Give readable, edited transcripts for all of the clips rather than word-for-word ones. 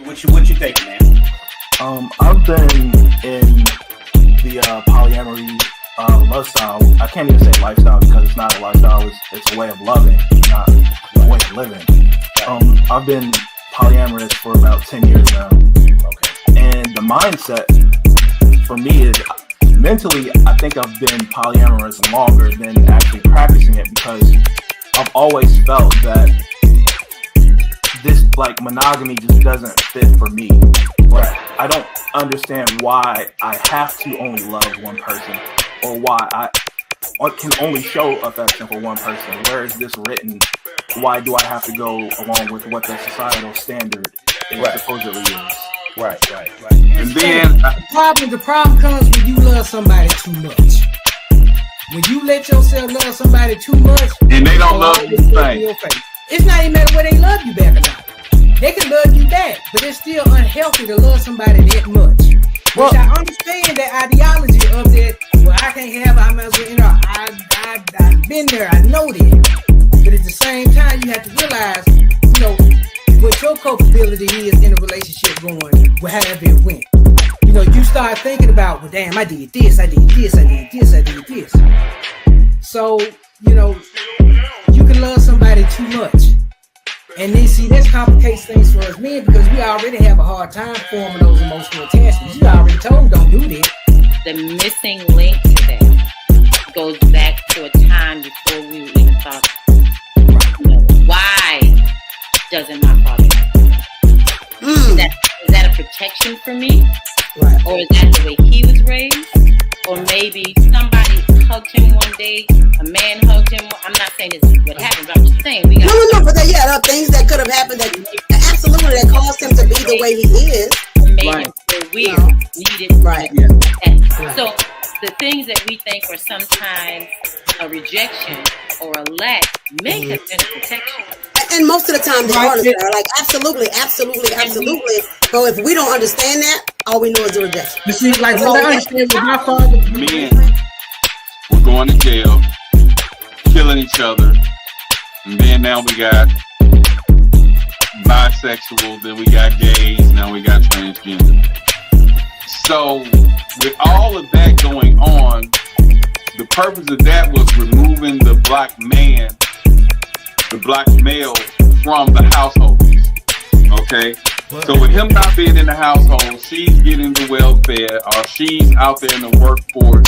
What you think, man? I've been in the polyamory lifestyle. I can't even say lifestyle because it's not a lifestyle. It's a way of loving, not a way of living. I've been polyamorous for about 10 years now. Okay. And the mindset for me is mentally, I think I've been polyamorous longer than actually practicing it because I've always felt that this like monogamy just doesn't fit for me. Right. I don't understand why I have to only love one person or why I can only show affection for one person. Where is this written? Why do I have to go along with what the societal standard supposedly is? Right. And then the problem comes when you love somebody too much. When you let yourself love somebody too much, and they don't love you the same. It's not even matter whether they love you back or not. They can love you back, but it's still unhealthy to love somebody that much. Which I understand that ideology of that. Well, I can't have. I might as well. I've been there. I know that. But at the same time, you have to realize, what your culpability is in a relationship going, however it went. You start thinking about, well, damn, I did this. So, you can love somebody too much. And then, see, this complicates things for us men because we already have a hard time forming those emotional attachments. You already told them, don't do this. The missing link to that goes back to a time before we even thought, why doesn't my father is that a protection for me? Right. Or is that the way he was raised? Or maybe somebody hugged him one day, a man hugged him. I'm not saying this is what happened, but I'm just saying we got but there are things that could have happened that absolutely that caused him to be the way he is. Made him feel weird, needed. Right. So the things that we think are sometimes a rejection or a lack make us in a protection. And most of the time they are like absolutely. But if we don't understand that, all we know is a rejection. You see, like what I understand with my father, men were going to jail, killing each other, and then now we got bisexual, then we got gays, now we got transgender. So with all of that going on, the purpose of that was removing the black man, the black male from the household. Okay? So with him not being in the household, she's getting the welfare, or she's out there in the workforce,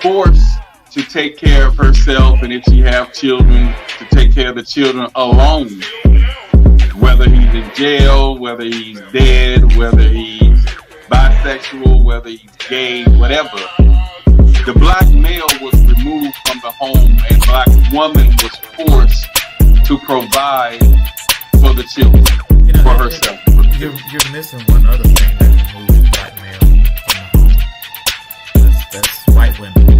forced to take care of herself, and if she have children, to take care of the children alone. Whether he's in jail, whether he's dead, whether he's bisexual, whether he's gay, whatever. The black male was removed from the home, and black woman was forced to provide for the children, for herself. You're missing one other thing that removes black male from the home. That's white women.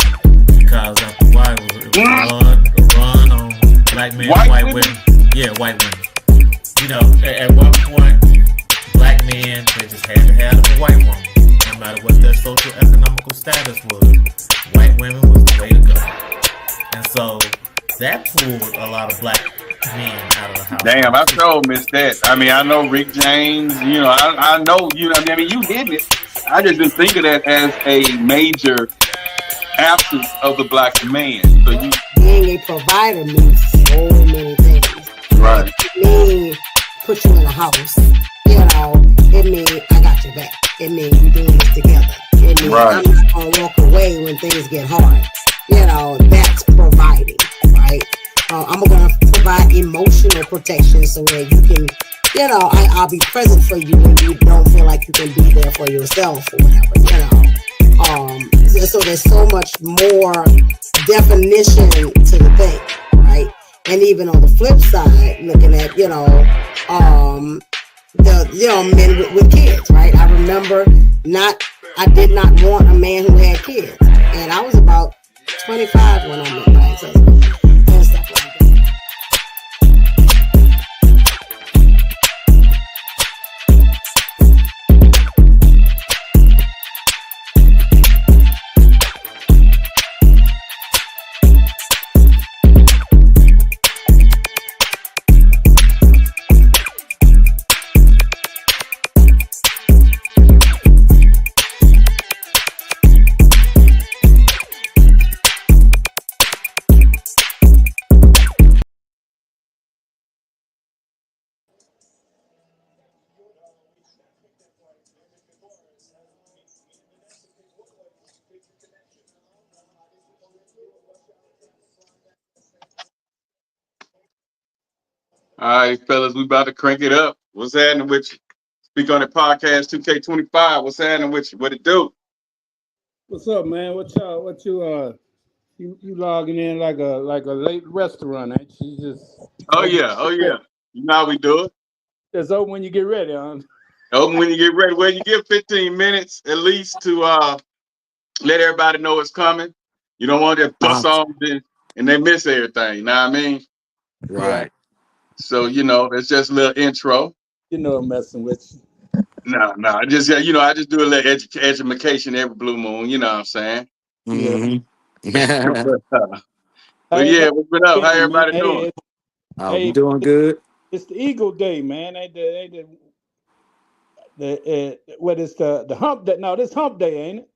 Because after a while, it was a run on black men, white women. Yeah, white women. At one point, black men, they just had to have a white woman. No matter what their social economical status was, white women was the way to go. And so that pulled a lot of black men out of the house. Damn, I sure missed that. I mean, I know Rick James, I know, you did it. I just didn't think of that as a major absence of the black man. So being a provider means so many things. Right. It means put you in a house. It means I got your back. It means we're doing this together. It means I'm not gonna walk away when things get hard. That's providing, right? I'm gonna provide emotional protection so that you can, I'll be present for you when you don't feel like you can be there for yourself or whatever, so there's so much more definition to the thing, right? And even on the flip side, looking at, men with kids, right? I remember I did not want a man who had kids. And I was about 25 when I met my ex-husband and stuff like that. All right, fellas, we about to crank it up. What's happening with you? Speak on the podcast 2K25. What's happening with you? What it do? What's up, man? What you logging in like a late restaurant, ain't you? Just Oh open yeah, oh yeah. You know how we do it. It's open when you get ready, huh? Open when you get ready. Well, you give 15 minutes at least to let everybody know it's coming. You don't want to bust on and they miss everything. You know what I mean? Right. So that's just a little intro. You know I'm messing with you. No, I just I just do a little education every blue moon. You know what I'm saying? Mm-hmm. But yeah, what's been up? How everybody doing? Hey, doing good. It's the Eagle Day, man. What is the hump day? No, this hump day, ain't it?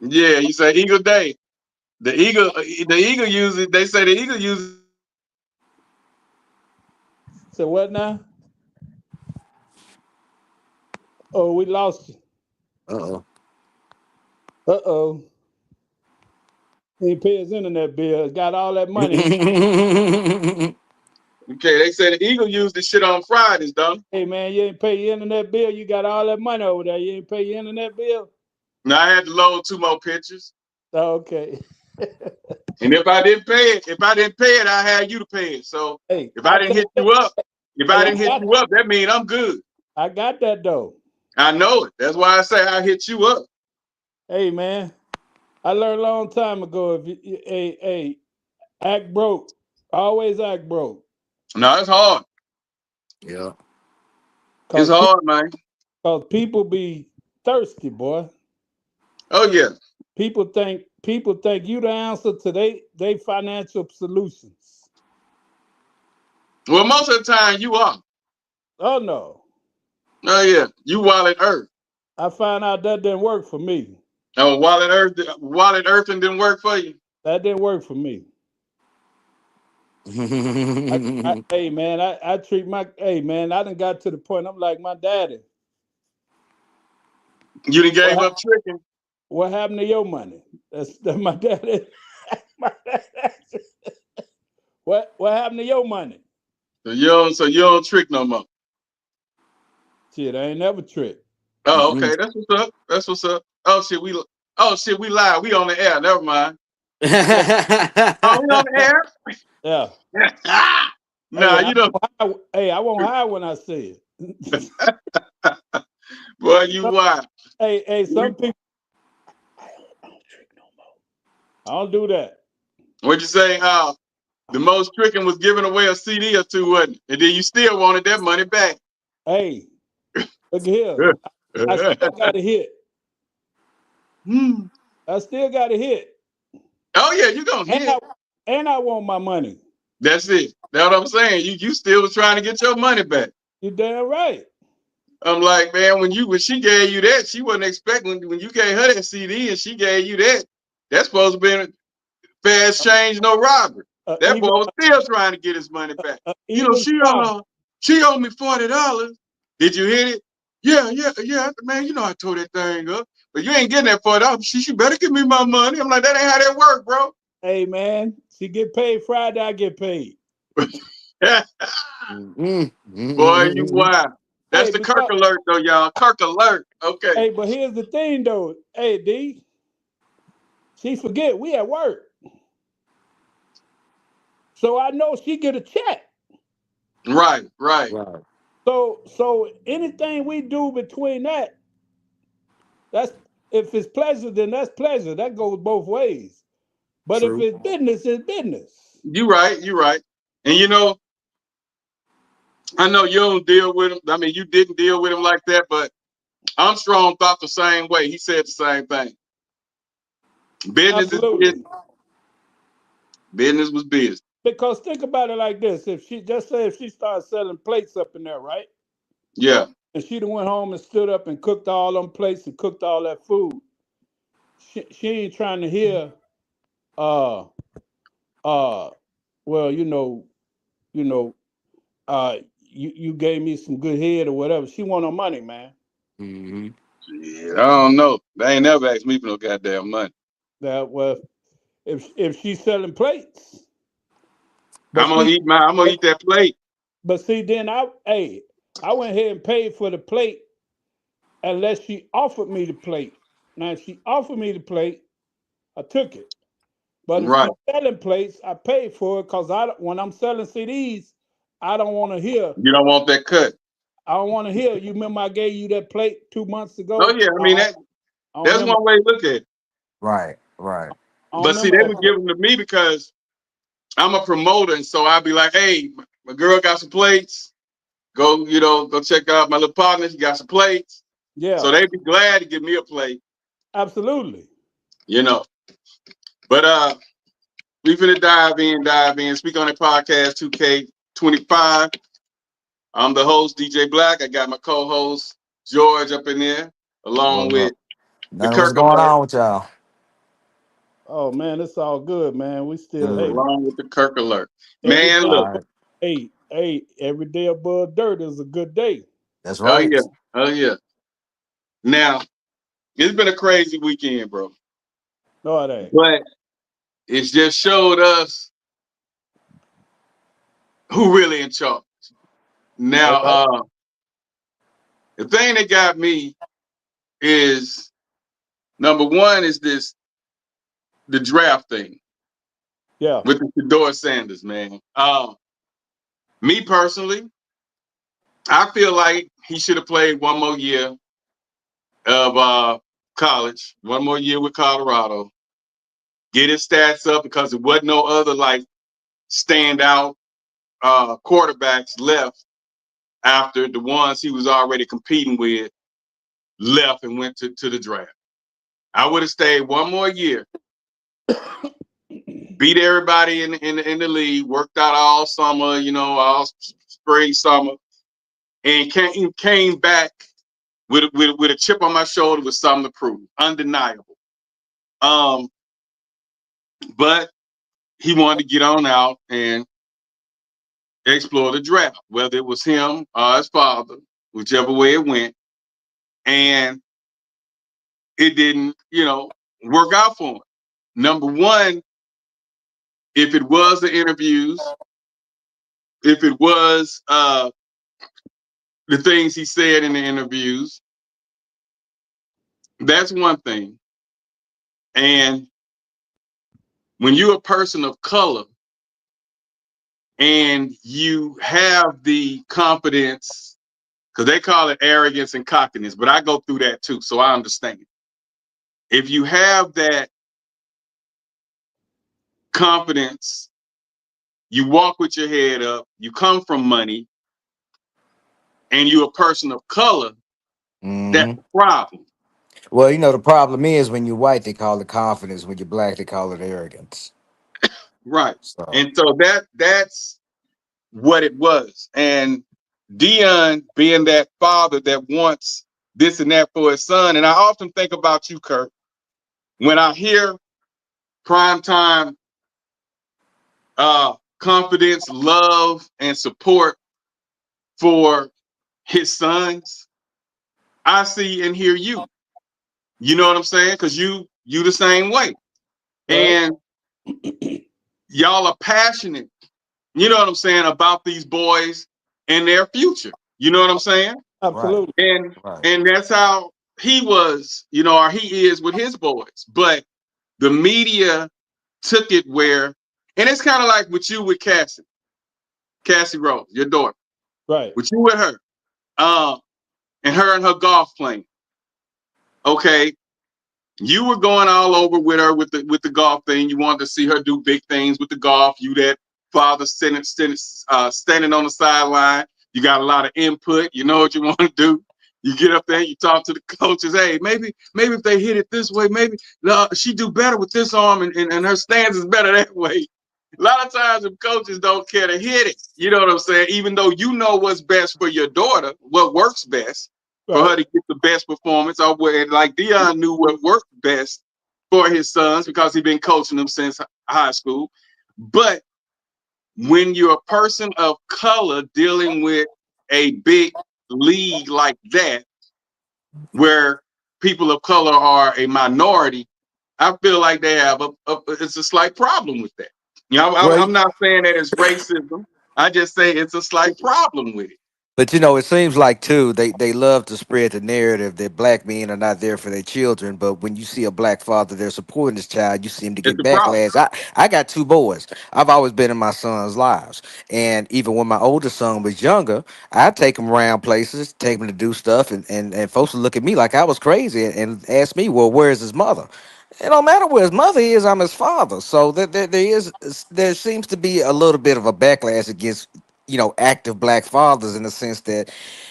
Yeah, you say Eagle Day. The eagle uses. They say the eagle uses. So what now? Oh, we lost you. Uh-oh. He paid his internet bill. Got all that money. Okay, they say the eagle used the shit on Fridays, though. Hey, man, you ain't pay your internet bill. You got all that money over there. You ain't pay your internet bill? No, I had to load 2 more pictures. Oh, okay. And if I didn't pay it, I had you to pay it. So if I didn't hit you up, that means I'm good. I got that though. I know it. That's why I say I hit you up. Hey, man, I learned a long time ago. If you act broke, always act broke. No, it's hard. Yeah, it's hard, man. Cause people be thirsty, boy. Oh yeah. People think you the answer to they financial solutions. Well, most of the time you are. Oh no. Oh yeah, you Wallet Earth. I found out that didn't work for me. Oh, Wallet Earth didn't work for you? That didn't work for me. Hey man, I treat my I done got to the point. I'm like my daddy. You done gave up tricking. What happened to your money? That's my daddy. What happened to your money? So you don't trick no more. Shit, I ain't never tricked. Oh, okay. That's what's up. Oh shit, we live. We on the air. Never mind. We on the air? Yeah. Nah, hey, you don't. I won't hide when I say it. Boy, you wild. Hey, some people. I don't trick no more. I don't do that. What'd you say? The most tricking was giving away a CD or two, wasn't it? And then you still wanted that money back. Hey, look here. I still got a hit. I still got a hit. Oh yeah, you gonna hit. And I want my money. That's it. That's what I'm saying. You still was trying to get your money back. You damn right. I'm like, man, when she gave you that, she wasn't expecting when you gave her that CD and she gave you that. That's supposed to be fair exchange, no robbery. That boy was still trying to get his money back. She owed me $40. Did you hit it? Yeah. Man, I tore that thing up. But you ain't getting that $40. She better give me my money. I'm like, that ain't how that work, bro. Hey man, she get paid Friday, I get paid. Boy, you wild. That's the Kirk alert, though, y'all. Kirk alert. Okay. Hey, but here's the thing, though. Hey, D, she forget we at work. So I know she get a check. Right. So anything we do between that's if it's pleasure, then that's pleasure. That goes both ways. But True. If it's business, it's business. You're right. And I know you don't deal with him. I mean, you didn't deal with him like that, but Armstrong thought the same way. He said the same thing. Business Absolutely. is business. Business was business. Because think about it like this: if she started selling plates up in there, right? Yeah. And she went home and stood up and cooked all them plates and cooked all that food. She ain't trying to hear, well, you gave me some good head or whatever. She want her money, man. Mm-hmm. Yeah, I don't know. They ain't never asked me for no goddamn money. Well, if she's selling plates, I'm gonna eat that plate. But see, then I went ahead and paid for the plate unless she offered me the plate. Now, if she offered me the plate, I took it. But if Right. she's selling plates, I paid for it because when I'm selling CDs, I don't want to hear. You don't want that cut. I don't want to hear. You remember I gave you that plate 2 months ago? Oh yeah, I mean that's one way to look at it. Right. But see, they would give them to me because I'm a promoter, and so I'd be like, hey, my girl got some plates. Go check out my little partner. She got some plates. Yeah. So they'd be glad to give me a plate. Absolutely. But we finna dive in. Speak on the podcast 2K25. I'm the host, DJ Black. I got my co-host George up in there, along with the Kirk. What's going on with y'all? Oh man, it's all good, man. We still along with the Kirk alert. Man, look. Hey, every day above dirt is a good day. That's right. Oh yeah. Now, it's been a crazy weekend, bro. No, it ain't. But it's just showed us who really in charge. Now, the thing that got me is number one is the draft thing. Yeah. With the Shedeur Sanders, man. Me personally, I feel like he should have played one more year of college, one more year with Colorado, get his stats up because there wasn't no other like standout quarterbacks left after the ones he was already competing with left and went to the draft. I would have stayed one more year, beat everybody in the league, worked out all summer, all spring, summer, and came back with a chip on my shoulder with something to prove, undeniable. But he wanted to get on out and explore the draft, whether it was him or his father, whichever way it went, and it didn't, work out for him. Number one, if it was the interviews, if it was the things he said in the interviews, that's one thing. And when you're a person of color and you have the confidence, because they call it arrogance and cockiness, but I go through that too, so I understand. If you have that confidence, you walk with your head up, you come from money, and you're a person of color, that's a problem. Well, the problem is when you're white, they call it confidence. When you're black, they call it arrogance. Right. And so that's what it was. And Deion being that father that wants this and that for his son. And I often think about you, Kirk, when I hear primetime confidence, love, and support for his sons, I see and hear you. You know what I'm saying? Because you the same way. Right. And y'all are passionate, you know what I'm saying, about these boys and their future. You know what I'm saying? Absolutely. And that's how he was, or he is with his boys. But the media took it where, and it's kind of like with you with Cassie Rose, your daughter. Right. With you with her. And her golf playing. Okay. You were going all over with her with the golf thing. You wanted to see her do big things with the golf. You that father standing on the sideline. You got a lot of input. You know what you want to do. You get up there, you talk to the coaches. Hey, maybe if they hit it this way, maybe she do better with this arm, and her stance is better that way. A lot of times, the coaches don't care to hit it. You know what I'm saying? Even though you know what's best for your daughter, what works best. Right. For her to get the best performance, or like Deion knew what worked best for his sons because he'd been coaching them since high school. But when you're a person of color dealing with a big league like that, where people of color are a minority, I feel like they have it's a slight problem with that. I'm not saying that it's racism I just say it's a slight problem with it. But you know, it seems like too they love to spread the narrative that black men are not there for their children. But when you see a black father there supporting his child, you seem to It's get a problem. backlash. I got two boys. I've always been in my son's lives, and even when my older son was younger, I take him around places, take him to do stuff, and folks would look at me like I was crazy and ask me, "Well, where's his mother?" It don't matter where his mother is. I'm his father. So there seems to be a little bit of a backlash against active black fathers in the sense that,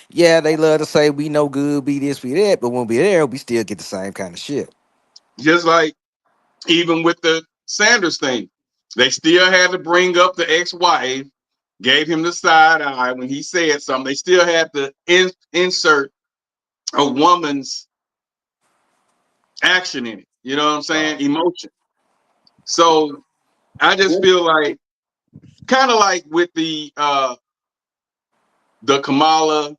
yeah, they love to say we no good, be this, be that, but when we there, we still get the same kind of shit. Just like even with the Sanders thing, they still had to bring up the ex-wife, gave him the side eye when he said something. They still had to insert a woman's action in it. You know what I'm saying? Emotion. So I just feel like, kind of like with the Kamala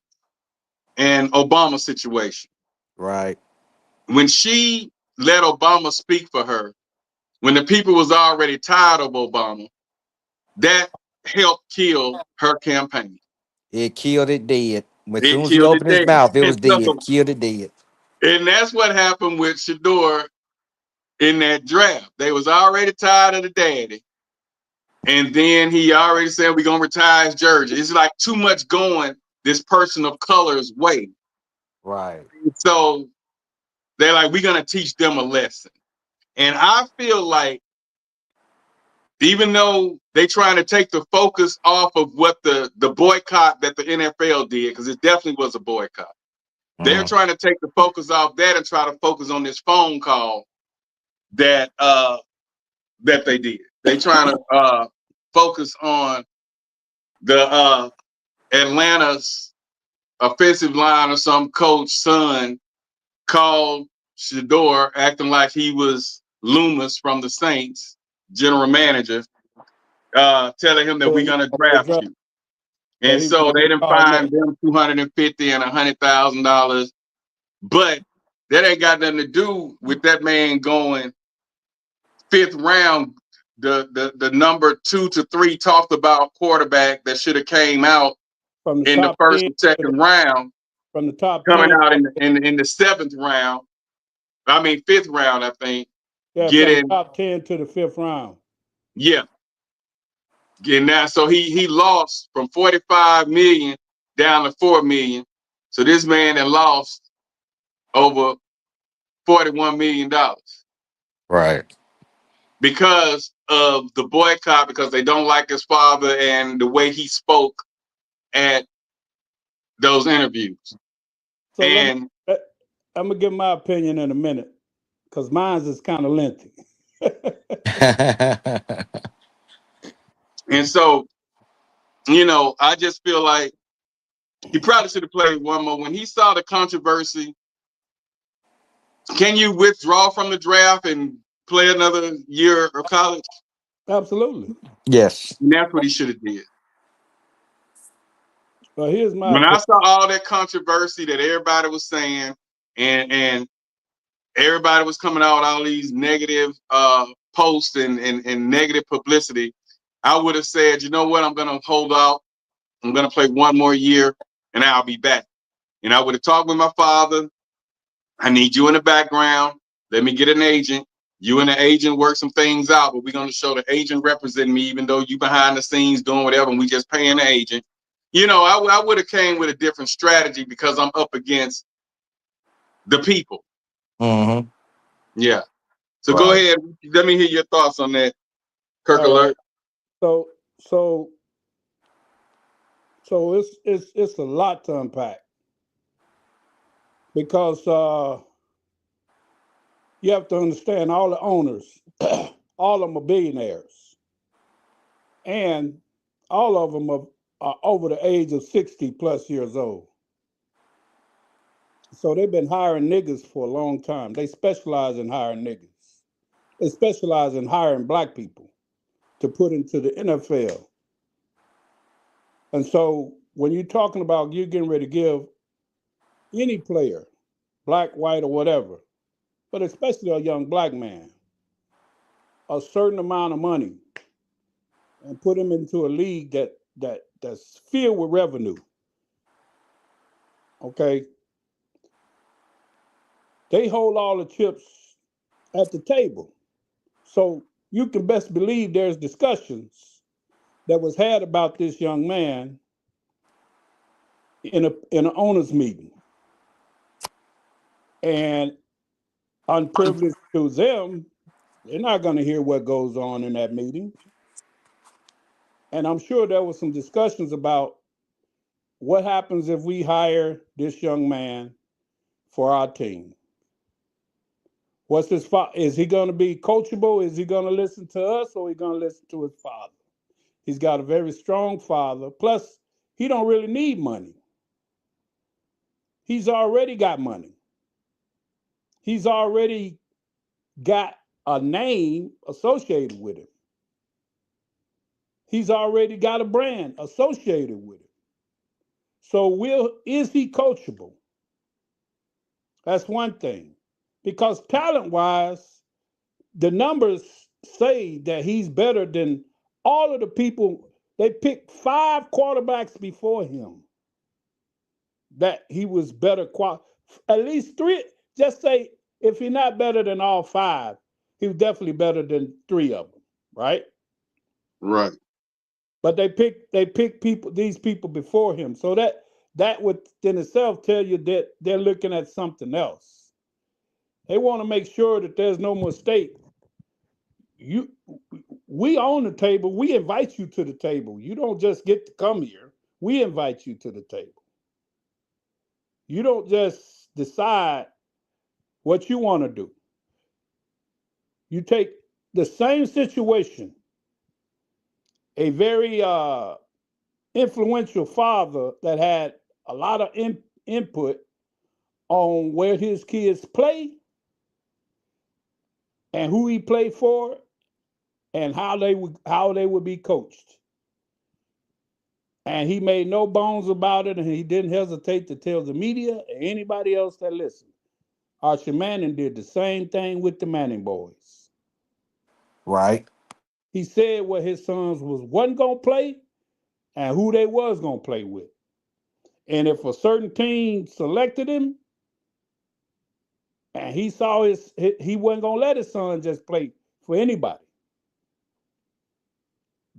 and Obama situation. Right. When she let Obama speak for her, when the people was already tired of Obama, that helped kill her campaign. It killed it dead. As It soon as he killed it opened his dead. mouth, it was And dead. so, Killed it dead. and that's what happened with Shador in that draft. They was already tired of the daddy. And then he already said, we're going to retire his jersey. It's like too much going this person of color's way. Right. So they're like, we're going to teach them a lesson. And I feel like, even though they trying to take the focus off of what the boycott that the NFL did, because it definitely was a boycott. They're trying to take the focus off that and try to focus on this phone call that they did. They trying to focus on the Atlanta's offensive line or some coach son called Shador acting like he was Loomis from the Saints, general manager, telling him that we're gonna draft you. And so they didn't find them $250,000 and $100,000. But that ain't got nothing to do with that man going 5th round. The number 2 to 3 talked about quarterback that should have came out from in the 1st and 2nd round, from the top coming 10. out in the 7th round. I mean 5th round, I think. Yeah, getting from the top 10 to the 5th round. Yeah. And now, so he lost from 45 million down to 4 million. So this man had lost over $41 million. Right. Because of the boycott, because they don't like his father and the way he spoke at those interviews. So I'm gonna give my opinion in a minute, because mine is kind of lengthy. And so, I just feel like he probably should have played one more. When he saw the controversy, can you withdraw from the draft and play another year of college? Absolutely. Yes. And that's what he should have did. Well, here's my when I saw all that controversy that everybody was saying, and everybody was coming out with all these negative posts and negative publicity, I would have said, you know what, I'm gonna hold out. I'm gonna play one more year and I'll be back. And I would have talked with my father. I need you in the background. Let me get an agent. You and the agent work some things out, but we're gonna show the agent representing me, even though you behind the scenes doing whatever, and we just paying the agent. I would have came with a different strategy because I'm up against the people. Mm-hmm. Yeah. So go ahead. Let me hear your thoughts on that, Kirk Alert. So it's a lot to unpack, because you have to understand all the owners, all of them are billionaires, and all of them are over the age of 60 plus years old. So they've been hiring niggas for a long time. They specialize in hiring niggas. They specialize in hiring black people to put into the NFL. And so when you're talking about you getting ready to give any player, black, white, or whatever, but especially a young black man, a certain amount of money and put him into a league that that's filled with revenue. Okay. They hold all the chips at the table. So you can best believe there's discussions that was had about this young man in an owners meeting. And unprivileged to them, they're not going to hear what goes on in that meeting. And I'm sure there was some discussions about what happens if we hire this young man for our team. What's his father? Is he going to be coachable? Is he going to listen to us, or is he going to listen to his father? He's got a very strong father. Plus, he don't really need money. He's already got money. He's already got a name associated with him. He's already got a brand associated with him. So is he coachable? That's one thing. Because talent-wise, the numbers say that he's better than all of the people. They picked 5 quarterbacks before him that he was better. At least 3. Just say if he's not better than all 5, he was definitely better than 3 of them, right? Right. But they picked these people before him. So that would in itself tell you that they're looking at something else. They want to make sure that there's no mistake. We own the table. We invite you to the table. You don't just get to come here. We invite you to the table. You don't just decide what you want to do. You take the same situation, a very influential father that had a lot of input on where his kids play and who he played for and how they would be coached. And he made no bones about it, and he didn't hesitate to tell the media and anybody else that listened. Archie Manning did the same thing with the Manning boys. Right. He said what his sons wasn't going to play and who they was going to play with. And if a certain team selected him and he saw he wasn't going to let his son just play for anybody.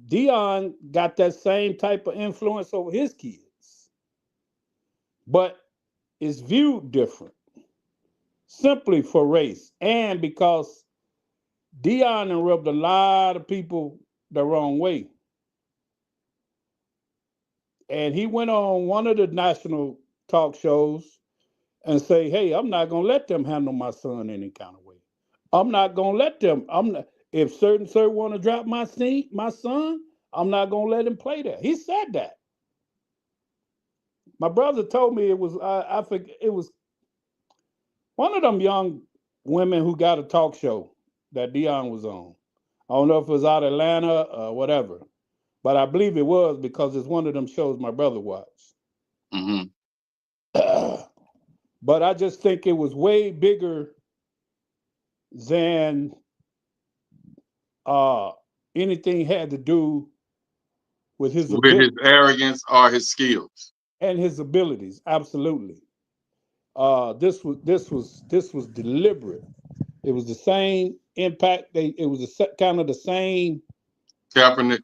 Deion got that same type of influence over his kids, but it's viewed different, simply for race and because Deion rubbed a lot of people the wrong way. And he went on one of the national talk shows and say, hey, I'm not going to let them handle my son any kind of way. I'm not going to let them. If certain want to drop my son, I'm not going to let him play there. He said that. My brother told me it was, I think it was one of them young women who got a talk show that Deion was on. I don't know if it was out of Atlanta or whatever, but I believe it was because it's one of them shows my brother watched. Mm-hmm. But I just think it was way bigger than anything had to do with his arrogance or his skills and his abilities. Absolutely. This was deliberate. It was the same impact. It was kind of the same. Kaepernick.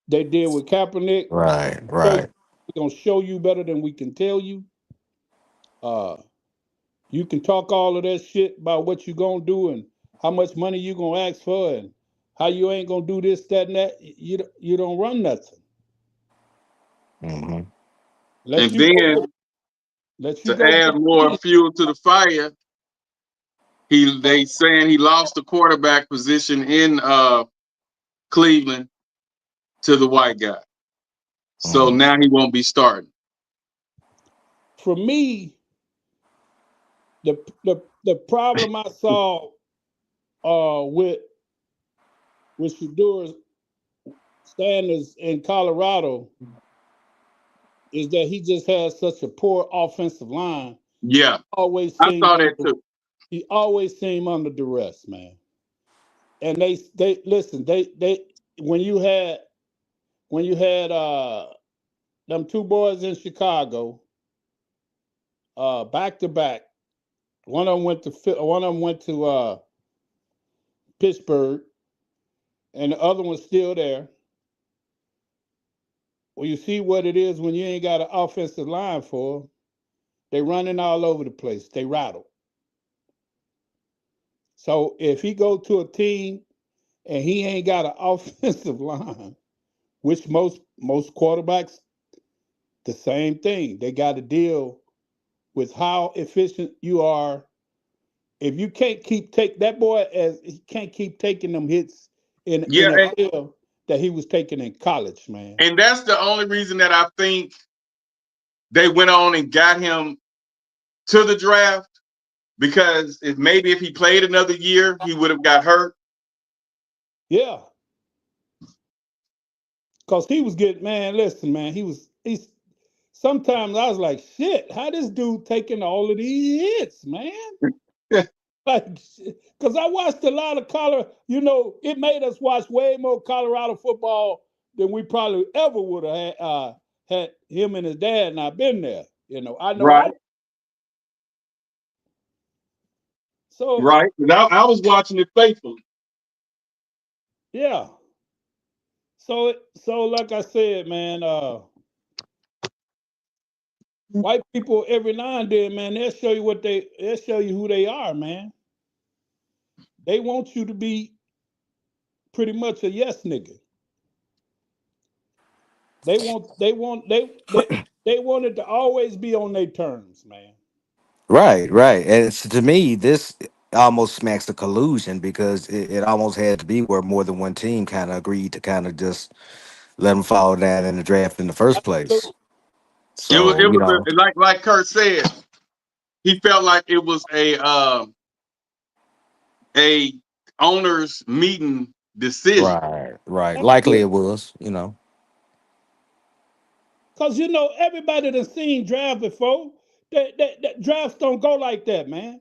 They did with Kaepernick. Right. We're gonna show you better than we can tell you. You can talk all of that shit about what you're gonna do and how much money you're gonna ask for and how you ain't gonna do this, that, and that. You don't run nothing. Mm-hmm. And then to add more fuel to the fire, they saying he lost the quarterback position in Cleveland to the white guy. So now he won't be starting. For me, the problem I saw with Shedeur Sanders in Colorado is that he just has such a poor offensive line. Yeah, I saw that too. He always seemed under duress, man. And they listen. They when you had when you had them two boys in Chicago, back to back. One of them went to Pittsburgh, and the other one's still there. Well, you see what it is when you ain't got an offensive line for them. They running all over the place. They rattle. So if he go to a team and he ain't got an offensive line, which most quarterbacks, the same thing. They got to deal with how efficient you are. If you can't take that boy, as he can't keep taking them hits in NFL that he was taking in college, man. And that's the only reason that I think they went on and got him to the draft, because if he played another year, he would have got hurt. Yeah. Because he was getting, man, listen, man, he's sometimes I was like, shit, how this dude taking all of these hits, man? Like, because I watched a lot of Colorado, it made us watch way more Colorado football than we probably ever would have had him and his dad not been there. I know. Right. So right. I was watching it faithfully. Yeah. So like I said, man, white people every now and then, man, they'll show you who they are, man. They want you to be pretty much a yes nigga. They want it to always be on their terms, man. Right. And to me, this almost smacks the collusion, because it almost had to be where more than one team kind of agreed to kind of just let them fall down in the draft in the first place. So it was like Kurt said, he felt like it was a owners meeting decision. Right. Likely it was, Because everybody that's seen draft before, that drafts don't go like that, man.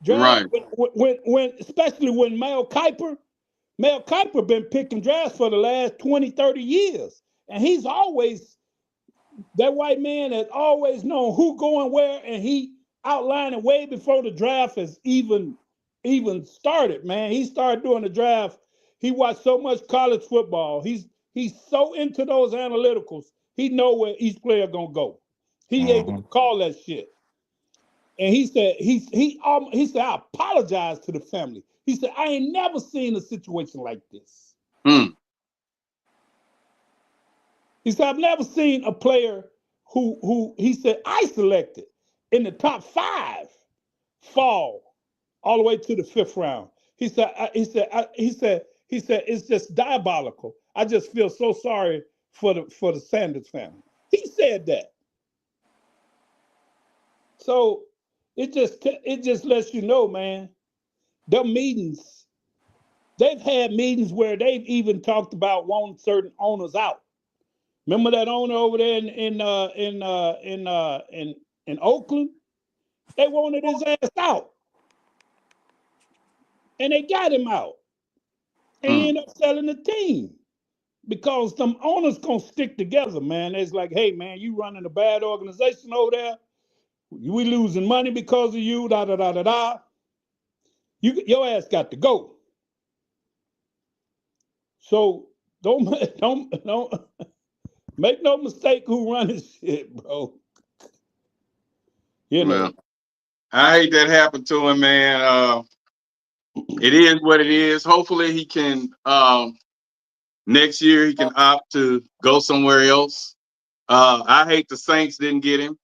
Draft, right. When especially when Mel Kiper been picking drafts for the last 20, 30 years. And he's always, that white man has always known who going where, and he outlined it way before the draft has even started, man. He started doing the draft. He watched so much college football. He's so into those analyticals. He know where each player gonna go. He able to call that shit. And he said, he said, I apologize to the family. He said, I ain't never seen a situation like this. He said, I've never seen a player who he said, I selected in the top 5 fall all the way to the 5th round. He said, it's just diabolical. I just feel so sorry for the Sanders family. He said that. So it just lets you know, man, them meetings, they've had meetings where they've even talked about wanting certain owners out. Remember that owner over there in Oakland? They wanted his ass out. And they got him out. And he ended up selling the team. Because them owners gonna stick together, man. It's like, hey, man, you running a bad organization over there. We losing money because of you, da-da-da-da-da. Your ass got to go. So don't make no mistake who running shit, bro. Well, I hate that happened to him, man. It is what it is. Hopefully he can next year he can opt to go somewhere else. I hate the Saints didn't get him.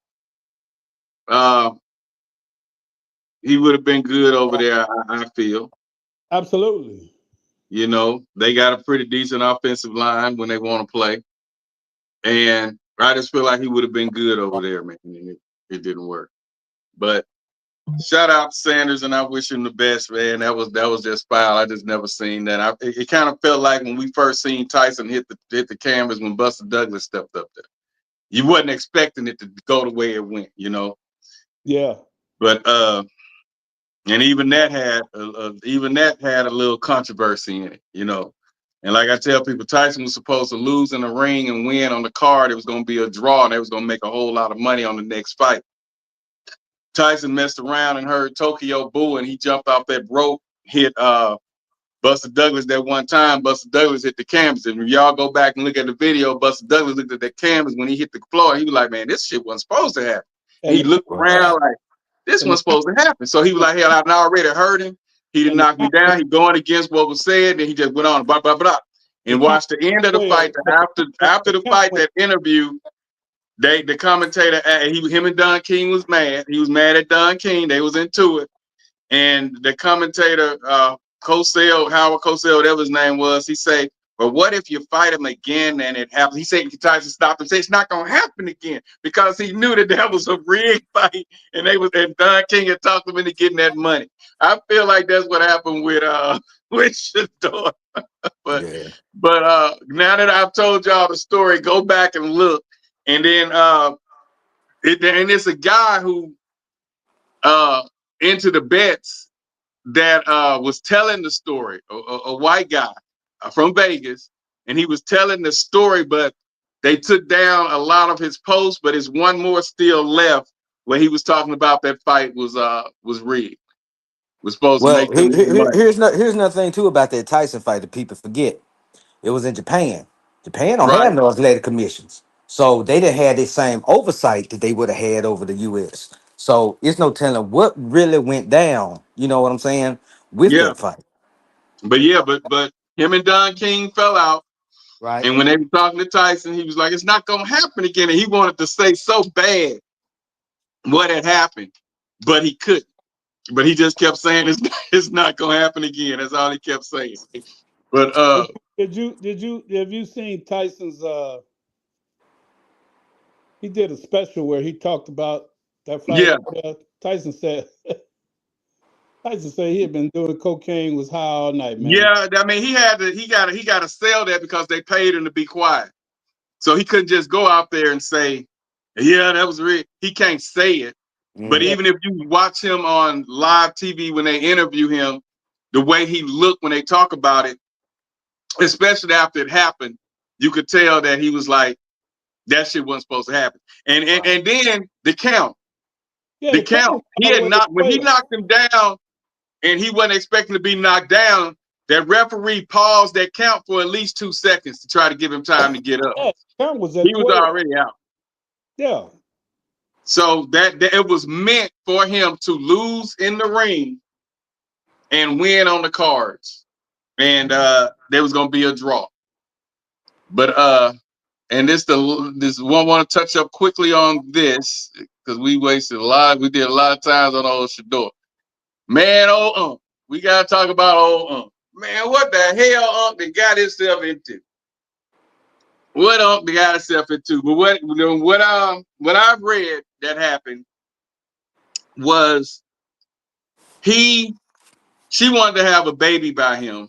He would have been good over there, I feel. Absolutely. They got a pretty decent offensive line when they want to play. And I just feel like he would have been good over there, man. It didn't work. But shout out to Sanders, and I wish him the best, man. That was just foul. I just never seen that. It kind of felt like when we first seen Tyson hit the canvas when Buster Douglas stepped up there. You wasn't expecting it to go the way it went, Yeah. But and even that had a little controversy in it, And like I tell people, Tyson was supposed to lose in the ring and win on the card. It was going to be a draw, and they was going to make a whole lot of money on the next fight. Tyson messed around and heard Tokyo boo, and he jumped off that rope, hit Buster Douglas that one time. Buster Douglas hit the canvas. And if y'all go back and look at the video, Buster Douglas looked at that canvas when he hit the floor. He was like, man, this shit wasn't supposed to happen. And he looked around like, this wasn't supposed to happen. So he was like, hell, I've already heard him. He didn't knock me down. He going against what was said. Then he just went on, blah, blah, blah. And watched the end of the fight. After the fight, that interview, the commentator, him and Don King was mad. He was mad at Don King. They was into it. And the commentator, Howard Cosell, whatever his name was, he said, but what if you fight him again and it happens? He said, Tyson stopped him, said it's not going to happen again, because he knew that was a rigged fight, and Don King had talked him into getting that money. I feel like that's what happened with Shador. but now that I've told y'all the story, go back and look. And then it's a guy who into the bets that was telling the story, a white guy from Vegas, and he was telling the story, but they took down a lot of his posts, but there's one more still left where he was talking about that fight was rigged. Was supposed to make money. Here's another thing too about that Tyson fight that people forget. It was in Japan. Japan don't have no athletic commissions, so they didn't have the same oversight that they would have had over the U.S. So it's no telling what really went down. You know what I'm saying with that fight. But him and Don King fell out. Right. And when they were talking to Tyson, he was like, it's not going to happen again. And he wanted to say so bad what had happened, but he couldn't. But he just kept saying it's not going to happen again. That's all he kept saying. But have you seen Tyson's he did a special where he talked about that fight? Yeah. Tyson said he had been doing cocaine, was high all night, man. Yeah, I mean he got to sell that because they paid him to be quiet. So he couldn't just go out there and say, yeah, that was real. He can't say it. But even if you watch him on live TV when they interview him, the way he looked when they talk about it, especially after it happened, you could tell that he was like, that shit wasn't supposed to happen. And then the count. Yeah, the count. He had when he knocked him down and he wasn't expecting to be knocked down, that referee paused that count for at least 2 seconds to try to give him time to get up. Yeah, count was he was already out. Yeah. So that it was meant for him to lose in the ring and win on the cards. And there was gonna be a draw. But and this one want to touch up quickly on this because we did a lot of times on old Shador. Man, we gotta talk about old Man, what the hell they got himself into? What they got himself into? But what I've read that happened was she wanted to have a baby by him.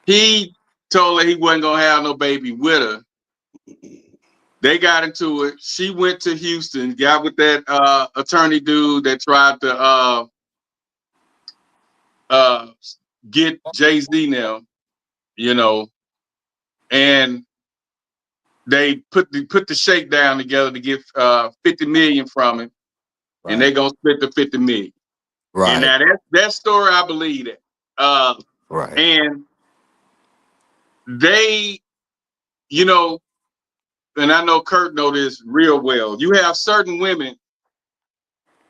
He told her he wasn't gonna have no baby with her. They got into it. She went to Houston, got with that attorney dude that tried to get Jay-Z now, you know, and they put the shakedown together to get $50 million from him, and they gonna split the $50 million. Right. And now that story, I believe that. Right. And they, you know, and I know Kurt know this real well. You have certain women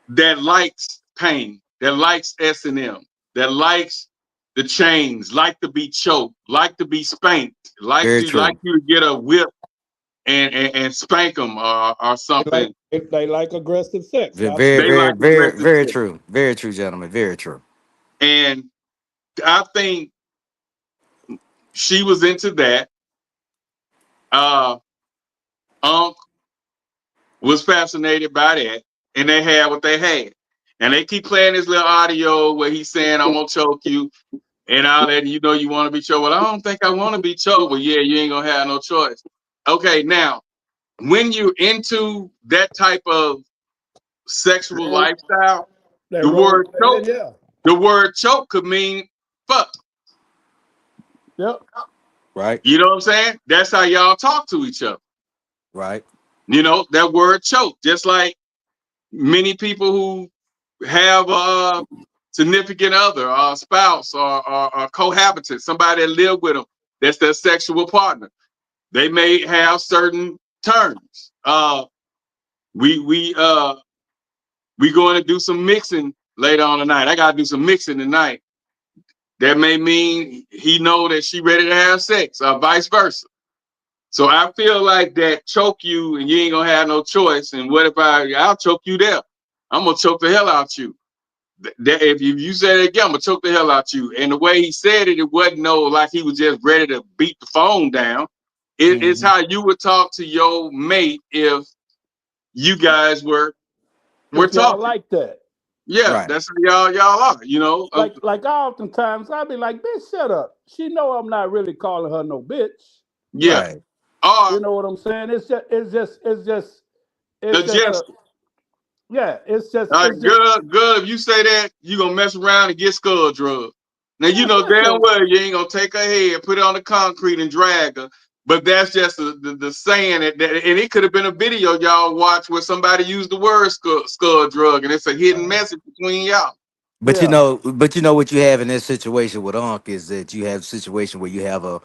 that likes pain, that likes S&M, that likes the chains, like to be choked, like to be spanked, like you to get a whip and spank them or something. They like aggressive sex. Very true. Very true, gentlemen. Very true. And I think she was into that. Unc was fascinated by that, and they had what they had. And they keep playing this little audio where he's saying, I'm gonna choke you, and all that, you know you want to be choked. Well, I don't think I want to be choked. Well, yeah, you ain't gonna have no choice. Okay, now, when you're into that type of sexual lifestyle, the word choke could mean fuck. Yep. Right. You know what I'm saying? That's how y'all talk to each other. Right. You know, that word choke, just like many people who have a significant other, or spouse, or cohabitant, somebody that live with them, that's their sexual partner. They may have certain terms. We going to do some mixing later on tonight. I gotta do some mixing tonight. That may mean he know that she ready to have sex, or vice versa. So I feel like that choke you and you ain't gonna have no choice. And what if I'll choke you there? I'm gonna choke the hell out you. That if you say it again, I'm gonna choke the hell out you. And the way he said it, it wasn't like he was just ready to beat the phone down. It's how you would talk to your mate if you guys were If y'all talking. like that. Yeah, Right. that's how y'all are, you know. Like oftentimes I'll be like, bitch, shut up. She know I'm not really calling her no bitch. Yeah. Right. You know what I'm saying? It's just yeah, it's just good. If you say that, you gonna mess around and get skull drugged. Now you know damn well you ain't gonna take her head, put it on the concrete, and drag her. But that's just the saying that, and it could have been a video y'all watch where somebody used the word skull drug, and it's a hidden message between y'all. But you know what you have in this situation with Unc is that you have a situation where you have a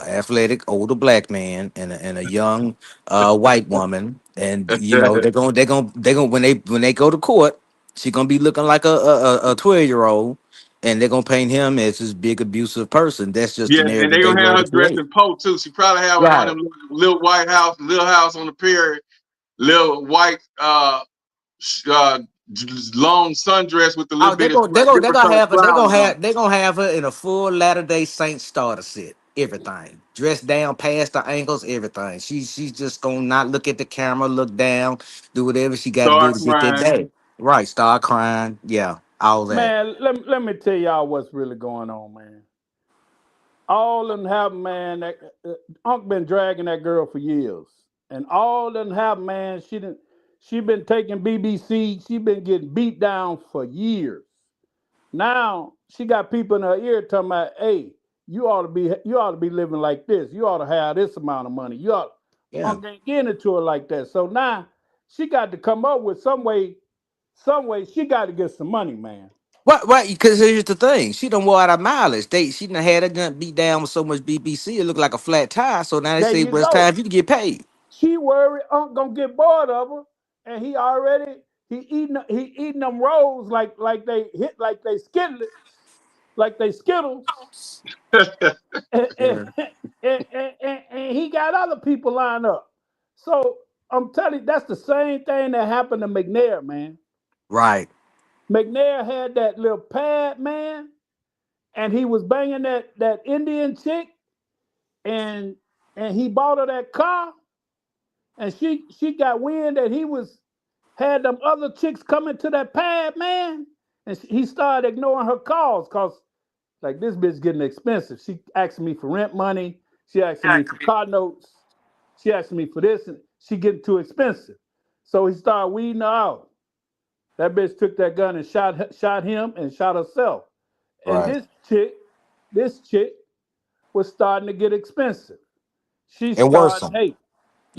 athletic older black man and a young white woman, and you know they're gonna when they go to court, she gonna be looking like a 12-year-old, and they're gonna paint him as this big abusive person. That's just the Yeah, and narrative they they gonna have want her to dressed create. in Poe too. She probably have one Right. of them little white house, little house on the pier, little white long sundress with the little Oh, bit of different color flowers on. they gonna have her in a full Latter-day Saint starter set, everything dressed down past the ankles, everything. She's just gonna not look at the camera, look down, do whatever she got to do Start to get that crying. bag. Right, start crying, yeah, all that. Man, let me tell y'all what's really going on, man. All them have, man, that Unc been dragging that girl for years. And all them have, man, she been taking BBC, she been getting beat down for years. Now she got people in her ear talking about, hey, you ought to be living like this. You ought to have this amount of money. You ought Yeah. Unc ain't getting it to her like that. So now she got to come up with some way she got to get some money, man. What? Because here's the thing: she done wore out her mileage. She done had her gun beat down with so much BBC, it looked like a flat tire. So now they There say, you well, it's go. time for you to get paid. She worried Unc gonna get bored of her, and he eating them rolls like they hit like they skittles, and, Yeah. and he got other people lined up. So I'm telling you, that's the same thing that happened to McNair, man. Right. McNair had that little pad, man, and he was banging that Indian chick, and he bought her that car, and she got wind that he had them other chicks coming to that pad, man, and he started ignoring her calls because like this bitch getting expensive. She asking me for rent money. She asking me for car notes. She asking me for this, and she getting too expensive. So he started weeding her out. That bitch took that gun and shot him and shot herself. And Right. this chick was starting to get expensive. She And started, worrisome. hey,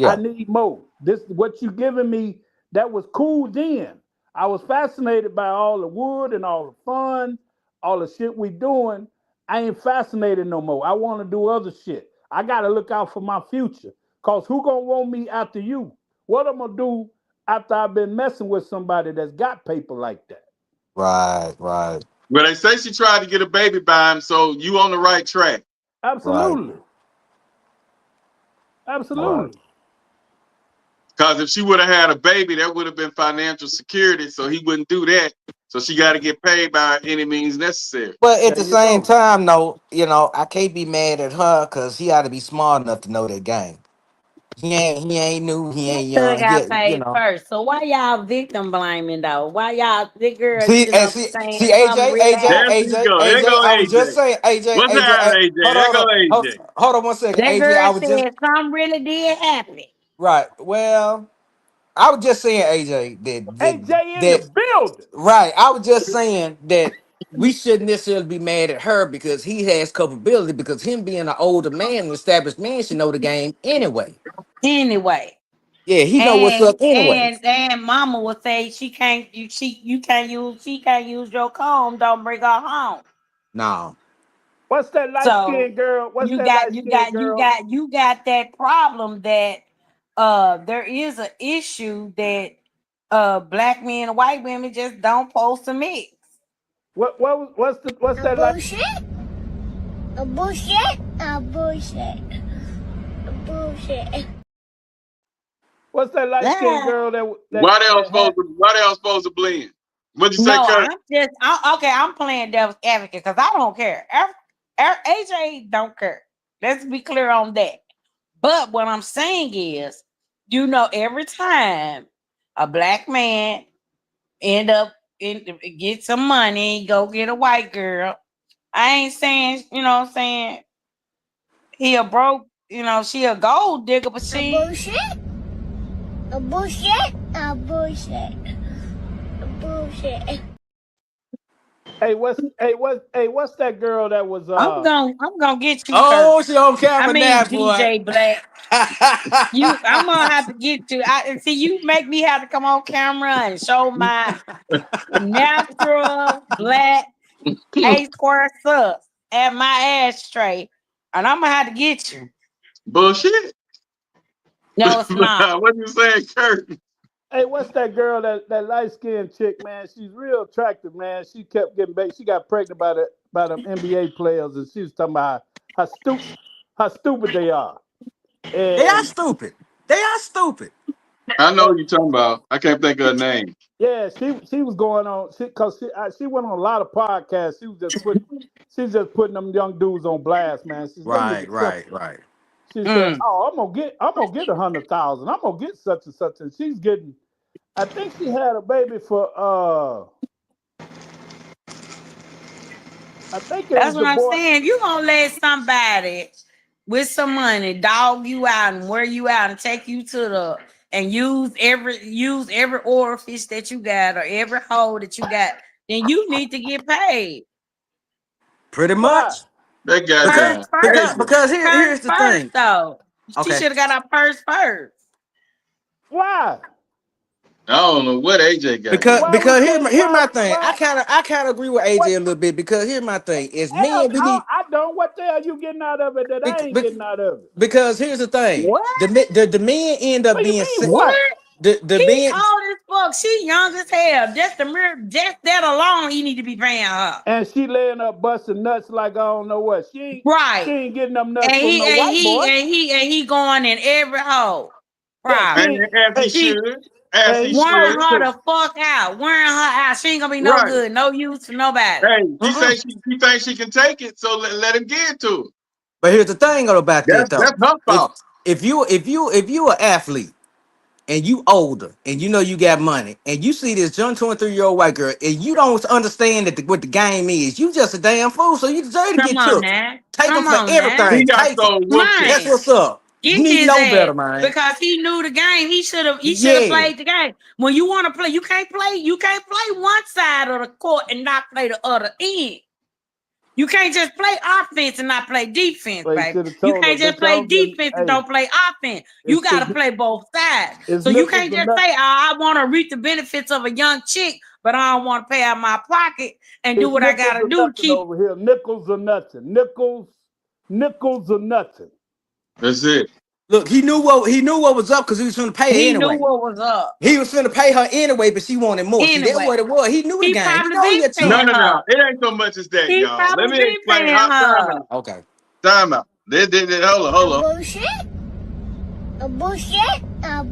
I Yeah. need more. This what you giving me, that was cool then. I was fascinated by all the wood and all the fun, all the shit we doing. I ain't fascinated no more. I want to do other shit. I gotta look out for my future. Cause who gonna want me after you? What I'm gonna do after I've been messing with somebody that's got paper like that? Right. Right. Well, they say she tried to get a baby by him, so you on the right track. Right. Absolutely. Right. Absolutely. Because if she would have had a baby, that would have been financial security, so he wouldn't do that. So she got to get paid by any means necessary. But at There the you same go. time, though, I can't be mad at her because he ought to be smart enough to know that game. He ain't new. He He ain't should have young. got Yeah. paid first. So why y'all victim blaming though? Why y'all the girl, See, and see, something AJ, really AJ, There happened? you AJ, go. There AJ. go I was just AJ. saying, AJ, What's AJ. happening, AJ? Hold There go on, AJ. hold on 1 second, That AJ. I girl was just said something really did happen. right. Well, I was just saying, AJ, AJ in the that building. right. I was just saying that we shouldn't necessarily be mad at her because he has culpability, because him being an older man, an established man, should know the game anyway. Anyway. Yeah, he know what's up anyway. And mama would say she can't use your comb, don't bring her home. No. What's that light skinned girl? What's that light skinned girl? You got that problem that there is an issue that black men and white women just don't post to mix. What's that bullshit? A bullshit? A bullshit. A bullshit. What's that light skinned girl that why they supposed to blend? What'd you say, Kurt? I'm playing devil's advocate because I don't care. AJ don't care. Let's be clear on that. But what I'm saying is, every time a black man get some money, go get a white girl, I ain't saying, he a broke, she a gold digger, but she bullshit. A bullshit. A bullshit. A bullshit. Hey, what's that girl that was? I'm gonna get you. Oh, she on camera now, DJ boy. Black. I'm gonna have to get you. See, you make me have to come on camera and show my natural black A-square subs at my ashtray, and I'm gonna have to get you. Bullshit. No, it's not. What you saying, Kurt? Hey, what's that girl, that light skinned chick, man? She's real attractive, man. She kept getting back. She got pregnant by them NBA players, and she was talking about how stupid they are. And they are stupid. They are stupid. I know what you're talking about. I can't think of her name. Yeah, she was going on because she went on a lot of podcasts. She was just putting them young dudes on blast, man. Right. She said, "Oh, I'm gonna get 100,000. I'm gonna get such and such." And she's getting, I think she had a baby for I think that's what I'm saying. You gonna let somebody with some money dog you out and wear you out and take you to and use every orifice that you got or every hole that you got, then you need to get paid. Pretty much. That guy because here's the thing. Though. She should have got her purse first. Why? I don't know what AJ got. Because here's my thing. I kind of agree with AJ a little bit, because here's my thing. Is men I don't. What the hell are you getting out of it that I ain't getting out of it? Because here's the thing. What? The men end up being what? The men old as fuck. She young as hell. Just that alone, he need to be paying her. And she laying up busting nuts like I don't know what. She ain't getting them nuts and from no white boy. And he going in every hole. Right. As he should. Wearing her the fuck out. Wearing her out. She ain't gonna be no good. No use for nobody. Hey, she thinks she can take it, so let him get it to her. But here's the thing about that though. That's her fault. If you an athlete and you older and you got money and you see this young 23-year-old white girl and you don't understand what the game is, you just a damn fool. So you deserve to get took. Take them for everything. That's what's up. You need to know better, man. Because he knew the game. He should have played the game. When you want to play, you can't play one side of the court and not play the other end. You can't just play offense and not play defense, baby. You can't just play defense and don't play offense. You got to play both sides. So you can't just say, I want to reap the benefits of a young chick, but I don't want to pay out my pocket and do what I got to do to keep. Over here, nickels or nothing. Nickels or nothing. That's it. Look, he knew what was up because he was going to pay her anyway. He knew what was up. He was going to pay her anyway, but she wanted more. See, that's what it was. He knew the game. No. It ain't so much as that, y'all. Let me explain how. Okay. Time out. Hold on. A bullshit. A bullshit. A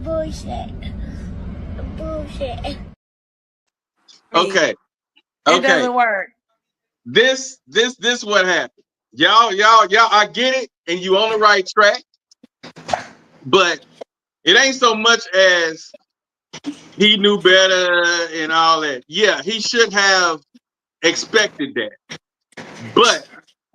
bullshit. Okay. It doesn't work. This what happened. Y'all, I get it, and you on the right track. But it ain't so much as he knew better and all that. Yeah, he should have expected that. But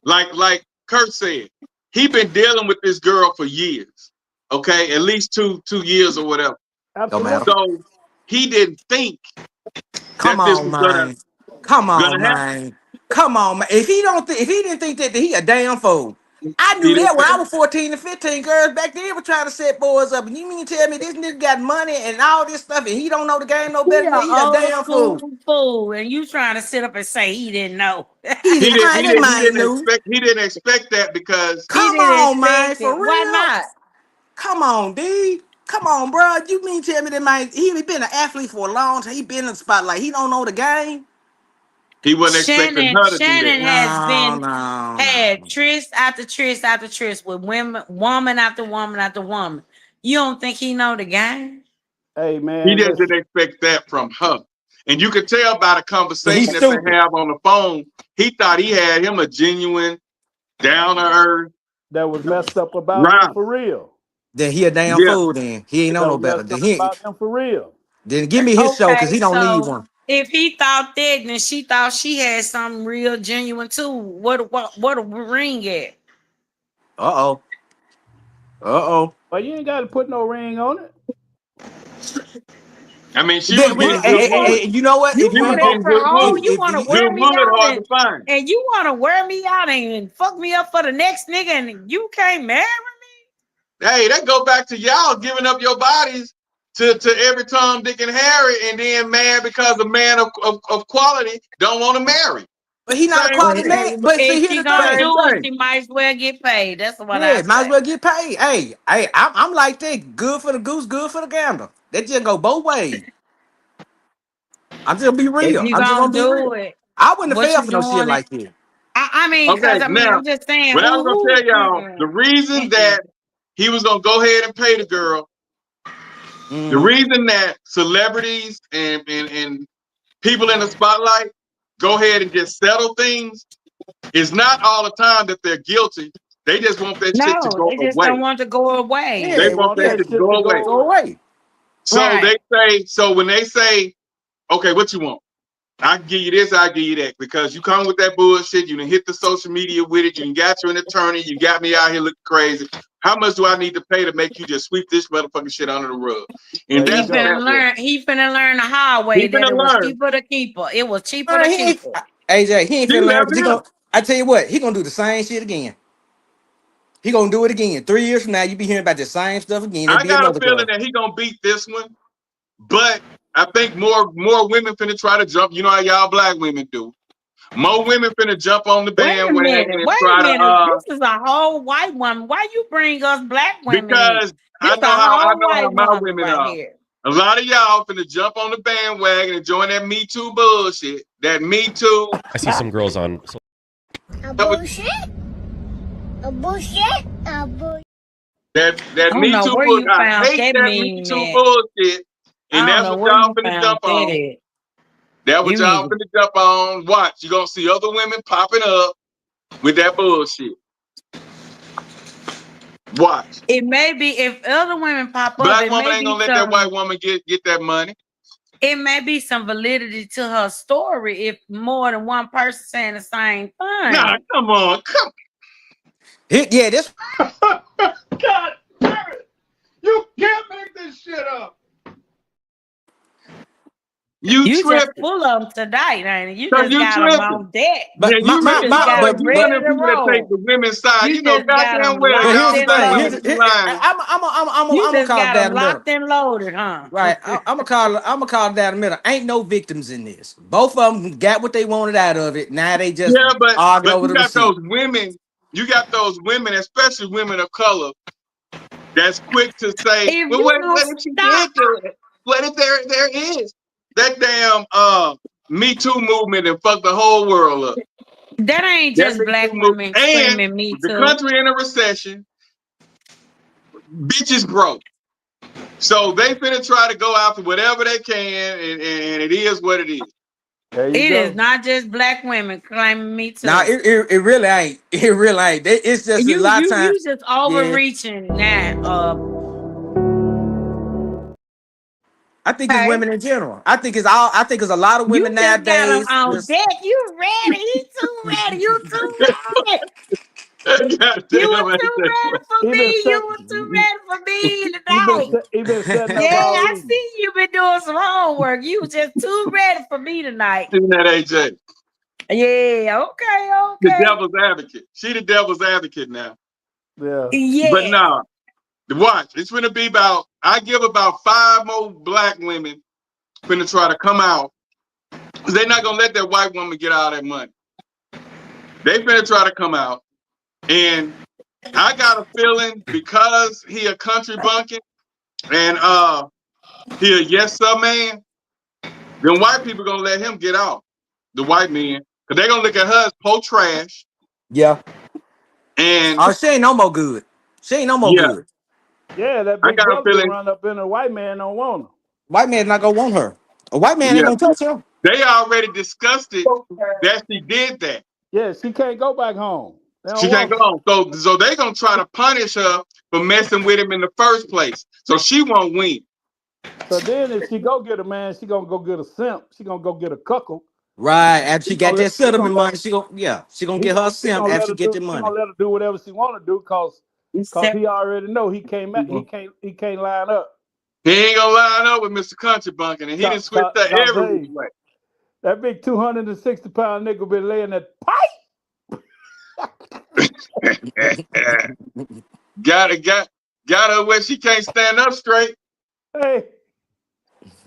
like Kurt said, he been dealing with this girl for years. Okay, at least two years or whatever. Absolutely. So he didn't think Come on, man. Come on, man. If he didn't think that, then he a damn fool. I knew that when I was 14 and 15. Girls back then were trying to set boys up. And you mean to tell me this nigga got money and all this stuff and he don't know the game no better than he a damn fool. And you trying to sit up and say he didn't know. He didn't expect that because come on, man, for real. Why not? Come on, D. Come on, bro. You mean tell me that man he been an athlete for a long time. He been in the spotlight. He don't know the game. He wasn't expecting her to do that. Shannon has had tryst after tryst after tryst with woman after woman after woman. You don't think he know the game? Hey, man. He didn't expect that from her. And you could tell by the conversation that they have on the phone, he thought he had him a genuine, down-to-earth. That was messed up about him for real. Then he a damn fool then. He ain't know no better. Then he about him for real. Then give me his show because he don't need one. If he thought that, then she thought she had something real genuine too. What a ring at? Uh-oh. Well, you ain't got to put no ring on it. I mean, she was getting you know what? You want to wear me out and you want to wear me out and fuck me up for the next nigga and you can't marry me? Hey, that go back to y'all giving up your bodies to every Tom, Dick, and Harry, and then mad because a man of quality don't want to marry. But he not a quality man. But if he gonna do it, he might as well get paid. That's what I say. Might as well get paid. Hey, I'm like that. Good for the goose, good for the gander. That just go both ways. I'm just gonna be real. I'm just gonna do it. I wouldn't have fell for no shit like this. I mean, because I'm just saying. But I was gonna tell y'all the reason that he was gonna go ahead and pay the girl. The reason that celebrities and people in the spotlight go ahead and just settle things is not all the time that they're guilty. They just want that shit to go away. They just don't want to go away. Yeah, they want that shit to go away. So they say, so when they say, okay, what you want? I can give you this, I give you that. Because you come with that bullshit, you done hit the social media with it, you got you an attorney, you got me out here looking crazy. How much do I need to pay to make you just sweep this motherfucking shit under the rug? And he finna learn the hard way that it was cheaper to keep her. It was cheaper to keep her. AJ, he ain't finna learn. I tell you what, he gonna do the same shit again. He gonna do it again. 3 years from now, you be hearing about the same stuff again. I got a feeling that he gonna beat this one, but I think more women finna try to jump. You know how y'all black women do. More women finna jump on the bandwagon. Wait a minute. This is a whole white woman. Why you bring us black women? Because I know how my women are. Here. A lot of y'all finna jump on the bandwagon and join that Me Too bullshit. That Me Too. I see some girls on. A bullshit. A bullshit. A bullshit. That Me Too bullshit. I hate that Me Too bullshit. And that's what y'all finna jump on. That's what y'all finna jump on. Watch, you're gonna see other women popping up with that bullshit. Watch. It may be if other women pop up. Black woman ain't gonna let that white woman get that money. It may be some validity to her story if more than one person saying the same thing. Nah, come on. Yeah, this. God damn it. You can't make this shit up. You just full of them tonight, ain't you? Just got them on deck. But you want to take the women's side. You know, goddamn well. I'm gonna call that locked and loaded, huh? Right. I'm gonna call that a minute. Ain't no victims in this. Both of them got what they wanted out of it. Now they just but you got those women. You got those women, especially women of color, that's quick to say, "Well, what if she did do it? What if there is?" That damn Me Too movement and fucked the whole world up. That ain't just black women screaming Me Too. The country in a recession, bitches broke. So they finna try to go after whatever they can, and it is what it is. It is not just black women claiming Me Too. Nah, it really ain't. It really ain't. It's just a lot of times. You just overreaching now. I think it's women in general. I think it's a lot of women nowadays. On deck. You ready? He too ready. You too ready. You were too ready for me. You were too ready for me tonight. I see you been doing some homework. You was just too ready for me tonight. Seen that, AJ? Yeah, okay. The devil's advocate. She the devil's advocate now. Yeah. But nah, watch. It's gonna be about. I give about 5 more black women finna try to come out. They're not gonna let that white woman get all that money. They finna try to come out, and I got a feeling because he a country bunkin and he a yes sir man, then white people gonna let him get off. The white men, because they're gonna look at her as po trash. Yeah. And she ain't no more good. She ain't no more good. Yeah, that big brother run up in a white man don't want her. White man not gonna want her. A white man ain't gonna touch her. They already discussed it that she did that. Yeah, she can't go back home. She can't go home. So they gonna try to punish her for messing with him in the first place. So she won't win. So then if she go get a man, she gonna go get a simp. She gonna go get a cuckle. Right. After she got that settlement money, she gonna get her simp after she get the money. She gonna let her do whatever she wanna do because he already know he can't line up. He ain't gonna line up with Mr. Country Bunkin, and he done switched that every way. That big 260-pound nigga been laying that pipe. got her where she can't stand up straight. Hey,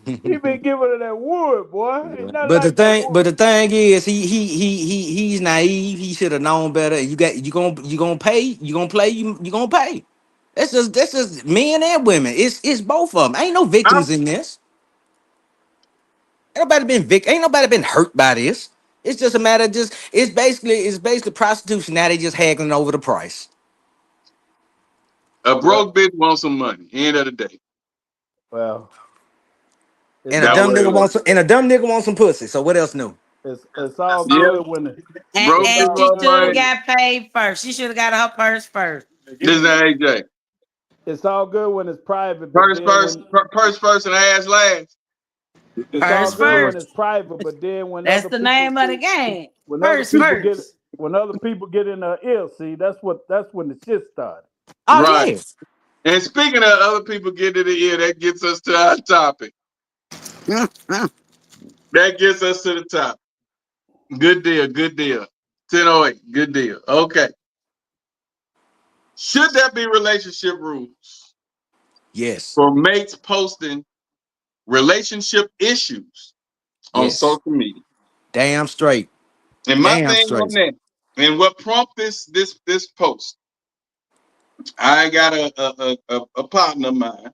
he been giving her that wood, boy. But the thing is, he's naive. He should have known better. You gonna pay. You gonna play. You gonna pay. That's just men and women. It's both of them. Ain't no victims in this. Ain't nobody been hurt by this. It's just a matter of it's basically prostitution. Now they just haggling over the price. A broke bitch wants some money. End of the day. Well, and a dumb nigga wants some pussy. So what else new? It's all good when and she should have got paid first. She should have got her purse first. This is AJ. It's all good when it's private. Purse first and ass last. It's all good when it's private, but then when that's the name of the game. When other people get in the ear, see, that's when the shit started. Oh, right. Yes. And speaking of other people getting in the ear, that gets us to our topic. That gets us to the top. Good deal. 1008. Good deal. Okay. Should there be relationship rules? Yes. For mates posting relationship issues on social media. Damn straight. And my thing on that, and what prompted this post, I got a partner of mine,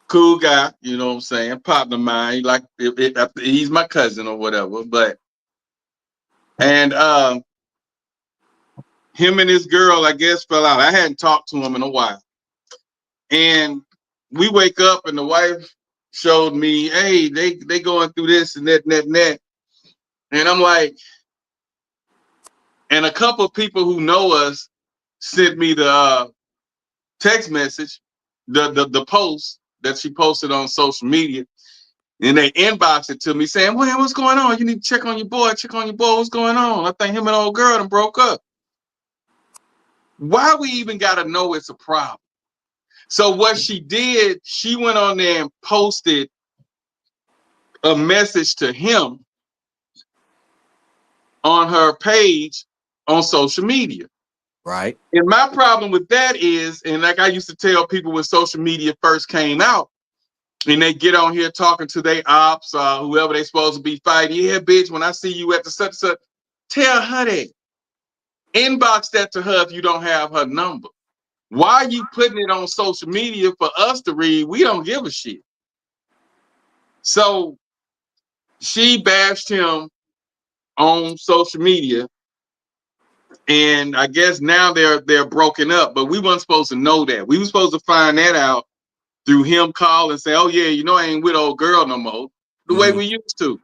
cool guy, you know what I'm saying, partner of mine, he's my cousin or whatever, and him and his girl, I guess, fell out. I hadn't talked to him in a while, and we wake up and the wife showed me, hey, they going through this and that and that and that, and I'm like, and a couple of people who know us sent me the text message, the post that she posted on social media, and they inboxed it to me saying, "Well, what's going on? You need to check on your boy. What's going on? I think him and old girl done broke up." Why we even got to know it's a problem? So what she did, she went on there and posted a message to him on her page on social media. Right. And my problem with that is, and like I used to tell people when social media first came out, and they get on here talking to their ops, whoever they supposed to be fighting. Yeah, bitch, when I see you at the such, tell her that. Inbox that to her if you don't have her number. Why are you putting it on social media for us to read? We don't give a shit. So she bashed him on social media, and I guess now they're broken up, but we weren't supposed to know that. We were supposed to find that out through him call and say, oh yeah, you know, I ain't with old girl no more, the way we used to.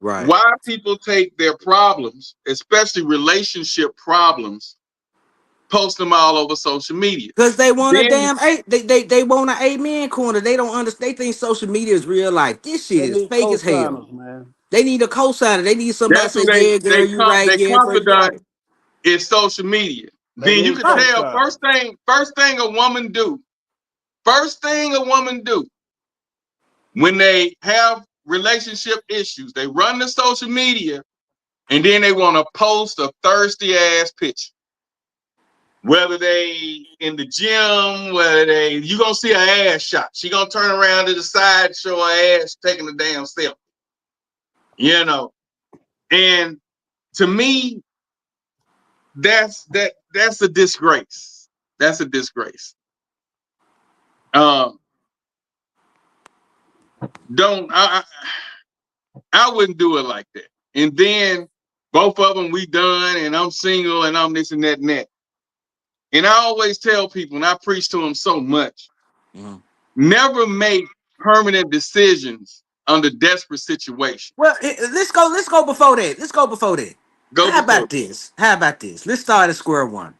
Right. Why people take their problems, especially relationship problems, post them all over social media? Because they want they want an amen corner. They don't understand. They think social media is real life. This shit is fake as hell. Man. They need a cosigner. They need somebody to say, yeah, girl, you right. They confidant is social media. Then you can tell first thing a woman do. First thing a woman do when they have relationship issues, they run to social media and then they want to post a thirsty ass picture. Whether they in the gym, you gonna see her ass shot. She gonna turn around to the side, show her ass taking a damn selfie. You know, and to me, that's a disgrace. That's a disgrace. I wouldn't do it like that. And then both of them we done, and I'm single, and I'm this and that and that. And I always tell people, and I preach to them so much, never make permanent decisions under desperate situations. Well, let's go before that. How about this? Let's start at square one.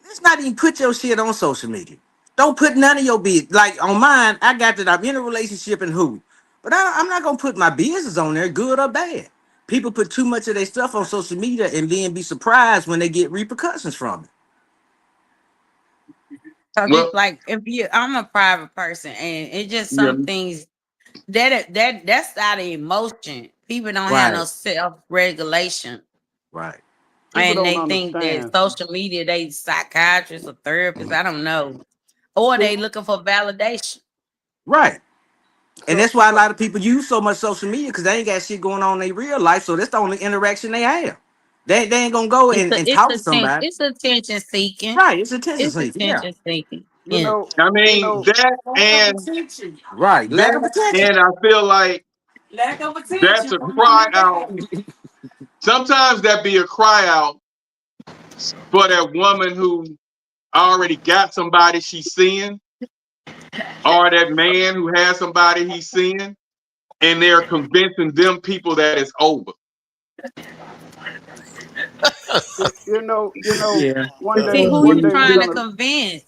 Let's not even put your shit on social media. Don't put none of your business. Like on mine, I got that I'm in a relationship and who. But I'm not going to put my business on there, good or bad. People put too much of their stuff on social media and then be surprised when they get repercussions from it. So just like I'm a private person, and it's just some things that's out of emotion. People don't have no self-regulation. Right. And they think that social media, they psychiatrists or therapists, I don't know. Or they looking for validation. Right. And that's why a lot of people use so much social media, because they ain't got shit going on in their real life. So that's the only interaction they have. They ain't gonna go and talk to somebody. It's attention seeking. Right, it's attention seeking. You know, I mean, that and right, lack of attention. And I feel like lack of attention. That's a cry out. Sometimes that be a cry out for that woman who already got somebody she's seeing, or that man who has somebody he's seeing, and they're convincing them people that it's over. You know. Yeah. One day, who you trying to convince?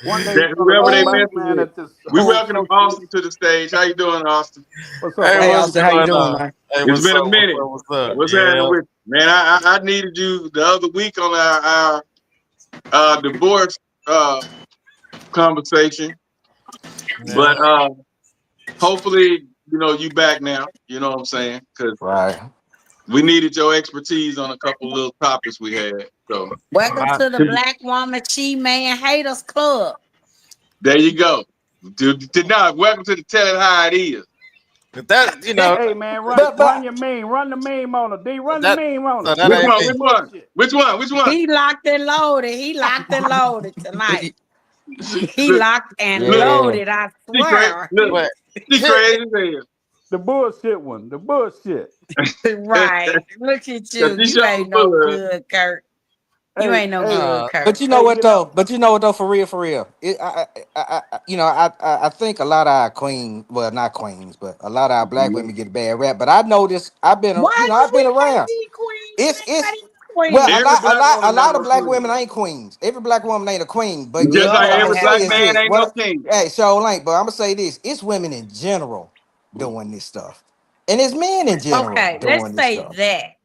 One day, whoever they message with. We welcome Austin to the stage. How you doing, Austin? What's up? Hey, Austin, how you doing, man? Hey, it's been a minute. What's happening with you? Man, I needed you the other week on our divorce conversation, but hopefully, you back now. You know what I'm saying? Because we needed your expertise on a couple little topics we had. So welcome to the Black Woman She Man Haters Club. There you go. Welcome to the Tell It How It Is. That Hey man, run your meme. Run the meme on it. D. Run the meme on it. Which one? He locked and loaded tonight. He locked and loaded. I swear. She crazy man. The bullshit one. The bullshit. Right. Look at you. You ain't no good, Kurt. You ain't no good, Kurt. But you know what though? For real. I think a lot of our queens, well, not queens, but a lot of our black women get a bad rap. But I noticed, I've been around. It's a lot of black women ain't queens. Every black woman ain't a queen. But just like every black man ain't no king. Hey, so ain't. But I'm gonna say this: it's women in general doing this stuff, and it's men in general. Okay, let's say that.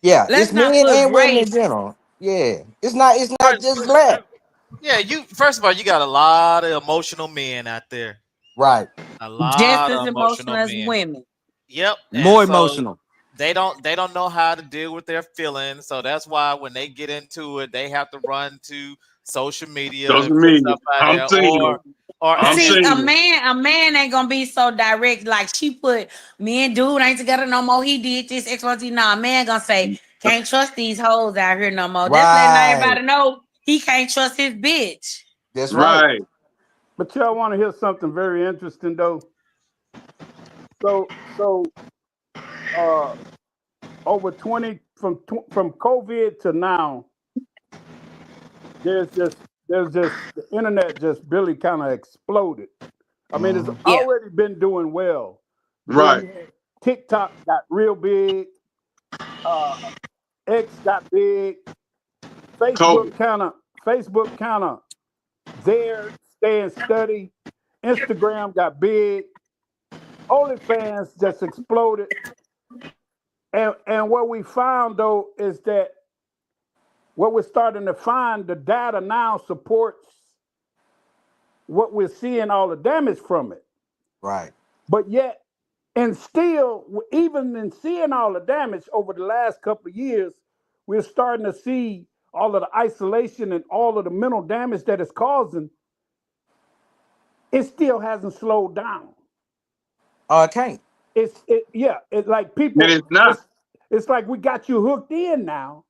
Yeah, it's men and women in general. Yeah, it's not just black. Yeah, first of all, you got a lot of emotional men out there. Right. A lot just of as emotional as men. Women. Yep. More emotional. They don't know how to deal with their feelings, so that's why when they get into it, they have to run to social media. I'm single. See, a man ain't gonna be so direct. Like she put, me and dude ain't together no more. He did this XYZ. Nah, a man gonna say, can't trust these hoes out here no more. That's letting everybody know he can't trust his bitch. That's right. But y'all want to hear something very interesting though. So over 20 from COVID to now, there's just the internet just really kind of exploded. I mean, it's already been doing well. Right. TikTok got real big. X got big. Facebook kind of there, staying steady. Instagram got big. OnlyFans just exploded. And what we found though is that what we're starting to find, the data now supports what we're seeing, all the damage from it. Right. But yet And still, even in seeing all the damage over the last couple of years, we're starting to see all of the isolation and all of the mental damage that it's causing. It still hasn't slowed down. Oh, it can't. It's like people. And it's not. It's like we got you hooked in now,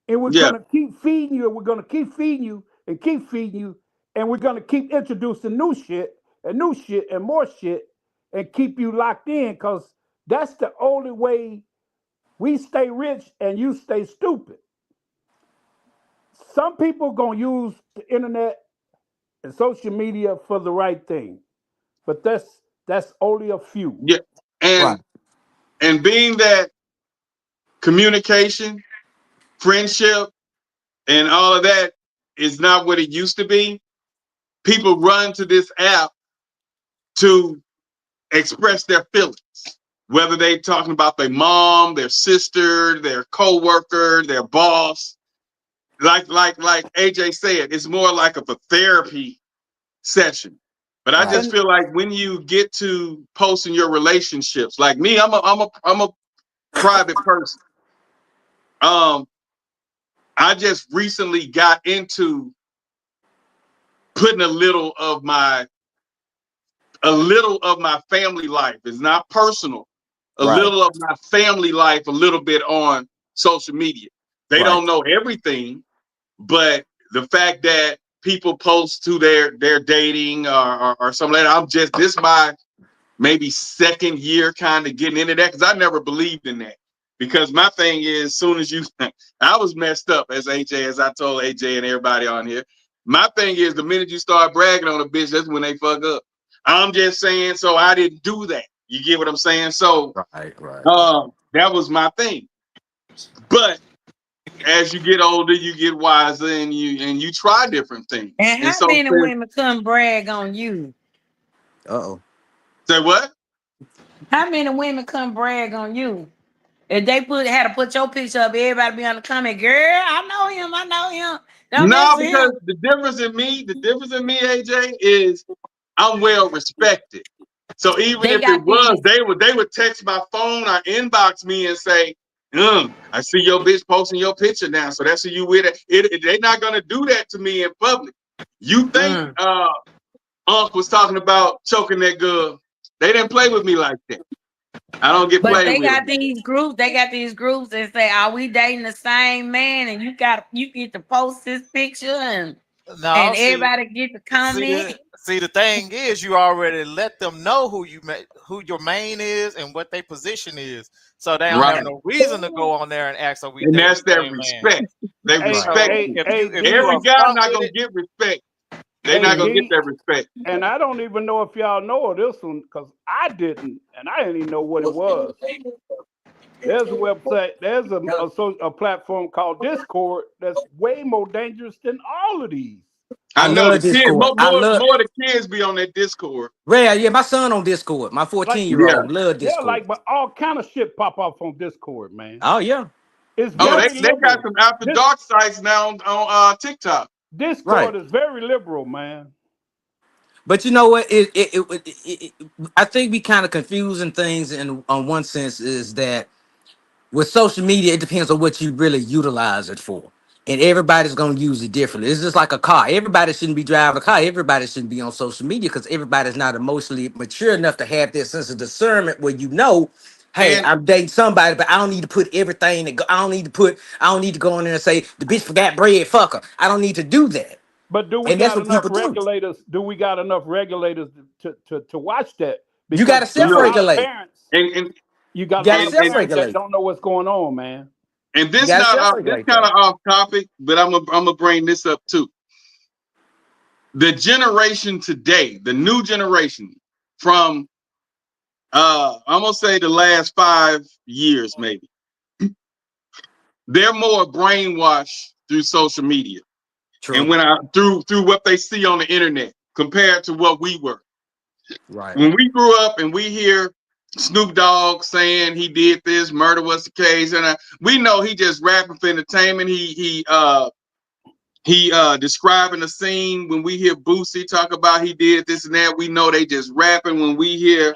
and we're gonna keep feeding you, and we're gonna keep feeding you, and keep feeding you, and we're gonna keep introducing new shit and more shit, and keep you locked in, because that's the only way we stay rich and you stay stupid. Some people gonna use the internet and social media for the right thing, but that's only a few. Yeah, and being that communication, friendship, and all of that is not what it used to be, people run to this app to express their feelings, whether they're talking about their mom, their sister, their co-worker, their boss. Like AJ said, it's more like a therapy session. But I just feel like when you get to posting your relationships, like me, I'm a private person. I just recently got into putting a little of my family life. It's not personal. A little of my family life, a little bit on social media. They don't know everything, but the fact that people post to their dating or something like that, this my maybe second year kind of getting into that, because I never believed in that. Because my thing is, soon as I was messed up as I told AJ and everybody on here. My thing is, the minute you start bragging on a bitch, that's when they fuck up. I'm just saying, so I didn't do that. You get what I'm saying? So that was my thing. But as you get older, you get wiser, and you try different things. And how many women couldn't brag on you? Say what? How many women couldn't brag on you? If they had to put your picture up, everybody be on the comment, girl, I know him. No, because the difference in me, AJ, is I'm well respected. So even if it was, they would text my phone or inbox me and say, I see your bitch posting your picture now, so that's who you with. They're not gonna do that to me in public. You think Unc was talking about choking that girl? They didn't play with me like that. I don't get played with. They got these groups that say, "Are we dating the same man?" And you get to post this picture and everybody get to comment. See, the thing is, you already let them know who your main is and what their position is, so they don't have no reason to go on there and ask. And that's their respect. They respect. Every guy not gonna get respect. They're not gonna get that respect. And I don't even know if y'all know this one, because I didn't, and I didn't even know what it was. There's a website, there's a platform called Discord that's way more dangerous than all of these. I know the kids, more of the kids be on that Discord. Yeah, my son on Discord. My 14-year-old love Discord. Yeah, but all kind of shit pop up on Discord, man. Oh yeah. It's they got some after dark sites now on TikTok. Discord is very liberal, man. But you know what? I think we kind of confusing things on one sense is that with social media, it depends on what you really utilize it for. And everybody's going to use it differently. It's just like a car. Everybody shouldn't be driving a car. Everybody shouldn't be on social media, because everybody's not emotionally mature enough to have this sense of discernment where hey, I'm dating somebody, but I don't need to put everything. I don't need to go in there and say the bitch forgot bread, fuck her. I don't need to do that. But do we got enough regulators? Do we got enough regulators to watch that? Because you got to self-regulate. And you got to self-regulate. That don't know what's going on, man. And this kind of off topic, but I'm gonna bring this up too. The generation today, the new generation from I'm gonna say the last 5 years, maybe, they're more brainwashed through social media. True. And through what they see on the internet compared to what we were. Right. When we grew up and we hear Snoop Dogg saying he did this, murder was the case, and we know he just rapping for entertainment. He describing the scene. When we hear Boosie talk about he did this and that, we know they just rapping. When we hear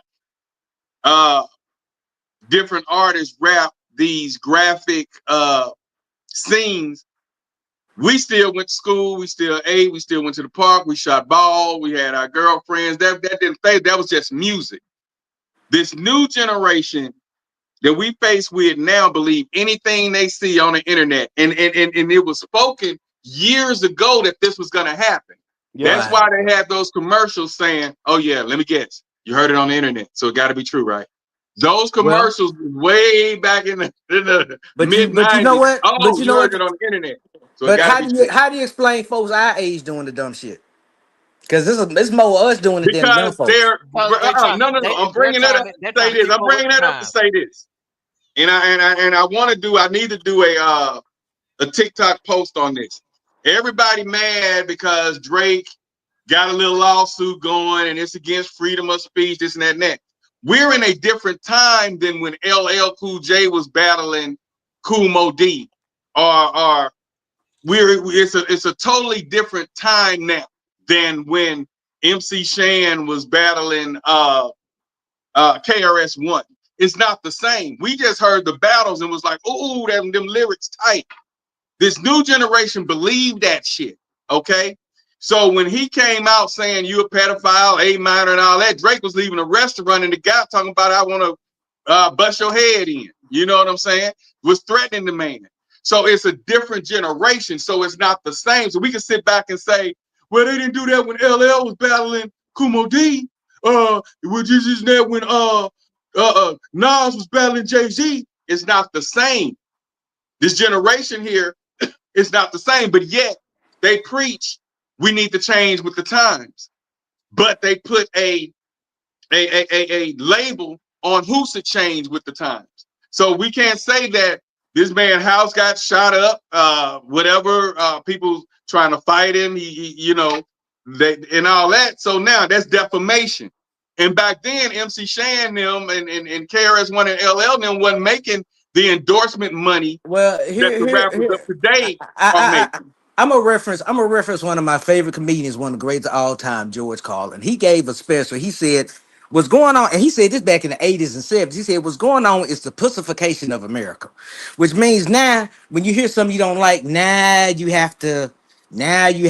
different artists rap these graphic scenes. We still went to school, we still ate, we still went to the park, we shot ball, we had our girlfriends. That didn't fade, that was just music. This new generation that we face with now believe anything they see on the internet. And it was spoken years ago that this was gonna happen. Yeah. That's why they had those commercials saying, oh yeah, let me guess, you heard it on the internet, so it gotta be true, right? Those commercials way back in the mid-90s. But you know what? Oh, but you know heard what? it on the internet. So but how do you explain folks our age doing the dumb shit? Because it's more us doing it than young folks. No. I'm bringing that up to say this. I'm bringing that up to say this. And I need to do a TikTok post on this. Everybody mad because Drake got a little lawsuit going and it's against freedom of speech, this and that and that. We're in a different time than when LL Cool J was battling Kool Moe Dee, or it's a totally different time now than when MC Shan was battling KRS-One. It's not the same. We just heard the battles and was like, ooh, them lyrics tight. This new generation believe that shit, okay? So when he came out saying you a pedophile, A minor and all that, Drake was leaving a restaurant and the guy talking about I want to bust your head in. You know what I'm saying? Was threatening the man. So it's a different generation. So it's not the same. So we can sit back and say, well, they didn't do that when LL was battling Kool Moe Dee. Which is that when Nas was battling Jay-Z. It's not the same. This generation here is not the same, but yet they preach we need to change with the times. But they put a label on who's to change with the times. So we can't say that this man's house got shot up, whatever, people trying to fight him, and all that. So now that's defamation. And back then, MC Shan them and KRS-One and LL them wasn't making the endorsement money that the rappers of today are making. I'm a reference one of my favorite comedians, one of the greatest of all time, George Carlin. He gave a special. He said, what's going on, and he said this back in the 80s and 70s. He said, what's going on is the pussification of America, which means now when you hear something you don't like, you have to, you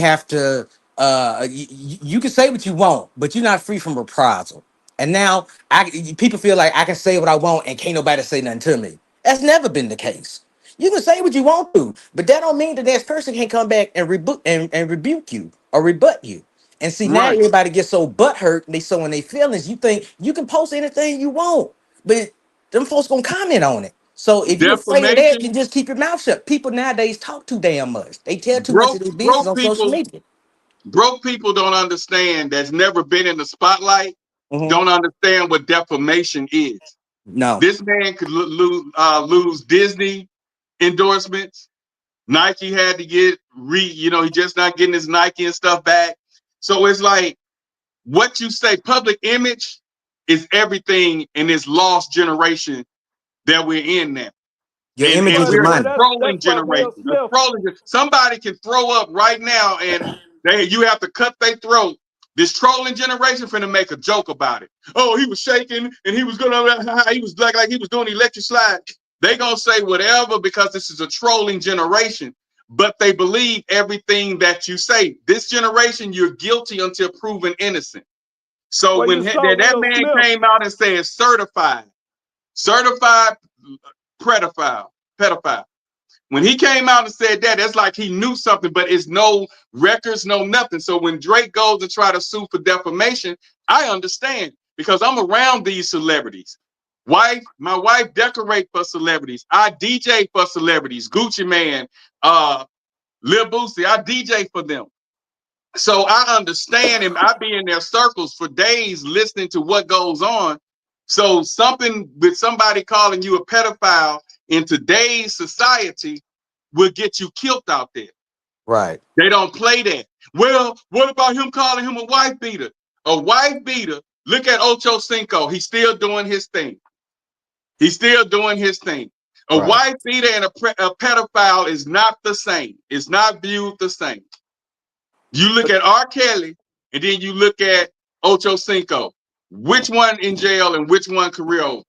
can say what you want, but you're not free from reprisal. And now people feel like I can say what I want and can't nobody say nothing to me. That's never been the case. You can say what you want to, but that don't mean the next person can come back and rebuke you or rebut you. And see, now everybody gets so butthurt, they so in their feelings, you think you can post anything you want, but them folks gonna comment on it. So if you're afraid of that, you just keep your mouth shut. People nowadays talk too damn much. They tell too much of their business on social media. Broke people don't understand, that's never been in the spotlight, don't understand what defamation is. No. This man could lose Disney endorsements. Nike had to get he just not getting his Nike and stuff back. So it's like what you say, public image is everything in this lost generation that we're in now. Your image is your money. Trolling generation. Somebody can throw up right now and you have to cut their throat. This trolling generation finna make a joke about it. Oh, he was shaking and he was he was like he was doing electric slide. They gonna say whatever because this is a trolling generation, but they believe everything that you say. This generation, you're guilty until proven innocent. So when that man came out and said certified pedophile. When he came out and said that, that's like he knew something, but it's no records, no nothing. So when Drake goes to try to sue for defamation, I understand because I'm around these celebrities. My wife decorate for celebrities. I DJ for celebrities. Gucci Mane, Lil Boosie, I DJ for them. So I understand and I be in their circles for days listening to what goes on. So something with somebody calling you a pedophile in today's society will get you killed out there. Right. They don't play that. Well, what about him calling him a wife beater? A wife beater, look at Ocho Cinco. He's still doing his thing. A wife beater and a pedophile is not the same. It's not viewed the same. You look at R. Kelly and then you look at Ocho Cinco. Which one in jail and which one career over?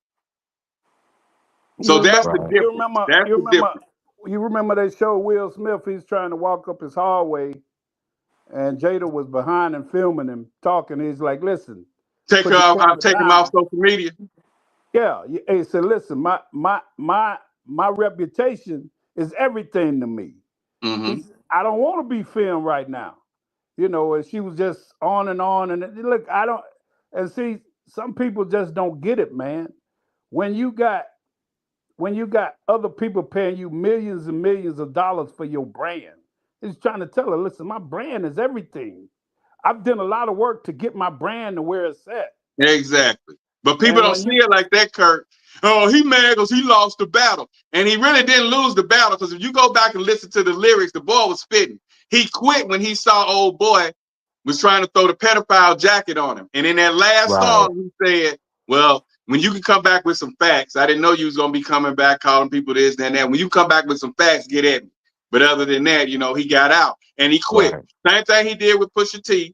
So that's the difference. You remember they showed Will Smith, he's trying to walk up his hallway, and Jada was behind him filming him, talking. He's like, listen. Take him off social media. Yeah. He said, listen, my reputation is everything to me. Mm-hmm. I don't want to be filmed right now. You know, and she was just on. And look, and see, some people just don't get it, man. When you got other people paying you millions and millions of dollars for your brand, it's trying to tell her, listen, my brand is everything. I've done a lot of work to get my brand to where it's at. Exactly. But people don't see it like that, Kurt. Oh, he mad because he lost the battle. And he really didn't lose the battle, because if you go back and listen to the lyrics, the boy was spitting. He quit when he saw old boy was trying to throw the pedophile jacket on him. And in that last song, he said, well, when you can come back with some facts, I didn't know you was going to be coming back calling people this and that. When you come back with some facts, get at me. But other than that, you know, he got out and he quit. Same thing he did with Pusha T.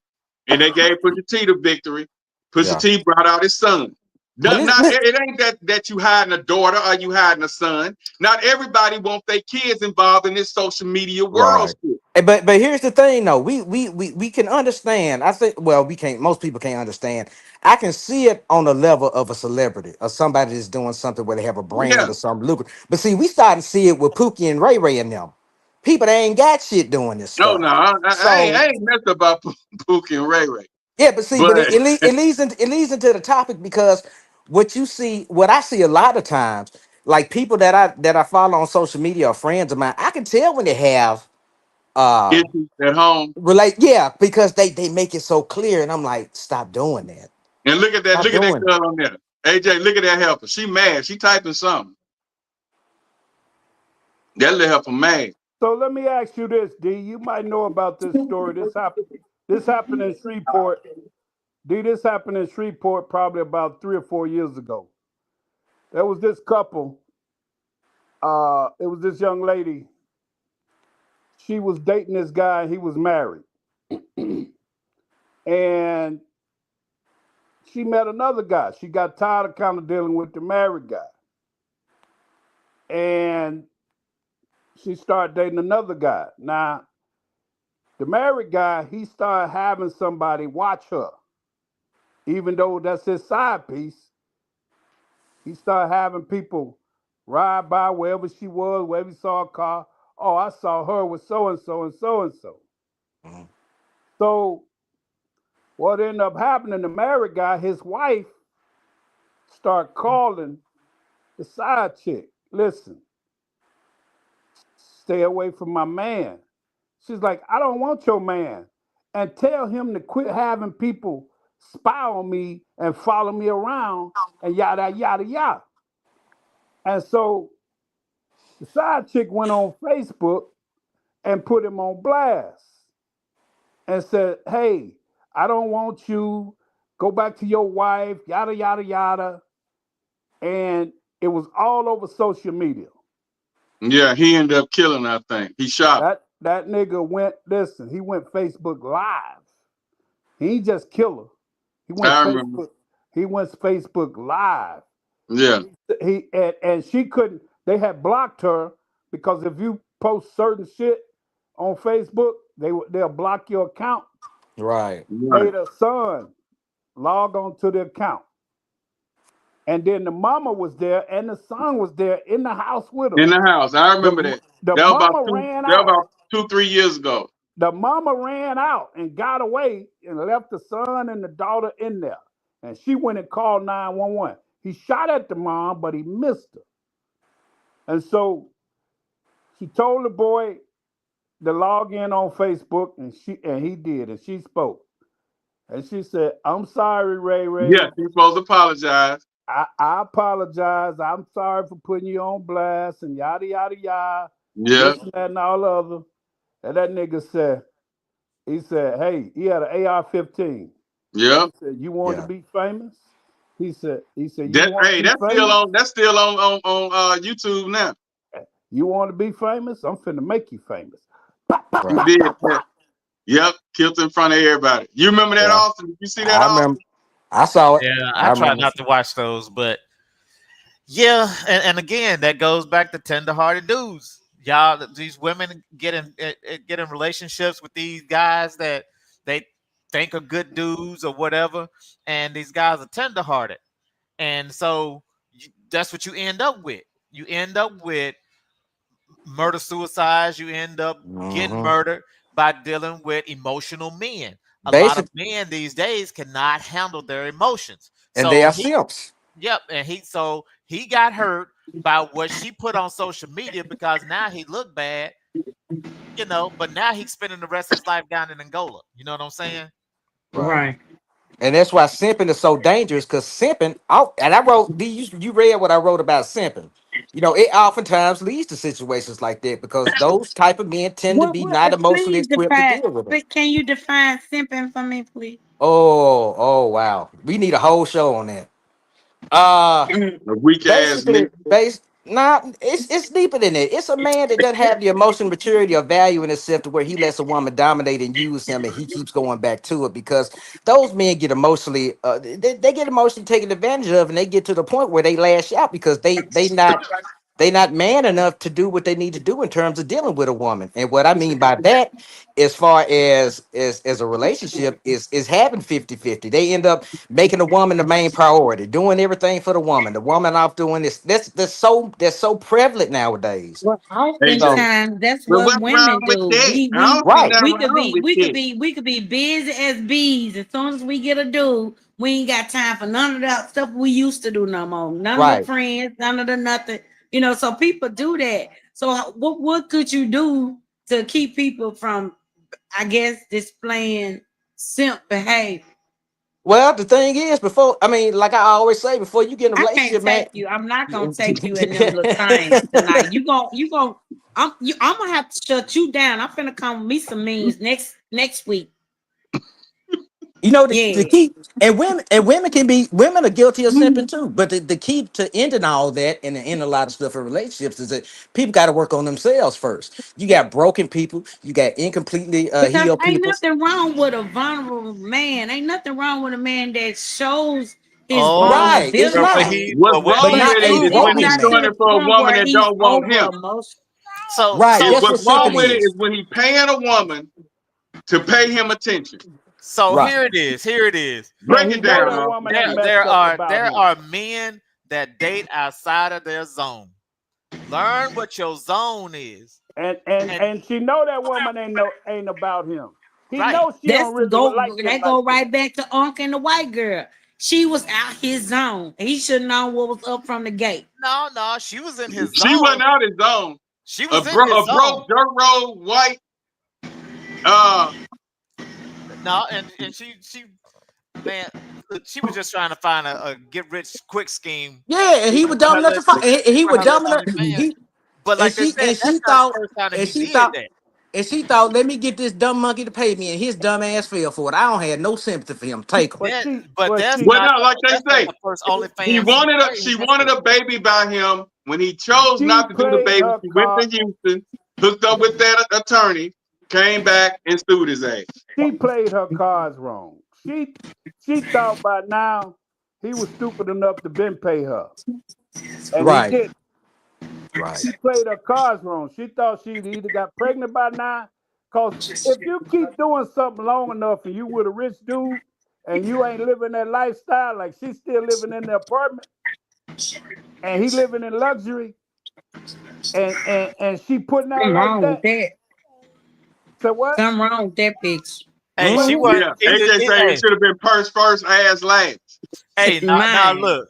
And they gave Pusha T the victory. Pusha T brought out his son. It ain't that you hiding a daughter or you hiding a son. Not everybody wants their kids involved in this social media world. But here's the thing, though. We can understand. I think, well, we can't. Most people can't understand. I can see it on the level of a celebrity or somebody that's doing something where they have a brand or something lucrative. But see, we starting to see it with Pookie and Ray Ray and them. People that ain't got shit doing this stuff. I ain't messed about Pookie and Ray Ray. Yeah, but see, but it leads into the topic, because what I see a lot of times, like people that I follow on social media or friends of mine, I can tell when they have issues at home. Because they make it so clear, and I'm like, stop doing that. And look at that girl on there. AJ, look at that helper. She mad. She typing something. That little helper mad. So let me ask you this, D. You might know about this story. This happened in Shreveport. D, this happened in Shreveport probably about 3 or 4 years ago. There was this couple. It was this young lady. She was dating this guy. He was married. And she met another guy. She got tired of kind of dealing with the married guy. And she started dating another guy. Now, the married guy, he started having somebody watch her. Even though that's his side piece, he started having people ride by wherever she was, wherever he saw a car. Oh, I saw her with so-and-so and so-and-so. Mm-hmm. So what ended up happening, the married guy, his wife started calling the side chick. Listen, stay away from my man. She's like, I don't want your man. And tell him to quit having people spy on me and follow me around and yada, yada, yada. And so the side chick went on Facebook and put him on blast and said, hey, I don't want you. Go back to your wife, yada, yada, yada. And it was all over social media. Yeah, he ended up killing that thing. He shot. That nigga went Facebook Live. He ain't just kill her. He went Facebook Live. Yeah. And she couldn't, they had blocked her because if you post certain shit on Facebook, they'll block your account. Right. Made her son log on to the account. And then the mama was there and the son was there in the house with her. In the house. I remember that. The mama ran out. About 2-3 years ago. The mama ran out and got away and left the son and the daughter in there. And she went and called 911. He shot at the mom, but he missed her. And so she told the boy to log in on Facebook, and he did, and she spoke. And she said, I'm sorry, Ray Ray. Yeah, you're supposed to apologize. I apologize. I'm sorry for putting you on blast and yada, yada, yada. Yeah. This and that and all other. And that nigga said, hey, he had an AR-15. Yeah. He said, you want to be famous? He said, that's still on YouTube now. You want to be famous? I'm finna make you famous. Right. Yep, killed in front of everybody. You remember that, Austin? Did you see that? I saw it. Yeah, I try not to watch those, but yeah, and again, that goes back to tender-hearted dudes. Y'all, these women get in relationships with these guys that they think are good dudes or whatever, and these guys are tender-hearted, and so that's what you end up with. You end up with murder suicides. You end up getting murdered by dealing with emotional men. A lot of men these days cannot handle their emotions, and they are simps. Yep, and he got hurt by what she put on social media because now he looked bad, you know. But now he's spending the rest of his life down in Angola. You know what I'm saying? Right. And that's why simping is so dangerous. Because simping, and I wrote, you read what I wrote about simping. You know, it oftentimes leads to situations like that because those type of men tend to be not emotionally equipped to deal with it. Can you define simping for me, please? Oh, wow. We need a whole show on that. A weak ass nigga. It's deeper than that. It's a man that doesn't have the emotional maturity or value in himself to where he lets a woman dominate and use him, and he keeps going back to it because those men get emotionally, they get emotionally taken advantage of, and they get to the point where they lash out because they not man enough to do what they need to do in terms of dealing with a woman. And what I mean by that, as far as a relationship, is having 50-50. They end up making the woman the main priority, doing everything for the woman. The woman off doing this. That's so prevalent nowadays. Well, oftentimes that's what women do. We could be busy as bees. As soon as we get a dude, we ain't got time for none of that stuff we used to do no more. None of the friends, none of the nothing. You know, so people do that. So what could you do to keep people from, I guess, displaying simp behavior? Well, the thing is, like I always say, before you get in a relationship, man, I'm not gonna take you in them little things tonight. I'm gonna have to shut you down. I'm finna come with me some memes next week. You know, the key, and women are guilty of simping too. But the key to ending all that and end a lot of stuff in relationships is that people got to work on themselves first. You got broken people, you got incompletely healed people. Ain't nothing wrong with a vulnerable man. Ain't nothing wrong with a man that shows his vulnerability. It's not. What's wrong with it is when he's doing it for a woman that don't want him. So what's wrong with it is when he's paying a woman to pay him attention. So here it is. Break it down. There are men that date outside of their zone. Learn what your zone is. And she know that woman ain't about him. He knows she don't really like him. They go right back to Unc and the white girl. She was out his zone. He should know what was up from the gate. No, she was in his zone. She wasn't out his zone. She was in his zone. A broke dirt road white. No, and she was just trying to find a get rich quick scheme. Yeah, and he was dumb enough to find. He was dumb enough. But like she thought, let me get this dumb monkey to pay me, and his dumb ass fell for it. I don't have no sympathy for him. Take him. But that's like they say. She wanted a baby by him. When he chose not to do the baby, she went to Houston, hooked up with that attorney, came back and sued his ass. She played her cards wrong. She thought by now he was stupid enough to been pay her. And he didn't. Right. She played her cards wrong. She thought she'd either got pregnant by now. Because if you keep doing something long enough and you with a rich dude and you ain't living that lifestyle, like she's still living in the apartment and he living in luxury and she putting out like that. So what? Something wrong with that bitch. Hey, she was. AJ saying it should have been purse first, ass last. Hey, now look.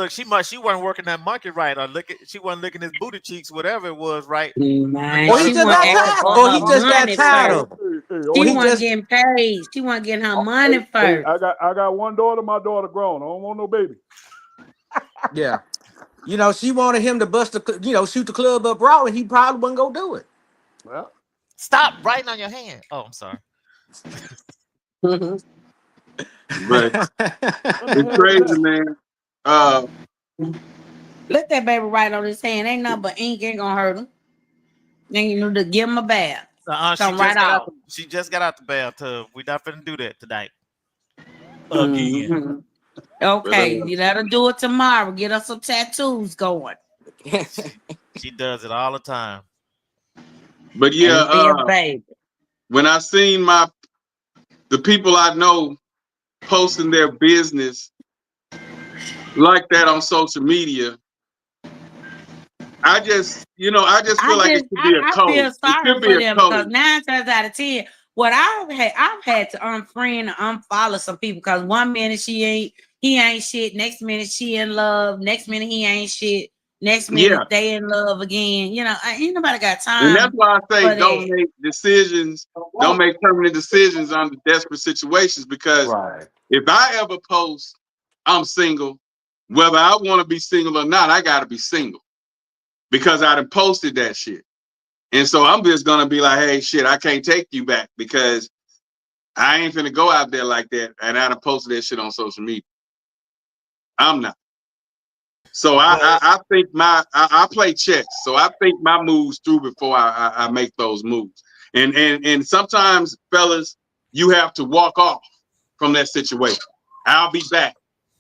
She wasn't working that monkey right, or she wasn't licking his booty cheeks, whatever it was, right? Or he just got tired of it. She wasn't getting paid. She wasn't getting her money first. I got one daughter. My daughter grown. I don't want no baby. Yeah. You know, she wanted him to shoot the club up raw, and he probably wasn't gonna do it. Well. Stop writing on your hand. Oh, I'm sorry. But it's crazy, man. Let that baby write on his hand. Ain't nothing but ink. Ain't gonna hurt him. Then you need to give him a bath. She just got out the bathtub. We're not finna do that tonight. Again. Okay, you let her do it tomorrow. Get her some tattoos going. She does it all the time. But yeah, baby. When I seen the people I know posting their business like that on social media, I just feel like it should be a code. I feel sorry for them because 9 times out of 10, what I've had to unfriend and unfollow some people because one minute he ain't shit, next minute she in love, next minute he ain't shit, next minute they in love again. You know, ain't nobody got time. And that's why I say don't make decisions, don't make permanent decisions under desperate situations, because if I ever post I'm single, whether I want to be single or not, I gotta be single. Because I done posted that shit. And so I'm just gonna be like, hey, shit, I can't take you back because I ain't finna go out there like that. And I done posted that shit on social media. I'm not. So I think I play chess. So I think my moves through before I make those moves. And sometimes, fellas, you have to walk off from that situation. I'll be back.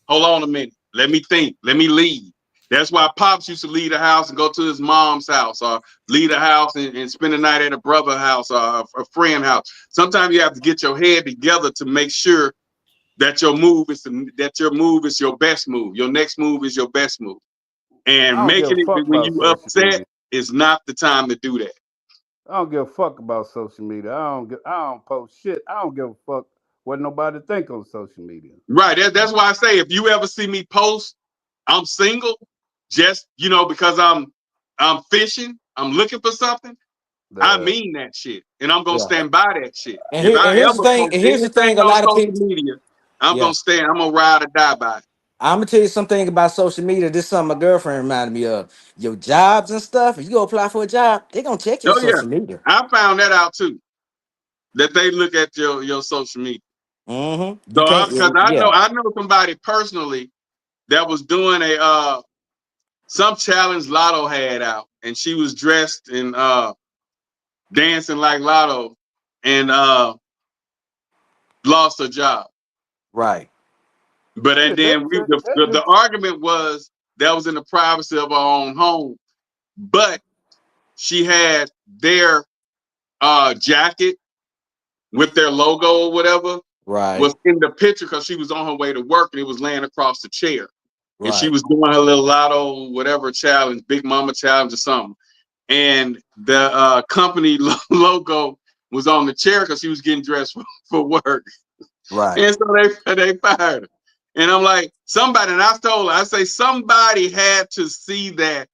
Hold on a minute. Let me think. Let me leave. That's why Pops used to leave the house and go to his mom's house, or leave the house and spend the night at a brother's house or a friend's house. Sometimes you have to get your head together to make sure that your move is your best move. Your next move is your best move. And making it when you upset is not the time to do that. I don't give a fuck about social media. I don't post shit. I don't give a fuck what nobody think on social media. Right. That's why I say if you ever see me post I'm single, just because I'm fishing, I'm looking for something, I mean that shit. And I'm gonna stand by that shit. And here's the thing, a lot of people media, I'm gonna ride or die by it. I'm gonna tell you something about social media. This is something my girlfriend reminded me of. Your jobs and stuff. If you go apply for a job, they're gonna check your social media. I found that out too. That they look at your social media. Mm-hmm. So I know somebody personally that was doing some challenge Lotto had out, and she was dressed in dancing like Lotto, and lost her job. Right. But and then the argument was that was in the privacy of our own home, but she had their jacket with their logo or whatever was in the picture because she was on her way to work and it was laying across the chair. Right. And she was doing her little Lotto whatever challenge, Big Mama challenge or something. And the company logo was on the chair because she was getting dressed for work. Right. And so they fired her. And I'm like, somebody, and I told her, I say, somebody had to see that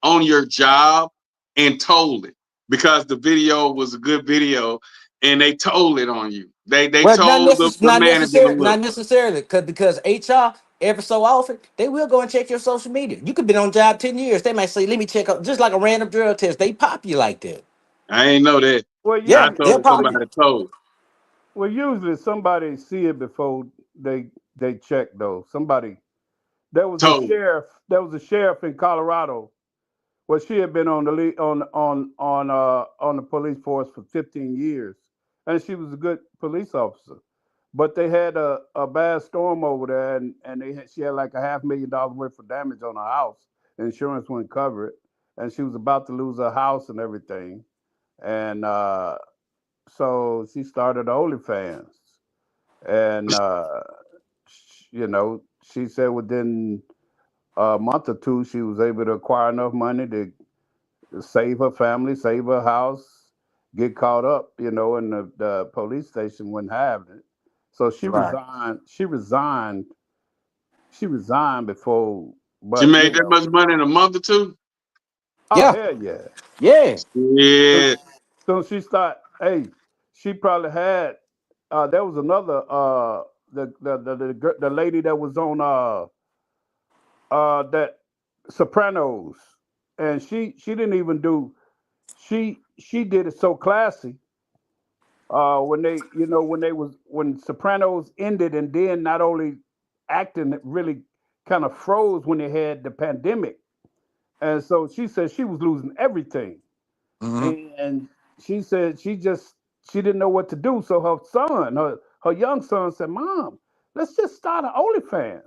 on your job and told it because the video was a good video and they told it on you. They told the manager. Not necessarily, because HR, every so often, they will go and check your social media. You could be on job 10 years. They might say, let me check out, just like a random drug test. They pop you like that. I ain't know that. Well, yeah, they'll pop somebody you. Told. Well, usually somebody see it before they check though. Somebody, there was a sheriff in Colorado. Well, she had been on the police force for 15 years, and she was a good police officer. But they had a bad storm over there, and she had like $500,000 worth of damage on her house. Insurance wouldn't cover it, and she was about to lose her house and everything. And so she started OnlyFans, and she said within a month or two she was able to acquire enough money to save her family, save her house, get caught up, and the police station wouldn't have it. So she resigned. She resigned before. But, she made that much money in a month or two? Oh, yeah. Hell yeah. Yeah. Yeah. So she started, she probably had, there was another, the lady that was on that Sopranos, and she didn't even do, she did it so classy. When Sopranos ended, and then not only acting really kind of froze when they had the pandemic, and so she said she was losing everything, and she said she didn't know what to do. So her young son said, "Mom, let's just start an OnlyFans."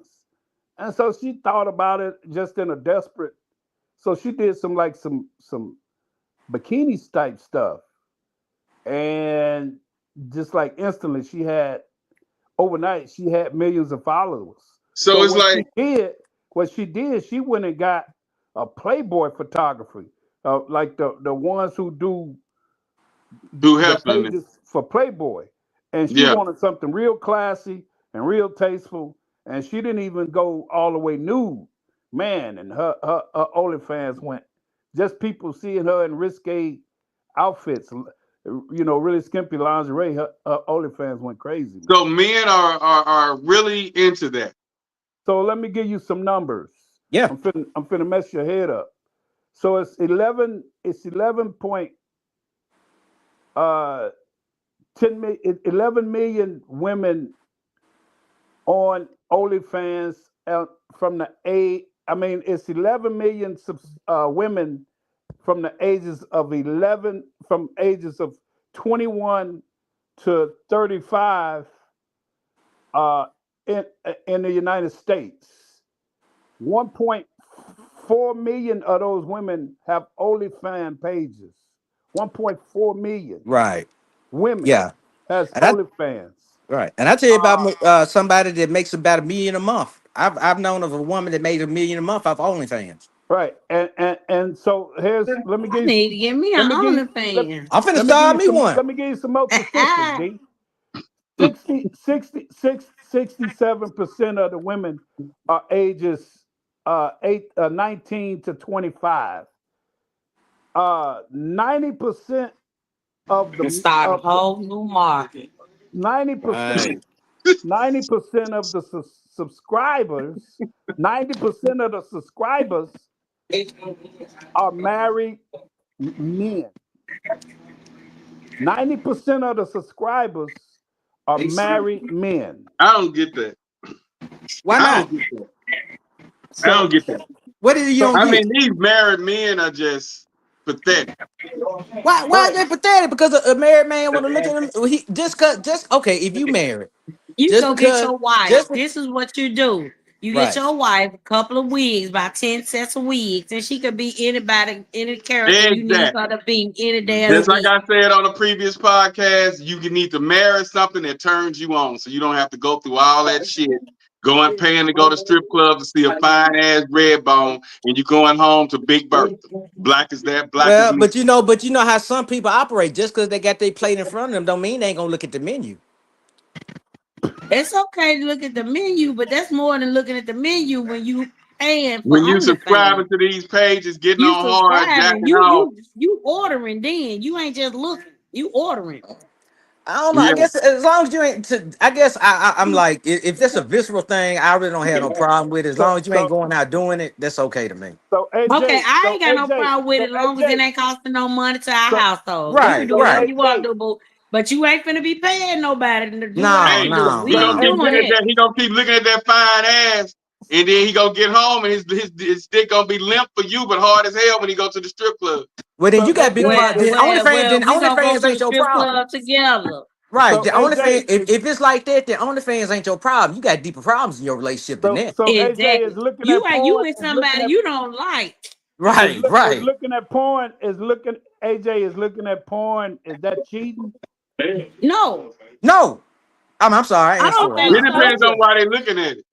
And so she thought about it just in a desperate. So she did some bikini type stuff, and just like instantly, overnight she had millions of followers. So it's like what she did. She went and got a Playboy photography, like the ones who do the pages for Playboy, and she wanted something real classy and real tasteful. And she didn't even go all the way nude, man. And her OnlyFans went just people seeing her in risque outfits, really skimpy lingerie. Her OnlyFans went crazy. So men are really into that. So let me give you some numbers. Yeah, I'm finna mess your head up. So it's 11 million women on OnlyFans from the age. I mean, it's 11 million women from the ages of 21 to 35 in the United States. 1.4 million of those women have OnlyFans pages. 1.4 million. Right. Women. Yeah. Has OnlyFans. Right. And I tell you about somebody that makes about $1 million a month. I've known of a woman that made $1 million a month off OnlyFans. Right. And so let me give you. Need to give me an OnlyFans. I'm finna start me one. Let me give you some more statistics, D. 67% of the women are ages 19 to 25. 90% of the start a whole new market. 90% of the subscribers. 90% of the subscribers are married men. 90% of the subscribers are married men. I don't get that. Why not? I don't get that. What is you? I mean, these married men are just pathetic. Why are they pathetic? Because a married man want to look at him. He just okay. If you married, you go get your wife. This is what you do. You get your wife a couple of wigs, about 10 sets of wigs, and she could be anybody, any character you need her to be any damn. Just like I said on the previous podcast, you need to marry something that turns you on, so you don't have to go through all that shit. Going paying to go to strip clubs to see a fine ass red bone, and you going home to Big Bertha. Black is that, black is but you know how some people operate. Just because they got their plate in front of them, don't mean they ain't gonna look at the menu. It's okay to look at the menu, but that's more than looking at the menu when you paying. When you subscribing to these pages, getting on hard, jacking off. You ordering, then you ain't just looking. You ordering. I don't know. Yeah. I guess as long as you ain't, I guess I'm like, if that's a visceral thing, I really don't have no problem with it. As long as you ain't going out doing it, that's okay to me. So AJ, I ain't got no problem with it as long as it ain't costing no money to our household. Right, you can do whatever you want to do, but you ain't finna be paying nobody to do no. He gonna keep looking at that fine ass, and then he gonna get home and his dick gonna be limp for you, but hard as hell when he go to the strip club. Well, then you got big problem. OnlyFans ain't your problem. Together. Right. So, the OnlyFans, if it's like that, then OnlyFans ain't your problem. You got deeper problems in your relationship than that. So AJ is looking at porn. You with somebody you don't like. Right. Is looking at porn. AJ is looking at porn. Is that cheating? No. I'm sorry. It depends on why they're looking at it.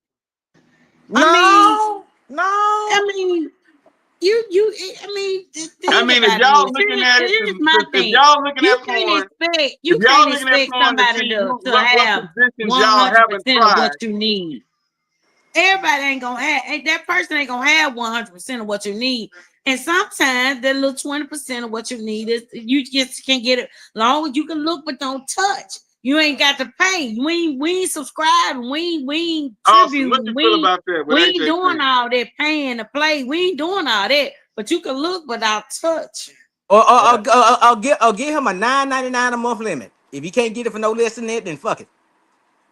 No. I mean, if y'all looking at it, if y'all looking at porn, you can't expect somebody to have 100% of what you need. Everybody ain't gonna have. That person ain't gonna have 100% of what you need. And sometimes that little 20% of what you need is you just can't get it. Long as you can look but don't touch. You ain't got to pay. We ain't subscribing. We ain't tributing. We ain't doing all that paying to play. We ain't doing all that. But you can look without touch. Or I'll give him a $9.99 a month limit. If he can't get it for no less than that, then fuck it.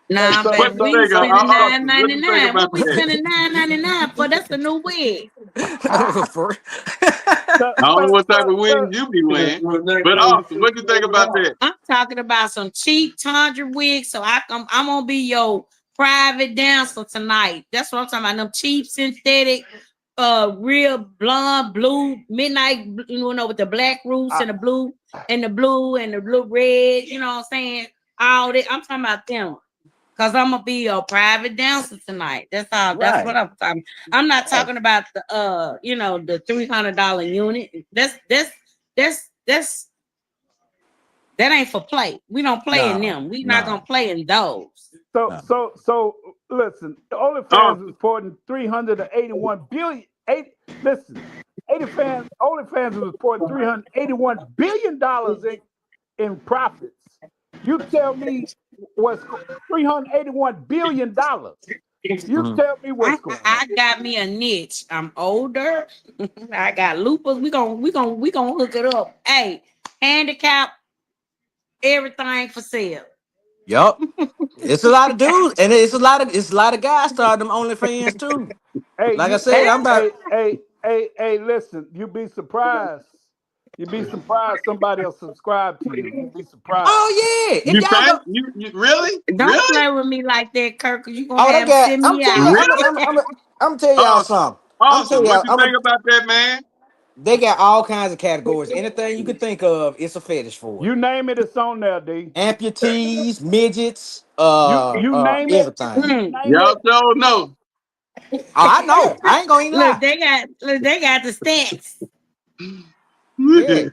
Nah, but we spending $9.99. What we spending $9.99 for? That's a new wig. I don't know what type of wig you be wearing, but awesome. What you think about that? I'm talking about some cheap tundra wigs. So I'm gonna be your private dancer tonight. That's what I'm talking about. Them cheap synthetic, real blonde, blue, midnight, you know, with the black roots and the blue and the blue red. You know what I'm saying? All that. I'm talking about them. Cause I'm gonna be a private dancer tonight. That's all. That's what I'm talking. I'm not talking about the you know, the $300 unit. That ain't for play. We don't play in them. We not gonna play in those. So listen, OnlyFans was reporting 381 billion. Listen, OnlyFans was reporting $381 billion in profits. You tell me what's $381 billion. You tell me what's going on. I got me a niche. I'm older. I got lupus. We gonna hook it up. Hey, handicap, everything for sale. Yup. It's a lot of dudes, and it's a lot of guys starting them OnlyFans too. Hey, like I said, I'm about. Hey, listen, you'd be surprised. You'd be surprised somebody will subscribe to you. You'd be surprised. Oh yeah. You really? Don't play with me like that, Kirk, because you're gonna have to send me out. I'm tell y'all something. Awesome. What you think about that, man? They got all kinds of categories. Anything you could think of, it's a fetish for. You name it, it's on there, D. Amputees, midgets, you name everything. Y'all don't know. I know. I ain't gonna even lie. They got the stats. Yeah.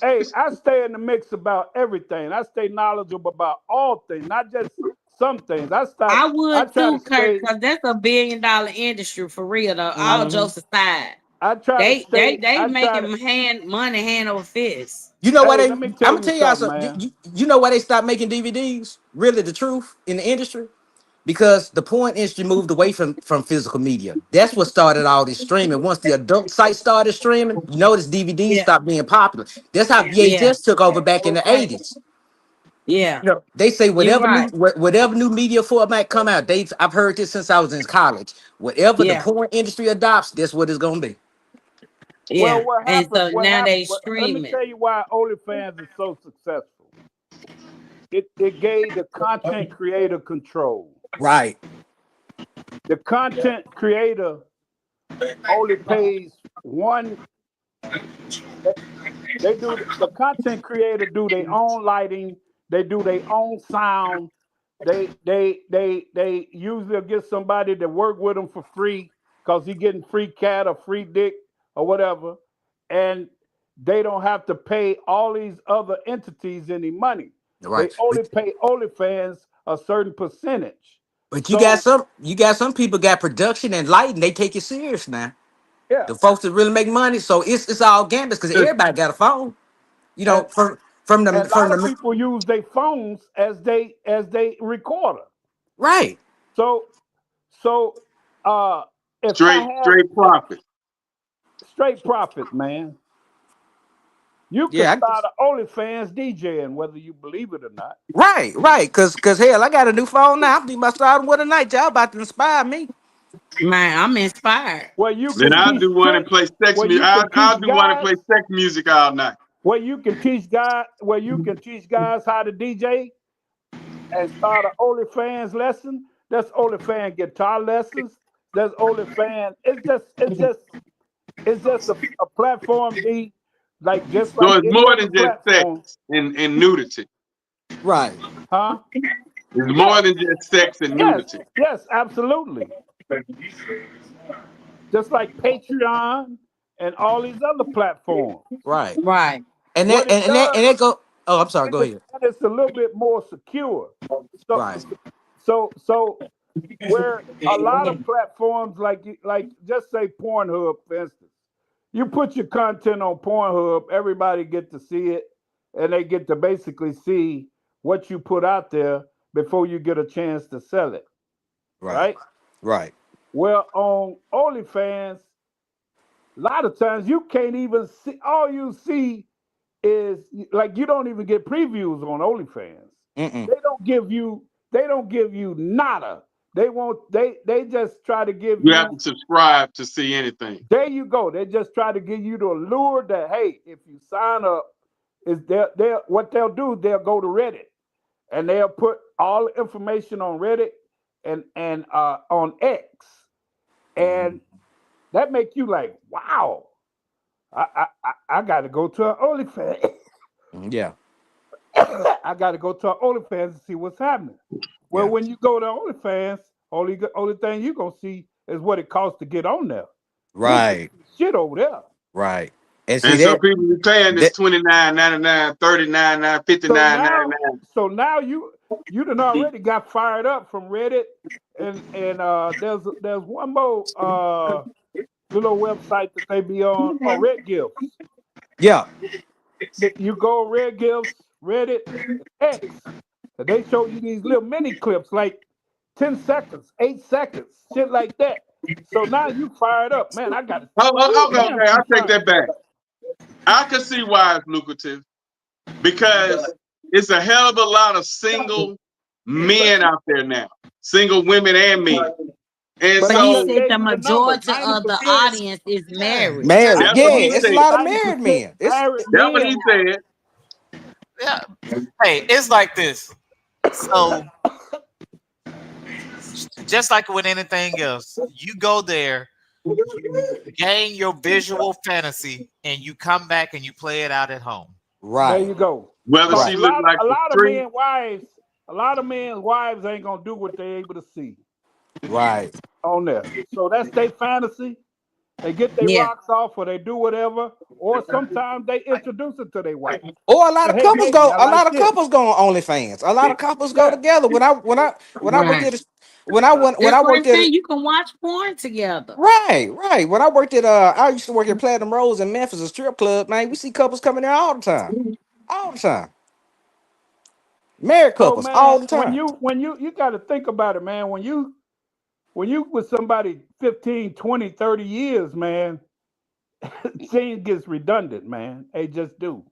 Hey, I stay in the mix about everything. I stay knowledgeable about all things, not just some things. I would too, Kirk, because that's $1 billion industry for real though. All jokes aside. They making money hand over fist. You know why I'm gonna tell y'all something. You know why they stopped making DVDs? Really, the truth in the industry? Because the porn industry moved away from physical media. That's what started all this streaming. Once the adult sites started streaming, you notice DVDs stopped being popular. That's how VHS took over back in the 80s. Yeah. You know, they say whatever new media format come out, I've heard this since I was in college. Whatever the porn industry adopts, that's what it's gonna be. Yeah. Well, what happened, and so now they streaming. Let me tell you why OnlyFans is so successful. It gave the content creator control. Right. The content creator only pays one. The content creator do their own lighting. They do their own sound. They usually get somebody to work with them for free because he's getting free cat or free dick or whatever, and they don't have to pay all these other entities any money. Right. They only pay OnlyFans a certain percentage. But you got some people got production and lighting. They take it serious now. Yeah. The folks that really make money, so it's all gamblers because everybody got a phone. You know, from the people use their phones as they recorder. Right. So if straight profit. Straight profit, man. You can start an OnlyFans DJing, whether you believe it or not. Right. Cause hell, I got a new phone now. I'm thinking about starting with a night. Y'all about to inspire me. Man, I'm inspired. Well, I'll do one and play sex music. I'll do one and play sex music all night. Well, you can teach guys. Well, you can teach guys how to DJ and start an OnlyFans lesson. That's OnlyFans guitar lessons. That's OnlyFans. It's just a platform. So it's more than just sex and nudity. Right. Huh? It's more than just sex and nudity. Yes, absolutely. Just like Patreon and all these other platforms. Right. And that go. Oh, I'm sorry. Go ahead. It's a little bit more secure. So where a lot of platforms like just say Pornhub, for instance, you put your content on Pornhub, everybody get to see it, and they get to basically see what you put out there before you get a chance to sell it. Right. Well, on OnlyFans, a lot of times you can't even see. All you see is like you don't even get previews on OnlyFans. They don't give you nada. They just try to give you. You have to subscribe to see anything. There you go. They just try to give you the allure that hey, if you sign up, what they'll do, they'll go to Reddit and they'll put all the information on Reddit and on X, and that make you like, wow, I got to go to an OnlyFans. Yeah. I got to go to an OnlyFans to see what's happening. Well, when you go to OnlyFans, only thing you gonna see is what it costs to get on there. Right. Shit over there. Right. And so people be paying this $29.99, $39.99, $59.99. So now you done already got fired up from Reddit, and there's one more little website that they be on Red Gifts. Yeah. You go Red Gifts, Reddit, X, and they show you these little mini clips like 10 seconds, 8 seconds, shit like that. So now you fired up, man. I got it. Okay, I'll take that back. I can see why it's lucrative, because it's a hell of a lot of single men out there now, single women and men. And but so he said the majority of the audience is married. Married, it's a lot of married men. That's what he said. Yeah. Hey, it's like this. So, just like with anything else, you go there, you gain your visual fantasy, and you come back and you play it out at home. Right. There you go. Whether she look like a lot of men's wives ain't gonna do what they able to see. Right. On there. So that's their fantasy. They get their rocks off, or they do whatever, or sometimes they introduce it to their wife. Or a lot of couples go. A lot of couples go on OnlyFans. A lot of couples go together. When I worked at you can watch porn together. Right. When I worked at I used to work at Platinum Rose in Memphis, a strip club. Man, we see couples coming there all the time. Married couples all the time. When you got to think about it, man. When you with somebody 15, 20, 30 years, man, things gets redundant, man. They just do.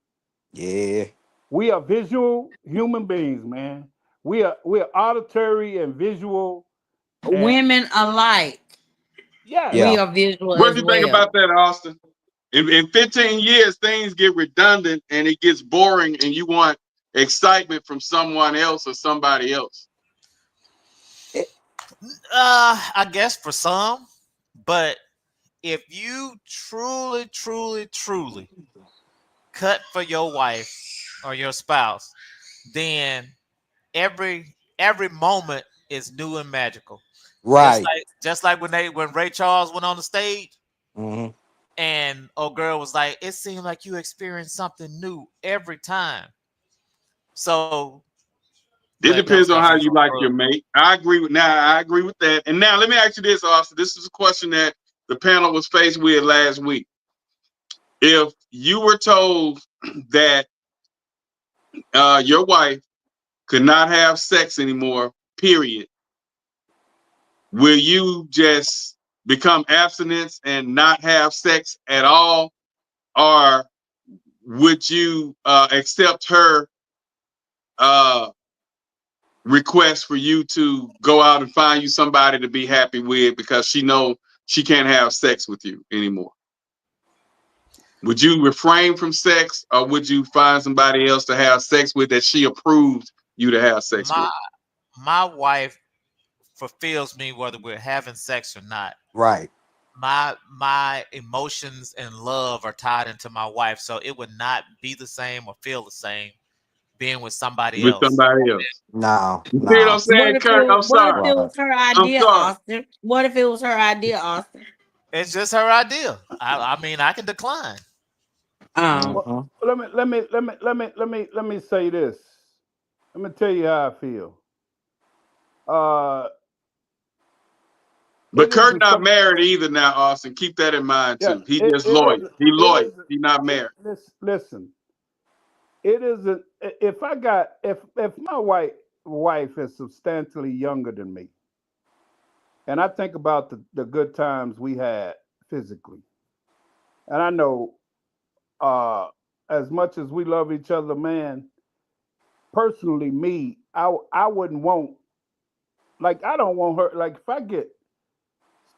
Yeah. We are visual human beings, man. We're auditory and visual. Women alike. Yeah. We are visual. What do you think about that, Austin? In 15 years, things get redundant and it gets boring, and you want excitement from someone else or somebody else. I guess for some, but if you truly cut for your wife or your spouse, then every moment is new and magical. Right. Just like when Ray Charles went on the stage, and old girl was like, "It seemed like you experienced something new every time." So it depends on how you like your mate. I agree with that. And now let me ask you this, Austin. This is a question that the panel was faced with last week. If you were told that your wife could not have sex anymore, period, will you just become abstinent and not have sex at all? Or would you accept her request for you to go out and find you somebody to be happy with, because she know she can't have sex with you anymore? Would you refrain from sex, or would you find somebody else to have sex with that she approved you to have sex with? My wife fulfills me whether we're having sex or not. Right. My emotions and love are tied into my wife, so it would not be the same or feel the same being with somebody else. No. You see what I'm saying, Kirk? I'm sorry. What if it was her idea, Austin? What if it was her idea, Austin? It's just her idea. I mean, I can decline. Well, let me say this. Let me tell you how I feel. But Kirk not married either now, Austin. Keep that in mind too. He just loyal. He loyal. He not married. Listen. It isn't. If my wife is substantially younger than me, and I think about the good times we had physically, and I know as much as we love each other, man, personally, me, I wouldn't want, like, I don't want her, like, if I get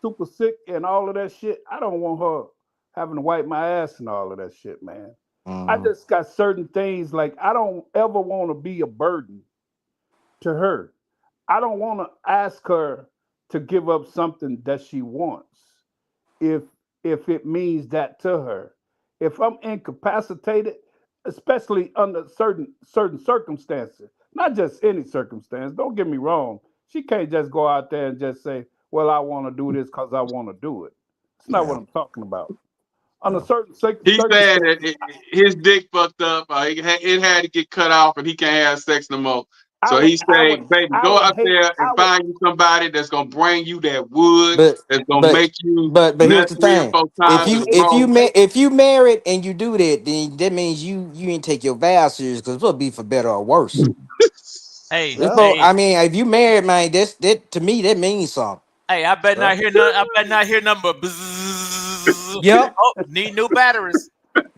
super sick and all of that shit, I don't want her having to wipe my ass and all of that shit, man. I just got certain things, like, I don't ever want to be a burden to her. I don't want to ask her to give up something that she wants if it means that to her. If I'm incapacitated, especially under certain circumstances, not just any circumstance. Don't get me wrong. She can't just go out there and just say, "Well, I want to do this because I want to do it." It's not what I'm talking about. On a certain he said that his dick fucked up. It had to get cut off, and he can't have sex no more. So he said, "Baby, go out there and find you somebody that's gonna bring you that wood, that's gonna make you." But here's the thing: if you married and you do that, then that means you ain't take your vows serious, because it'll be for better or worse. Hey, I mean, if you married, man, that to me that means something. Hey, I bet not hear none. I bet not hear nothing but bzzz. Yep. Oh, need new batteries.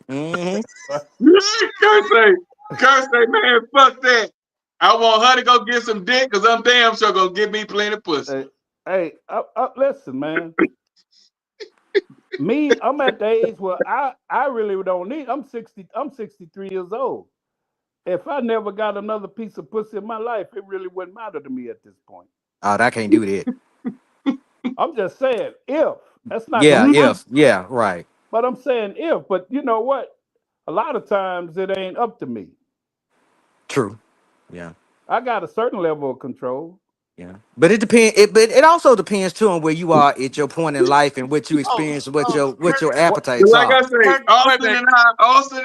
Mm-hmm. Curse say, man, fuck that. I want her to go get some dick because I'm damn sure gonna give me plenty of pussy. Hey, listen, man. Me, I'm at the age where I really don't need. I'm 63 years old. If I never got another piece of pussy in my life, it really wouldn't matter to me at this point. Oh, I can't do that. I'm just saying if. That's not. Yeah, right. But I'm saying if. But you know what? A lot of times it ain't up to me. True. Yeah. I got a certain level of control. Yeah. But it depends. But it also depends too on where you are at your point in life and what you experience, what your appetites like are. I say, Austin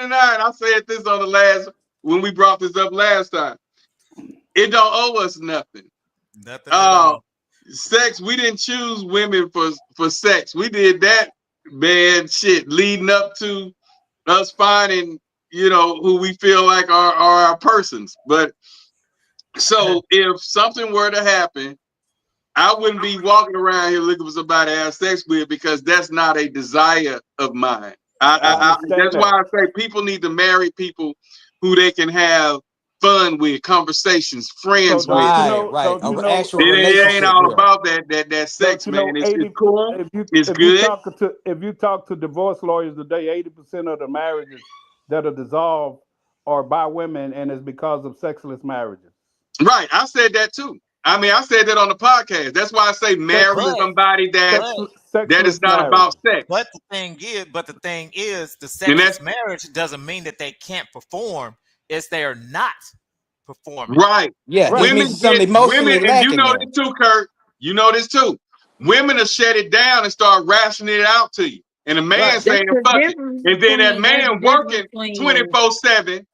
and I, and I said this on the last when we brought this up last time. It don't owe us nothing. Nothing at all. Sex, we didn't choose women for sex. We did that, man, shit, leading up to us finding, who we feel like are our persons. But so if something were to happen, I wouldn't be walking around here looking for somebody to have sex with, because that's not a desire of mine. That's why I say people need to marry people who they can have fun with, conversations, friends with. Right. It ain't all about that sex, man. It's cool. It's good. If you talk to divorce lawyers today, 80% of the marriages that are dissolved are by women, and it's because of sexless marriages. Right. I said that too. I mean, I said that on the podcast. That's why I say marry somebody that is not about sex. But the thing is, the sexless marriage doesn't mean that they can't perform. It's they are not performing. Right. Yeah. Women, and you know this too, Kurt. You know this too. Women will shut it down and start rationing it out to you. And a man saying, fuck it. And then that man working 24/7.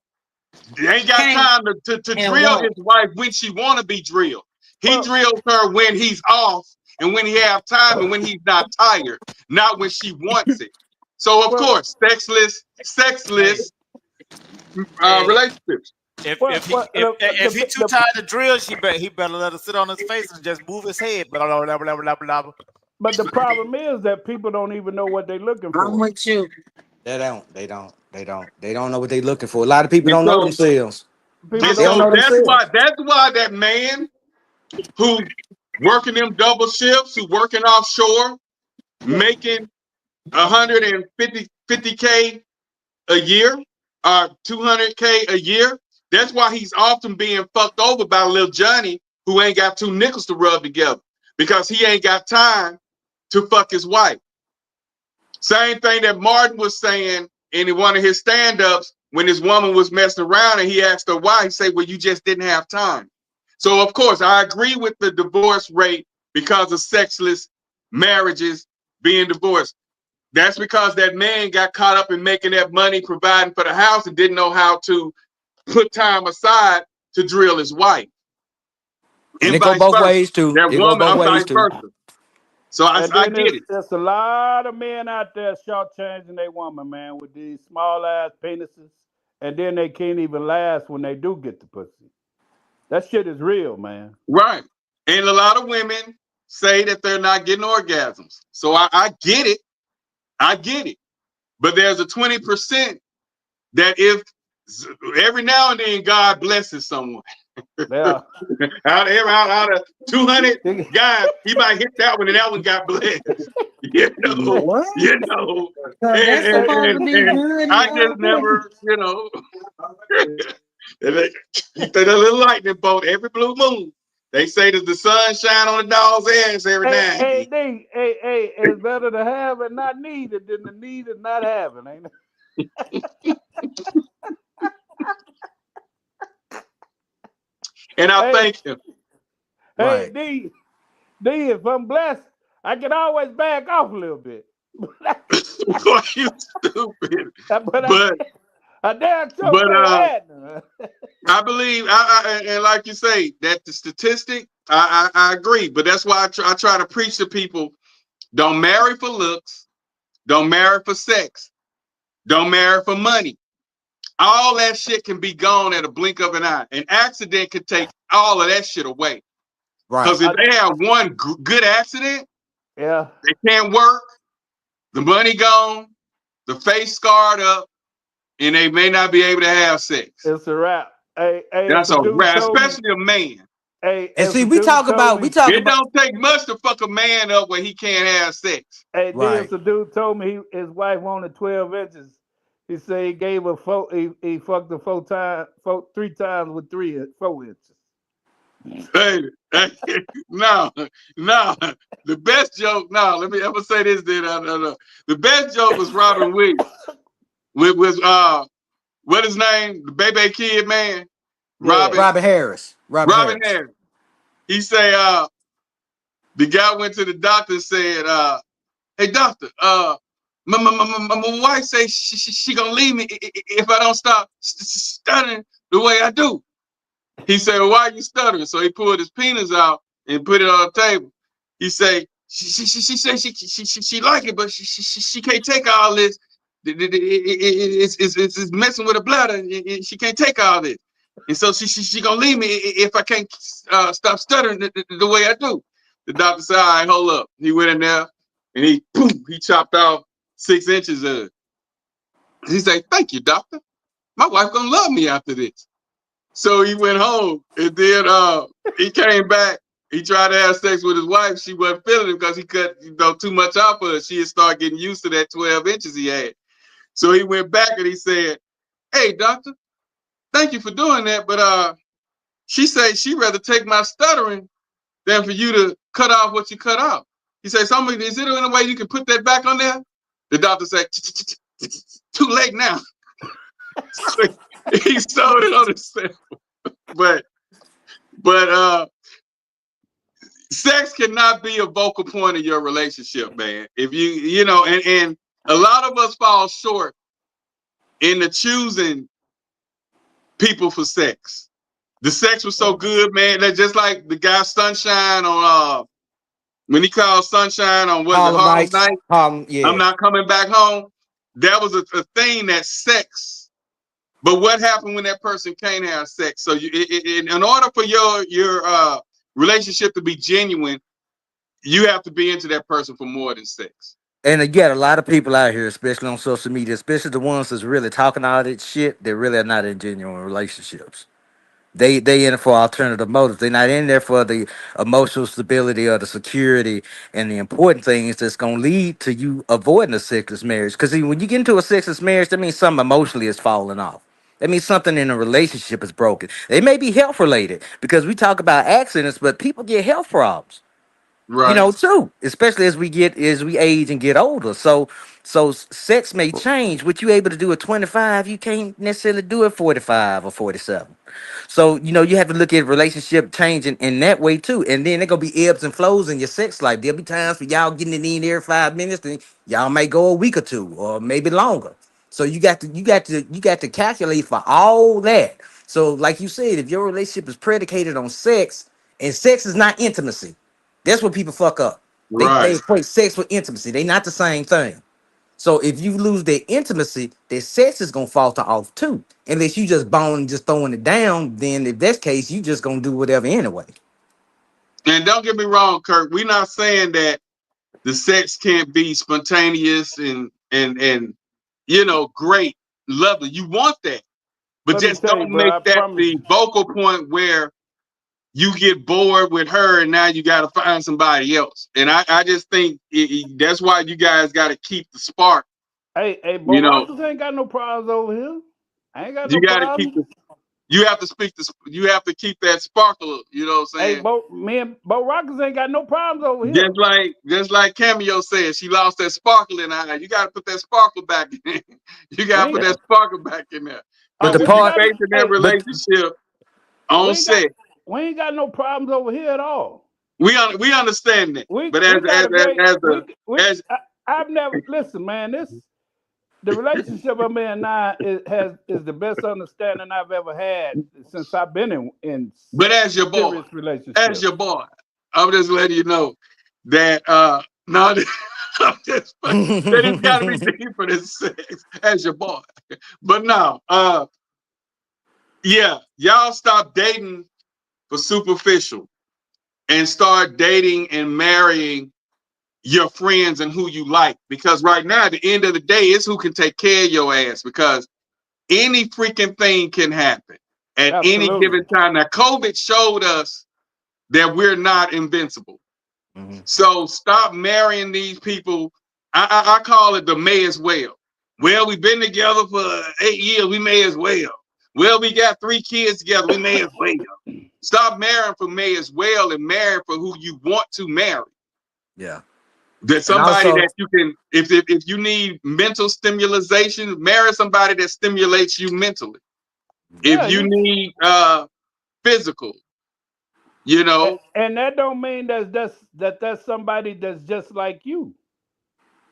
They ain't got time to drill his wife when she want to be drilled. He drills her when he's off and when he have time and when he's not tired, not when she wants it. So of course, sexless relationships. If he too tired to drill, he better let her sit on his face and just move his head. Blah, blah, blah, blah, blah, blah. But the problem is that people don't even know what they're looking for. I'm with you. They don't know what they're looking for. A lot of people don't know themselves. That's why that man who working them double shifts, who working offshore, making 50K a year or 200K a year. That's why he's often being fucked over by little Johnny, who ain't got two nickels to rub together, because he ain't got time to fuck his wife. Same thing that Martin was saying in one of his stand-ups when his woman was messing around and he asked her why. He said, well, you just didn't have time. So, of course, I agree with the divorce rate because of sexless marriages being divorced. That's because that man got caught up in making that money, providing for the house, and didn't know how to put time aside to drill his wife. And it go both ways, too. That woman, I'm vice versa. So I get it. There's a lot of men out there shortchanging their woman, man, with these small ass penises, and then they can't even last when they do get the pussy. That shit is real, man. Right. And a lot of women say that they're not getting orgasms. So I get it. I get it. But there's a 20% that if every now and then God blesses someone. Yeah. out of 200 guys, he might hit that one, and that one got blessed. And I just never, the little lightning bolt every blue moon. They say that the sun shine on the dog's ass every now and Hey, then. hey, it's better to have and not need it than to need and not have it, ain't it? And I thank him. Hey, D, if I'm blessed, I can always back off a little bit. Boy, you stupid. But I damn sure I believe, and like you say, that the statistic, I agree. But that's why I try to preach to people: don't marry for looks, don't marry for sex, don't marry for money. All that shit can be gone at a blink of an eye. An accident could take all of that shit away. Because if they have one good accident, they can't work, the money gone, the face scarred up, and they may not be able to have sex. It's a wrap. That's a wrap, especially a man. And see, we talk about. It don't take much to fuck a man up when he can't have sex. Hey, the dude told me his wife wanted 12 inches. He said he gave her he fucked her 3 times with 4 inches. Hey, no. The best joke. No, I'm gonna say this. Then the best joke was Robin Williams. With what his name? The Baby Kid man. Robin Harris. Robin Harris. He say the guy went to the doctor and said, "Hey doctor, my wife say she gonna leave me if I don't stop stuttering the way I do." He said, "Well, why are you stuttering?" So he pulled his penis out and put it on the table. He say, "She said she like it, but she can't take all this. It's messing with her bladder, and she can't take all this. And so she gonna leave me if I can't stop stuttering the way I do." The doctor said, "All right, hold up." He went in there and he chopped off 6 inches of it. He said, "Thank you, doctor. My wife gonna love me after this." So he went home and then he came back. He tried to have sex with his wife. She wasn't feeling it because he cut too much off of her. She had started getting used to that 12 inches he had. So he went back and he said, "Hey, doctor, thank you for doing that, but she said she'd rather take my stuttering than for you to cut off what you cut off." He said, "Is it in a way you can put that back on there?" The doctor said, "Too late now." So he sold it on himself. But sex cannot be a vocal point of your relationship, man. If and a lot of us fall short in the choosing people for sex. The sex was so good, man. That just like the guy Sunshine on when he called Sunshine on Harlem Night. I'm not coming back home. That was a thing, that sex. But what happened when that person can't have sex? So in order for your relationship to be genuine, you have to be into that person for more than sex. And again, a lot of people out here, especially on social media, especially the ones that's really talking all that shit, they really are not in genuine relationships. They in it for alternative motives. They're not in there for the emotional stability or the security and the important things that's gonna lead to you avoiding a sexless marriage. Because when you get into a sexless marriage, that means something emotionally is falling off. That means something in a relationship is broken. They may be health related because we talk about accidents, but people get health problems. Right. Too, especially as we age and get older. So sex may change. What you able to do at 25, you can't necessarily do at 45 or 47. So you have to look at relationship changing in that way too. And then there gonna be ebbs and flows in your sex life. There'll be times for y'all getting it in every 5 minutes, and y'all may go a week or two or maybe longer. So you got to calculate for all that. So like you said, if your relationship is predicated on sex and sex is not intimacy, that's what people fuck up. They equate sex with intimacy. They not the same thing. So if you lose their intimacy, their sex is gonna falter off too. Unless you just bone and just throwing it down, then if that's the case, you just gonna do whatever anyway. And don't get me wrong, Kirk. We're not saying that the sex can't be spontaneous and great, lovely. You want that, but just don't make that the vocal point where you get bored with her and now you got to find somebody else. And I just think that's why you guys got to keep the spark. Hey, boy, Marcus ain't got no problems over here. I ain't got no problems. you have to speak this. You have to keep that sparkle. You know what I'm saying? Hey, me and Bo Rockers ain't got no problems over here. Just like Cameo said, she lost that sparkle in her eye. You got to put that sparkle back in. You got to put that sparkle back in there. But the part basing that relationship on sex. We ain't got no problems over here at all. We understand that. I've never listen, man. The relationship I'm in now is the best understanding I've ever had since I've been in. But as your boy, I'm just letting you know that no, I'm just that it's got to be deeper than sex. As your boy, but no, yeah, y'all stop dating for superficial and start dating and marrying your friends and who you like, because right now at the end of the day it's who can take care of your ass, because any freaking thing can happen at any given time. Now COVID showed us that we're not invincible. So stop marrying these people. I call it the may as well. Well, we've been together for 8 years, we may as well. Well, we got 3 kids together, we may as well. Stop marrying for may as well and marry for who you want to marry. Yeah. There's somebody that you can, if you need mental stimulation, marry somebody that stimulates you mentally. If you need physical, you know. And that don't mean that's somebody that's just like you.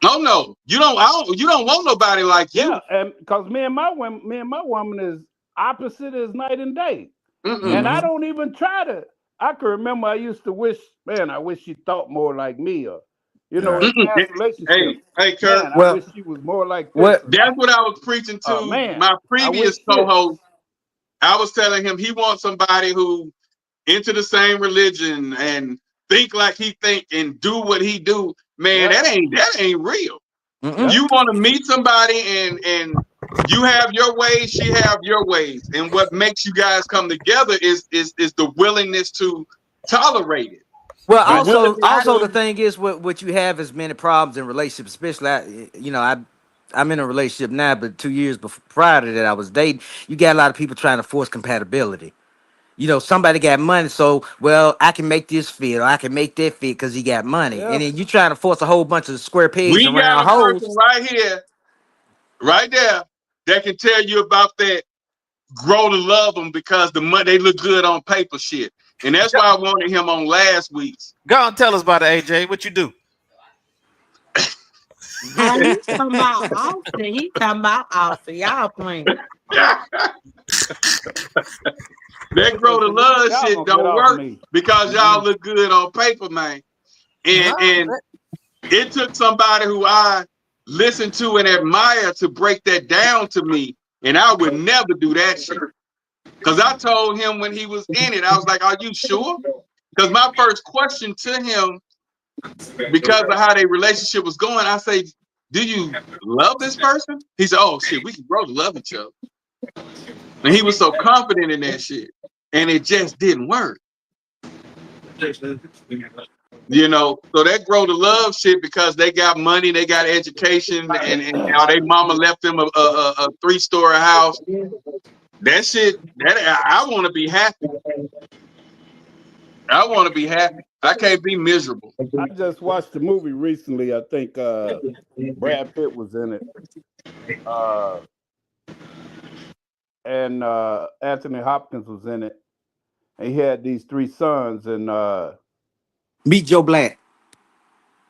No, you don't want nobody like you. Yeah, and because me and my woman is opposite as night and day. And I don't even try to. I can remember I used to wish she thought more like me, or in past relationships. Hey, Kurt. I wish she was more like this. That's what I was preaching to my previous co-host. I was telling him he wants somebody who into the same religion and think like he think and do what he do. Man, that ain't real. You want to meet somebody and you have your ways, she have your ways, and what makes you guys come together is the willingness to tolerate it. Well, also the thing is what you have is many problems in relationships, especially I'm in a relationship now, but 2 years prior to that I was dating. You got a lot of people trying to force compatibility. Somebody got money, so I can make this fit, or I can make that fit because he got money, and then you trying to force a whole bunch of square pegs around got a holes. person right here, right there, that can tell you about that. Grow to love them because the money they look good on paper shit, and that's why I wanted him on last week's. Go on, tell us about it, AJ. What you do? He's talking about Austin. He's talking about Austin. Y'all playing. That grow to love shit don't work because y'all look good on paper, man. And it took somebody who I listen to and admire to break that down to me, and I would never do that shit. Because I told him when he was in it, I was like, "Are you sure?" Because my first question to him, because of how their relationship was going, I say, "Do you love this person?" He said, "Oh shit, we can grow to love each other." And he was so confident in that shit, and it just didn't work. So that grow to love shit because they got money, they got education, and how their mama left them a 3-story house. That shit, I want to be happy. I want to be happy. I can't be miserable. I just watched the movie recently. I think Brad Pitt was in it. And Anthony Hopkins was in it. And he had these 3 sons, and Meet Joe Black.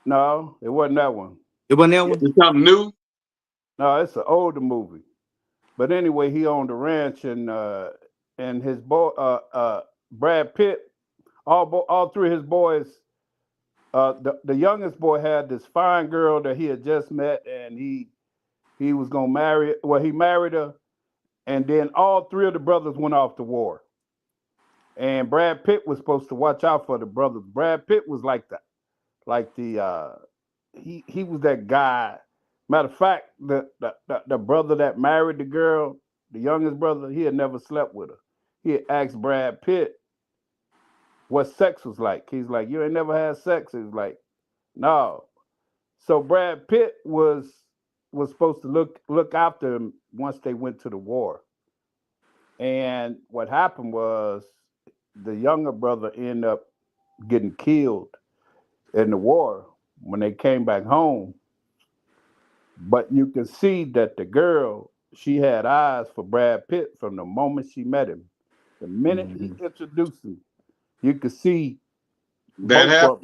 No, it wasn't that one. It wasn't that one? It's something new? No, it's an older movie. But anyway, he owned a ranch, and his boy Brad Pitt, all 3 of his boys, the youngest boy had this fine girl that he had just met, and he was gonna marry. Well, he married her, and then all 3 of the brothers went off to war. And Brad Pitt was supposed to watch out for the brothers. Brad Pitt was he was that guy. Matter of fact, the brother that married the girl, the youngest brother, he had never slept with her. He had asked Brad Pitt what sex was like. He's like, "You ain't never had sex?" He's like, "No." So Brad Pitt was supposed to look after him once they went to the war. And what happened was the younger brother ended up getting killed in the war when they came back home. But you can see that the girl, she had eyes for Brad Pitt from the moment she met him. The minute he introduced him, you could see both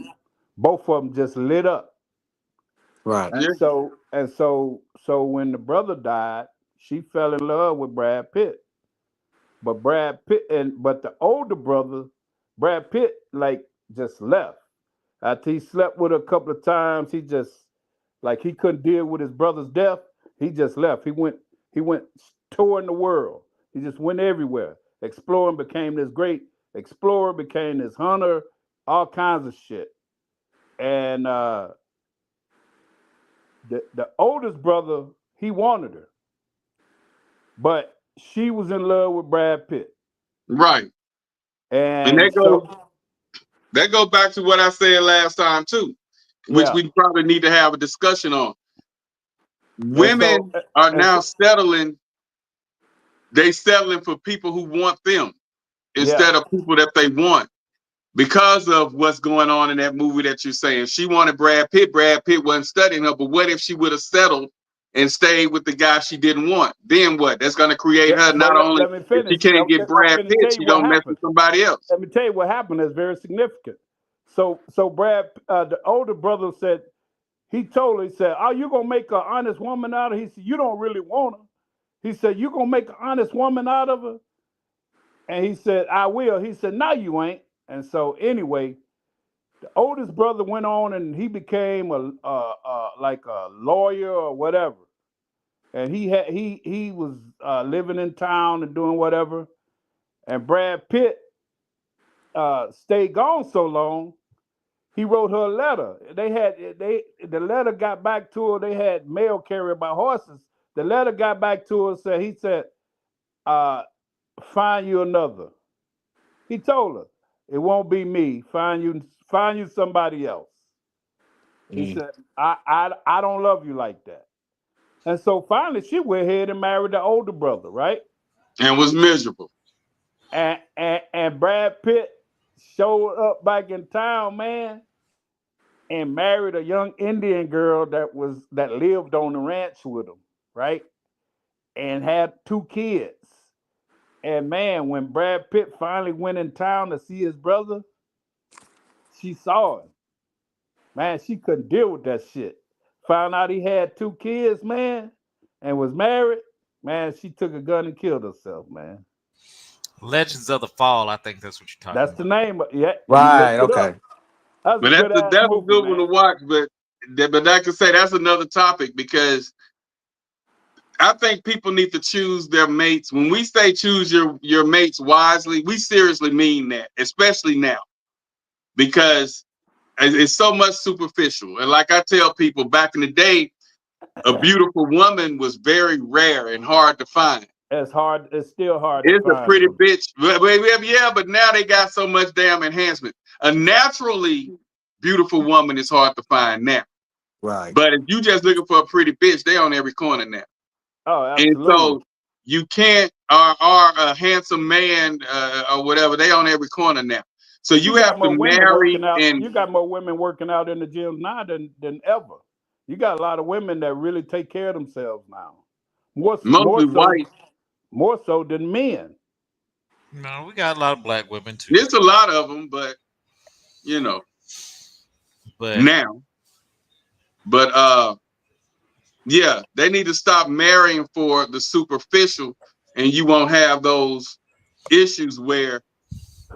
of them just lit up. Right. And so when the brother died, she fell in love with Brad Pitt. But the older brother, Brad Pitt, like just left. After he slept with her a couple of times, he just like he couldn't deal with his brother's death. He just left. He went touring the world. He just went everywhere. Exploring, became this great explorer, became this hunter, all kinds of shit. And the oldest brother, he wanted her, but she was in love with Brad Pitt. Right. And that goes back to what I said last time too, which we probably need to have a discussion on. Women are now settling. They settling for people who want them instead of people that they want, because of what's going on in that movie that you're saying. She wanted Brad Pitt. Brad Pitt wasn't studying her. But what if she would have settled and stayed with the guy she didn't want? Then what? That's going to create her not only if she can't get Brad Pitt, she gonna mess with somebody else. Let me tell you what happened. That's very significant. So Brad, the older brother said, he told her, he said, "Oh, you gonna make an honest woman out of her?" He said, "You don't really want her." He said, "You gonna make an honest woman out of her?" And he said, "I will." He said, "No, you ain't." And so anyway, the oldest brother went on and he became like a lawyer or whatever. And he was living in town and doing whatever. And Brad Pitt stayed gone so long, he wrote her a letter. The letter got back to her. They had mail carrier by horses. The letter got back to her. He said, "Find you another." He told her, "It won't be me. Find you somebody else." He said, I don't love you like that." And so finally she went ahead and married the older brother, right? And was miserable. And Brad Pitt showed up back in town, man, and married a young Indian girl that lived on the ranch with him, right? And had 2 kids. And man, when Brad Pitt finally went in town to see his brother, she saw him. Man, she couldn't deal with that shit. Found out he had 2 kids, man, and was married. Man, she took a gun and killed herself, man. Legends of the Fall, I think that's what you're talking about. That's the name. Right, okay. But that's a good one to watch. But like I say, that's another topic, because I think people need to choose their mates. When we say choose your mates wisely, we seriously mean that, especially now, because it's so much superficial. And like I tell people, back in the day, a beautiful woman was very rare and hard to find. It's still hard. It's a pretty bitch. Yeah, but now they got so much damn enhancement. A naturally beautiful woman is hard to find now. Right. But if you just looking for a pretty bitch, they on every corner now. Oh, absolutely. And so you can't, or a handsome man or whatever, they on every corner now. So you have to marry, and you got more women working out in the gym now than ever. You got a lot of women that really take care of themselves now. More so than men. No, we got a lot of black women too. There's a lot of them, but yeah, they need to stop marrying for the superficial, and you won't have those issues where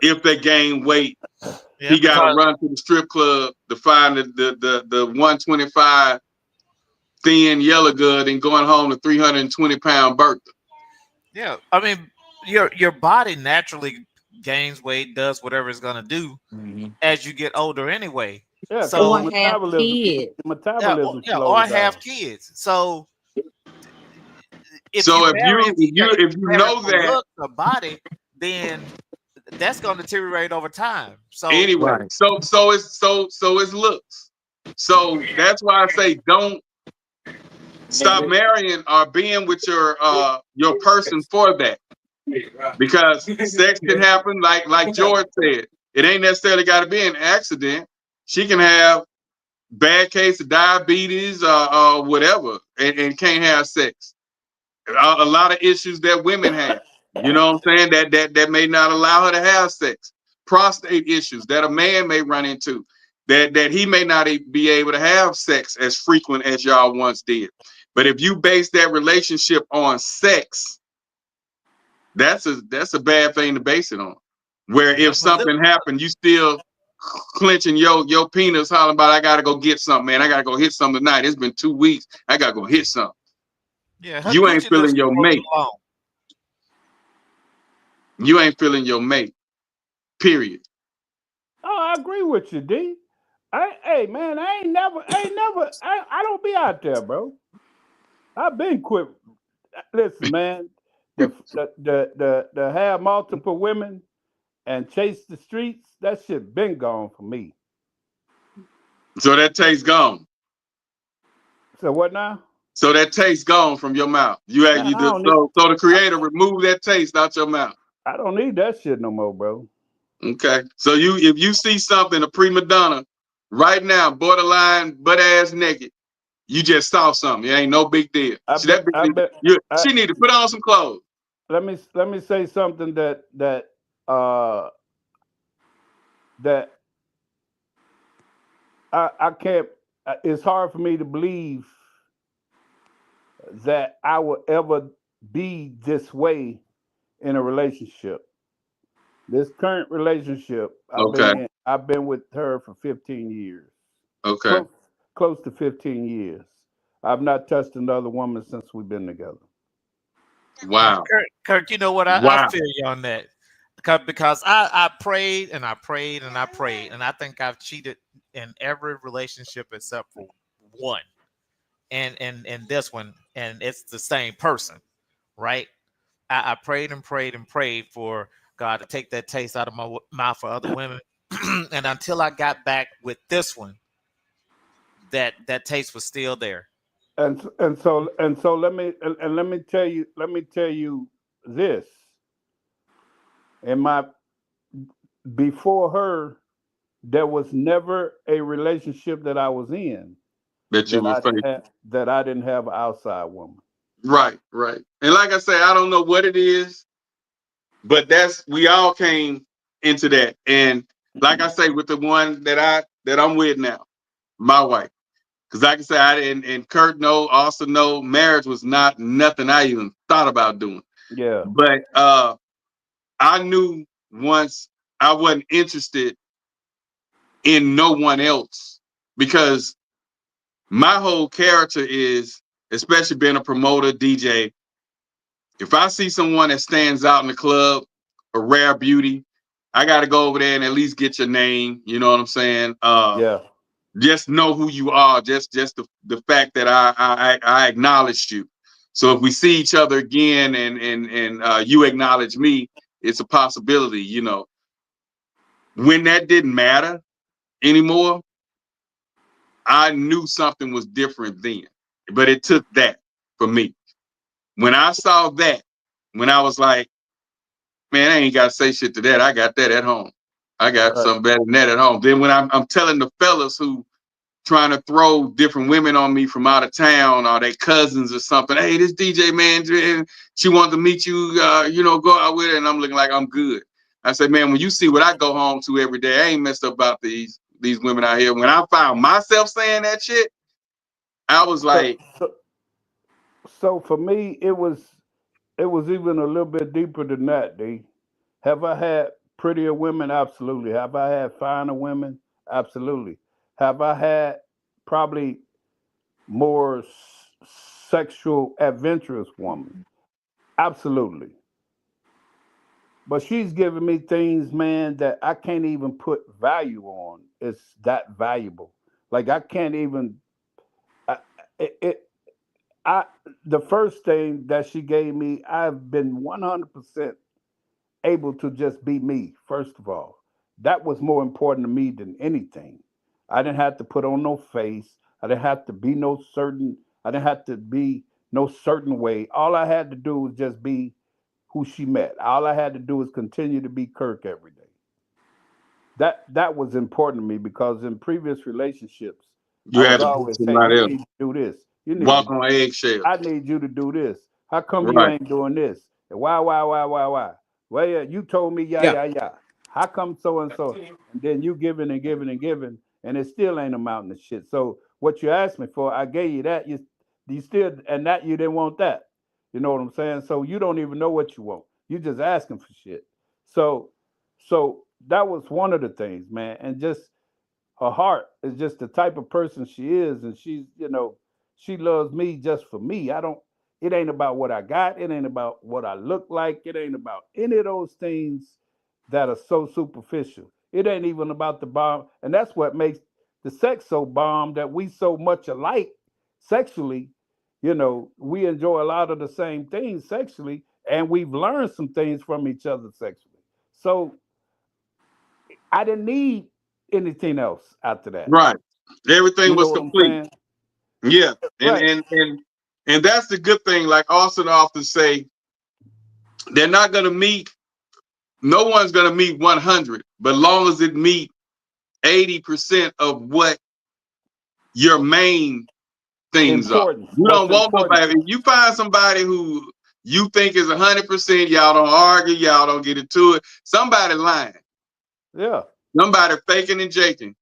if they gain weight, he got to run to the strip club to find the 125 thin yellow good and going home to 320-pound Bertha. Yeah, I mean, your body naturally gains weight, does whatever it's gonna do as you get older anyway. Yeah, so or have kids. Metabolism or have kids. So if you know that look, the body, then that's going to deteriorate over time. So anyway, so it's looks. So that's why I say don't stop marrying or being with your person for that. Because sex can happen, like George said. It ain't necessarily got to be an accident. She can have bad case of diabetes or whatever, and can't have sex. A lot of issues that women have, you know what I'm saying, that may not allow her to have sex. Prostate issues that a man may run into, that he may not be able to have sex as frequent as y'all once did. But if you base that relationship on sex, that's a bad thing to base it on. Where if something happened, you still clenching your penis, hollering about, I gotta go get something, man. I gotta go hit something tonight. It's been 2 weeks. I gotta go hit something. Yeah, you ain't feeling your mate. You ain't feeling your mate. Period. Oh, I agree with you, D. Hey man, I don't be out there, bro. I've been quit. Listen, man, the have multiple women and chase the streets, that shit been gone for me. So that taste gone. So what now? So that taste gone from your mouth. So the creator removed that taste out your mouth. I don't need that shit no more, bro. Okay. So if you see something, a prima donna, right now, borderline, butt ass naked, you just saw something. It ain't no big deal. She need to put on some clothes. Let me say something that I can't. It's hard for me to believe that I will ever be this way in a relationship. This current relationship, I've been with her for 15 years. Okay. Close to 15 years. I've not touched another woman since we've been together. Wow. Kirk, you know what? I feel you on that. Because I prayed and I prayed and I prayed, and I think I've cheated in every relationship except for one. And this one, and it's the same person, right? I prayed and prayed and prayed for God to take that taste out of my mouth for other women. And until I got back with this one, that taste was still there. And so let me tell you this. Before her, there was never a relationship that I was in that I didn't have an outside woman. Right. And like I say, I don't know what it is, but we all came into that. And like I say, with the one that I'm with now, my wife, because like I say, and Kurt also know, marriage was not nothing I even thought about doing. Yeah. But I knew once I wasn't interested in no one else, because my whole character is, especially being a promoter, DJ, if I see someone that stands out in the club, a rare beauty, I got to go over there and at least get your name. You know what I'm saying? Yeah. Just know who you are. Just the fact that I acknowledged you. So if we see each other again and you acknowledge me, it's a possibility. You know, when that didn't matter anymore, I knew something was different then. But it took that for me. When I saw that, when I was like, man, I ain't got to say shit to that. I got that at home. I got something better than that at home. Then when I'm telling the fellas who trying to throw different women on me from out of town or their cousins or something, hey, this DJ man, she wanted to meet you, go out with her, and I'm looking like I'm good. I said, man, when you see what I go home to every day, I ain't messed up about these women out here. When I found myself saying that shit, I was like. So for me, it was even a little bit deeper than that, D. Have I had prettier women? Absolutely. Have I had finer women? Absolutely. Have I had probably more sexual adventurous woman? Absolutely. But she's giving me things, man, that I can't even put value on. It's that valuable. Like I can't even. The first thing that she gave me, I've been 100% able to just be me. First of all, that was more important to me than anything. I didn't have to put on no face. I didn't have to be no certain. I didn't have to be no certain way. All I had to do was just be who she met. All I had to do was continue to be Kirk every day. That was important to me because in previous relationships, You I had was to always, put hey, somebody you else. need to do this. You need Walk to, on eggshells. I need you to do this. How come you Right. ain't doing this? And why? Well, yeah, you told me, yeah. How come so and so? And then you giving and giving and giving, and it still ain't amounting to shit. So what you asked me for, I gave you that. You still, and that you didn't want that. You know what I'm saying? So you don't even know what you want. You just asking for shit. So that was one of the things, man. And just her heart is just the type of person she is, and she's, she loves me just for me. It ain't about what I got, it ain't about what I look like, it ain't about any of those things that are so superficial. It ain't even about the bomb, and that's what makes the sex so bomb, that we so much alike sexually. We enjoy a lot of the same things sexually, and we've learned some things from each other sexually. So I didn't need anything else after that. Right. Everything You know was what I'm complete. saying? Yeah. Right. And that's the good thing. Like Austin often say, they're not gonna meet, no one's gonna meet 100, but long as it meet 80% of what your main things are. Important. You What's don't want important? nobody. If you find somebody who you think is 100%, y'all don't argue, y'all don't get into it. Somebody lying. Yeah. Somebody faking and jaking.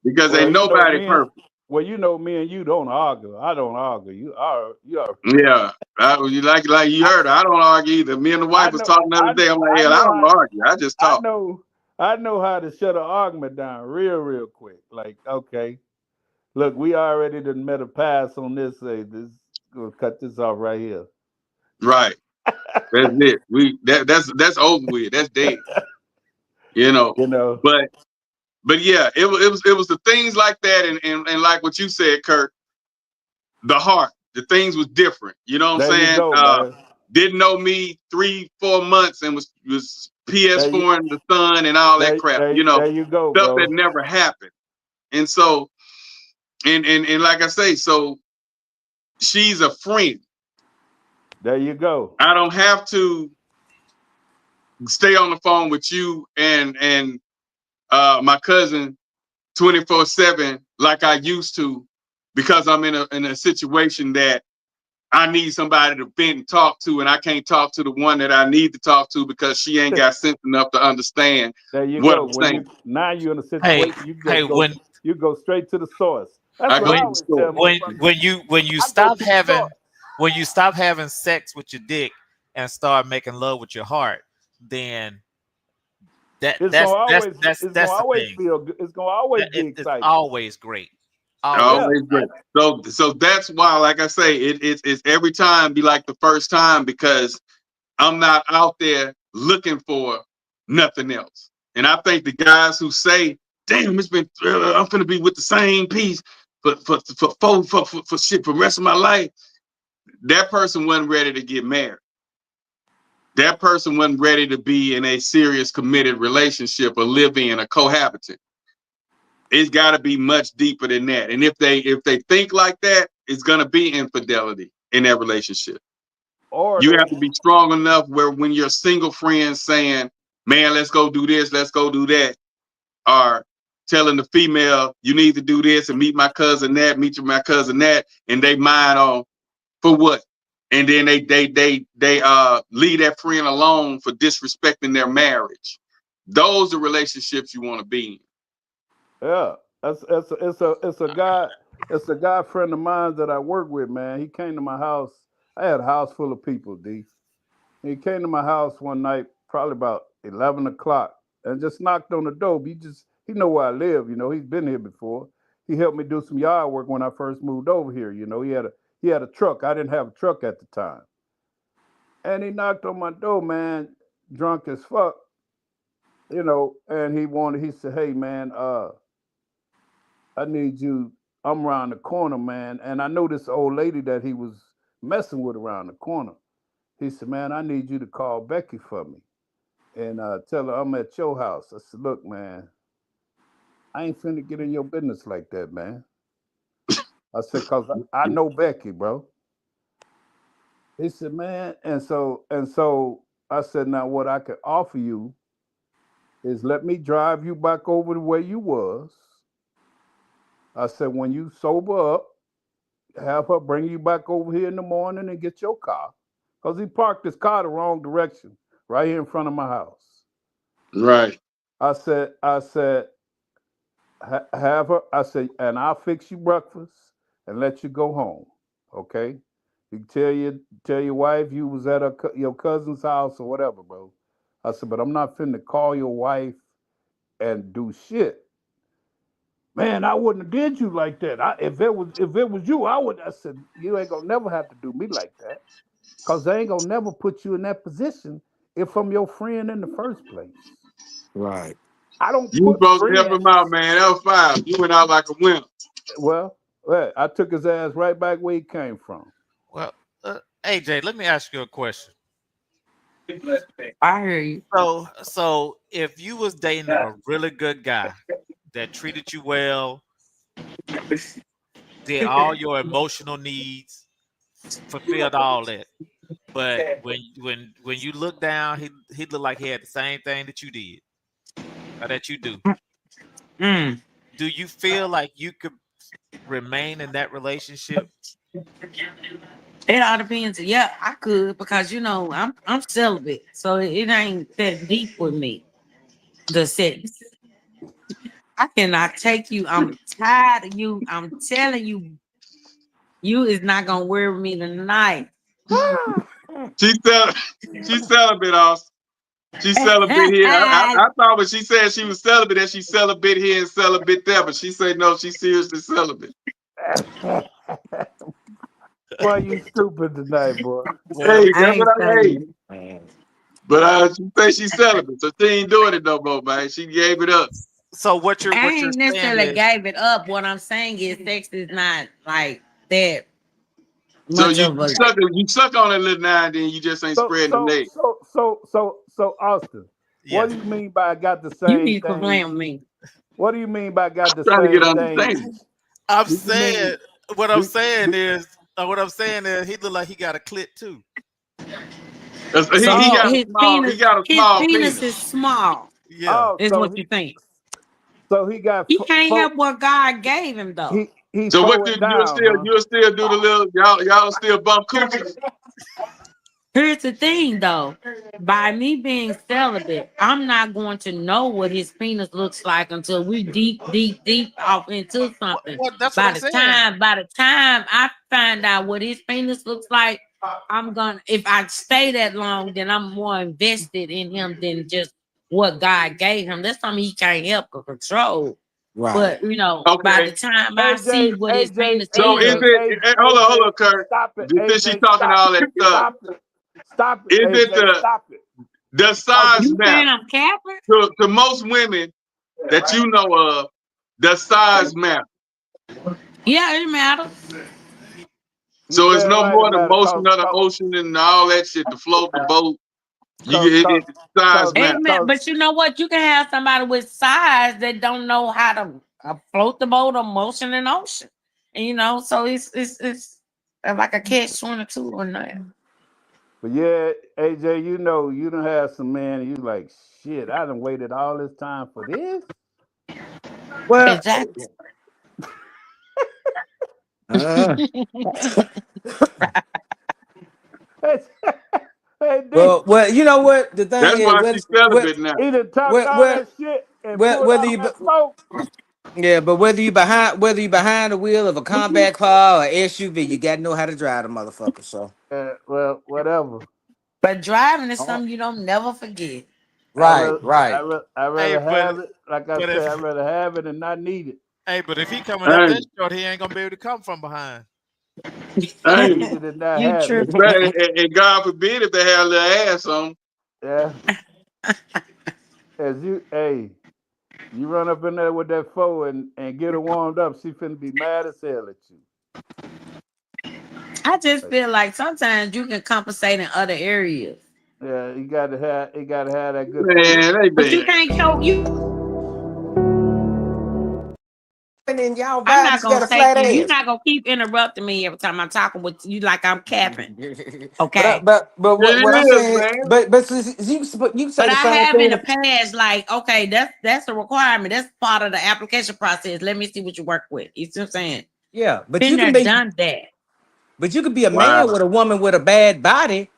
Because Well, ain't nobody perfect. Well, me and you don't argue. I don't argue. You are. Yeah. You like you heard her. I don't argue either. Me and the wife was talking the other day. I'm like, hell, I don't argue. I just talk. I know how to shut an argument down real quick. Like, okay, look, we already done met a pass on this. We'll cut this off right here. Right. That's it. That's over with. That's dead. But yeah, it was the things like that, and like what you said, Kirk, the heart, the things was different. You know what I'm saying? You go, didn't know me 3-4 months and was PS4 in the sun and all that crap. There you go, stuff bro. that never happened. And so, and like I say, so she's a friend. There you go. I don't have to stay on the phone with you and my cousin 24/7 like I used to, because I'm in a situation that I need somebody to vent and talk to, and I can't talk to the one that I need to talk to because she ain't got sense enough to understand there you what go. I'm saying. Now you're in a situation. You go straight to the source. That's what I always tell when you stop having sex with your dick and start making love with your heart, then that's the always thing. feel good. It's gonna always be exciting. It's always great. Always great. So that's why, like I say, it's every time be like the first time, because I'm not out there looking for nothing else. And I think the guys who say, "Damn, it's been I'm gonna be with the same piece for shit for the rest of my life," that person wasn't ready to get married. That person wasn't ready to be in a serious committed relationship or live in a cohabitant. It's got to be much deeper than that. And if they think like that, it's gonna be infidelity in that relationship. Or you have to be strong enough where when your single friends saying, "Man, let's go do this, let's go do that," are telling the female, "You need to do this and meet my cousin that, and they mind on for what? And then they leave that friend alone for disrespecting their marriage. Those are relationships you want to be in. Yeah, it's a guy friend of mine that I work with, man. He came to my house. I had a house full of people, D. He came to my house one night, probably about 11 o'clock, and just knocked on the door. He know where I live, he's been here before. He helped me do some yard work when I first moved over here. He had a truck. I didn't have a truck at the time. And he knocked on my door, man, drunk as fuck, and he said, "Hey, man, I need you. I'm around the corner, man." And I know this old lady that he was messing with around the corner. He said, "Man, I need you to call Becky for me and tell her I'm at your house." I said, "Look, man, I ain't finna get in your business like that, man." I said, "Cause I know Becky, bro." He said, man, and so I said, now what I could offer you is let me drive you back over to where you was. I said, when you sober up, have her bring you back over here in the morning and get your car. Because he parked his car the wrong direction, right here in front of my house. Right. I said, have her, I said, and I'll fix you breakfast and let you go home. Okay? You tell your wife you was at your cousin's house or whatever, bro. I said, but I'm not finna call your wife and do shit. Man, I wouldn't have did you like that. If it was you, I said, you ain't gonna never have to do me like that. Cause they ain't gonna never put you in that position if I'm your friend in the first place. Right. I don't You supposed to help him out, man. That was fine. You went out like a wimp. Well, I took his ass right back where he came from. Well, AJ, let me ask you a question. I hear you. So if you was dating a really good guy that treated you well, did all your emotional needs, fulfilled all that, but when you look down, he looked like he had the same thing that you did, or that you do. Do you feel like you could remain in that relationship? It all depends. Yeah, I could, because I'm celibate, so it ain't that deep with me. The sex, I cannot take you. I'm tired of you. I'm telling you, you is not gonna wear me tonight. She's celibate, Austin. She's celibate here. I thought when she said she was celibate that she's celibate here and celibate there, but she said no, she's seriously celibate. Boy, you stupid tonight, boy. Hey, that's what I hate. But she say she's celibate, so she ain't doing it no more, man. She gave it up. So what you're I ain't necessarily gave it up. What I'm saying is sex is not like that. So you suck on it a little now and then, you just ain't spreading the leg. So Austin, what do you mean by I got the same You need to thing? blame me. What do you mean by I got the trying to get same understanding. thing? I'm saying what I'm saying is he look like he got a clit too. He got a small penis is small. Yeah, is what you think. So he got. He can't help what God gave him though. So what you'll still do the little y'all still bump coochies? Here's the thing though, by me being celibate, I'm not going to know what his penis looks like until we deep off into something. By the time I find out what his penis looks like, if I stay that long, then I'm more invested in him than just what God gave him. That's something he can't help or control. Right. But by the time I see what his penis so is, hold on, Kurt. Stop it. Since she's talking all that stuff. Stop it. Stop it. The size matter. To most women that you know of, the size matter. Yeah, it matters. So it's no more the motion of the ocean and all that shit to float the boat. You get size matter. But you know what? You can have somebody with size that don't know how to float the boat or motion in ocean. And so it's like a catch-22 or nothing. But yeah, AJ, you done have some man and you like, shit, I done waited all this time for this. Well, exactly. Well, you know what? The thing that's is, why she's celibate now. He done talked all that shit and whether you but whether you behind the wheel of a combat car or SUV, you gotta know how to drive the motherfucker. So well, whatever. But driving is something you don't never forget. Right. I rather have it. Like I said, I'd rather have it and not need it. Hey, but if he coming up this short, he ain't gonna be able to come from behind. And God forbid if they have their ass on. Yeah. You run up in there with that foe and get her warmed up, she finna be mad as hell at you. I just feel like sometimes you can compensate in other areas. Yeah, you gotta have that good. Man, but you can't choke you. and y'all I'm vibes not got gonna a flat take you. You're ass. not gonna keep interrupting me every time I'm talking with you like I'm capping. Okay. But what I'm saying, man. but you say But the I same have in thing. the past, like, okay, that's a requirement. That's part of the application process. Let me see what you work with. You see what I'm saying? Yeah, but Been you there, can be, done that. but you could be a man Wow. with a woman with a bad body,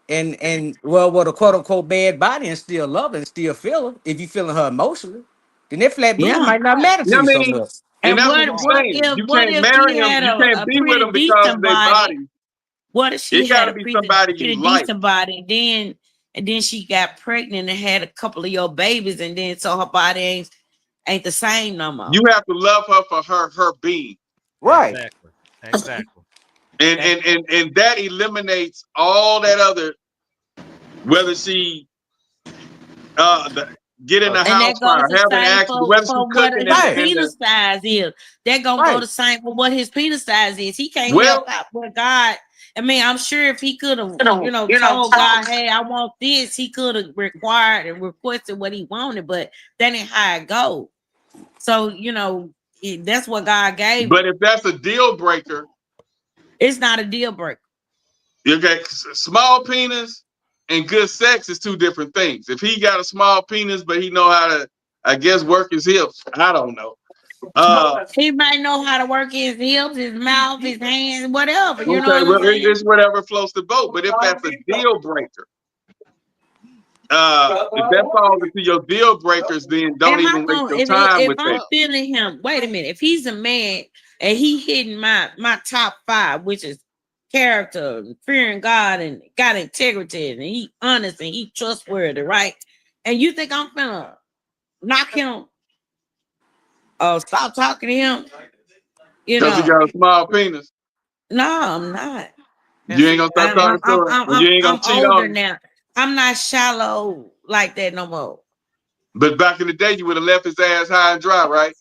and well, with a quote unquote bad body, and still love her and still feel her. If you feeling her emotionally, then that flat booty Yeah. might not matter to I you so mean, much. and And that's what I'm saying. You what can't if she marry them. had You can't a be with pretty them because of decent their body? body. What if she It got had to a be pretty somebody you like. decent body, and then she got pregnant and had a couple of your babies, and then so her body ain't the same no more. You have to love her for her being. Right. Exactly. And that eliminates all that other, whether she get in the And house that fire, goes the have an same accident, whether she's for what cooking his Right. penis size is. That gonna go the same for what his penis size is. He can't Well, help out what God. I mean, I'm sure if he could have, told God, hey, I want this, he could have required and requested what he wanted, but that ain't how it goes. So, that's what God gave but him. if that's a deal breaker, It's not a deal breaker. okay, small penis and good sex is two different things. If he got a small penis, but he know how to, I guess, work his hips, I don't know. He might know how to work his hips, his mouth, his hands, whatever. You know Okay, what I'm well, saying? it's whatever floats the boat. But if that's a deal breaker, if that falls into your deal breakers, then don't even waste your time If with I'm that. feeling him, wait a minute. If he's a man and he hitting my top 5, which is character, fearing God, and got integrity, and he honest and he trustworthy, right? And you think I'm finna knock him or stop talking to him? Because he got a small penis. No, I'm not. You ain't gonna stop talking to him. And you ain't gonna cheat older on him. now. I'm not shallow like that no more. But back in the day, you would have left his ass high and dry, right?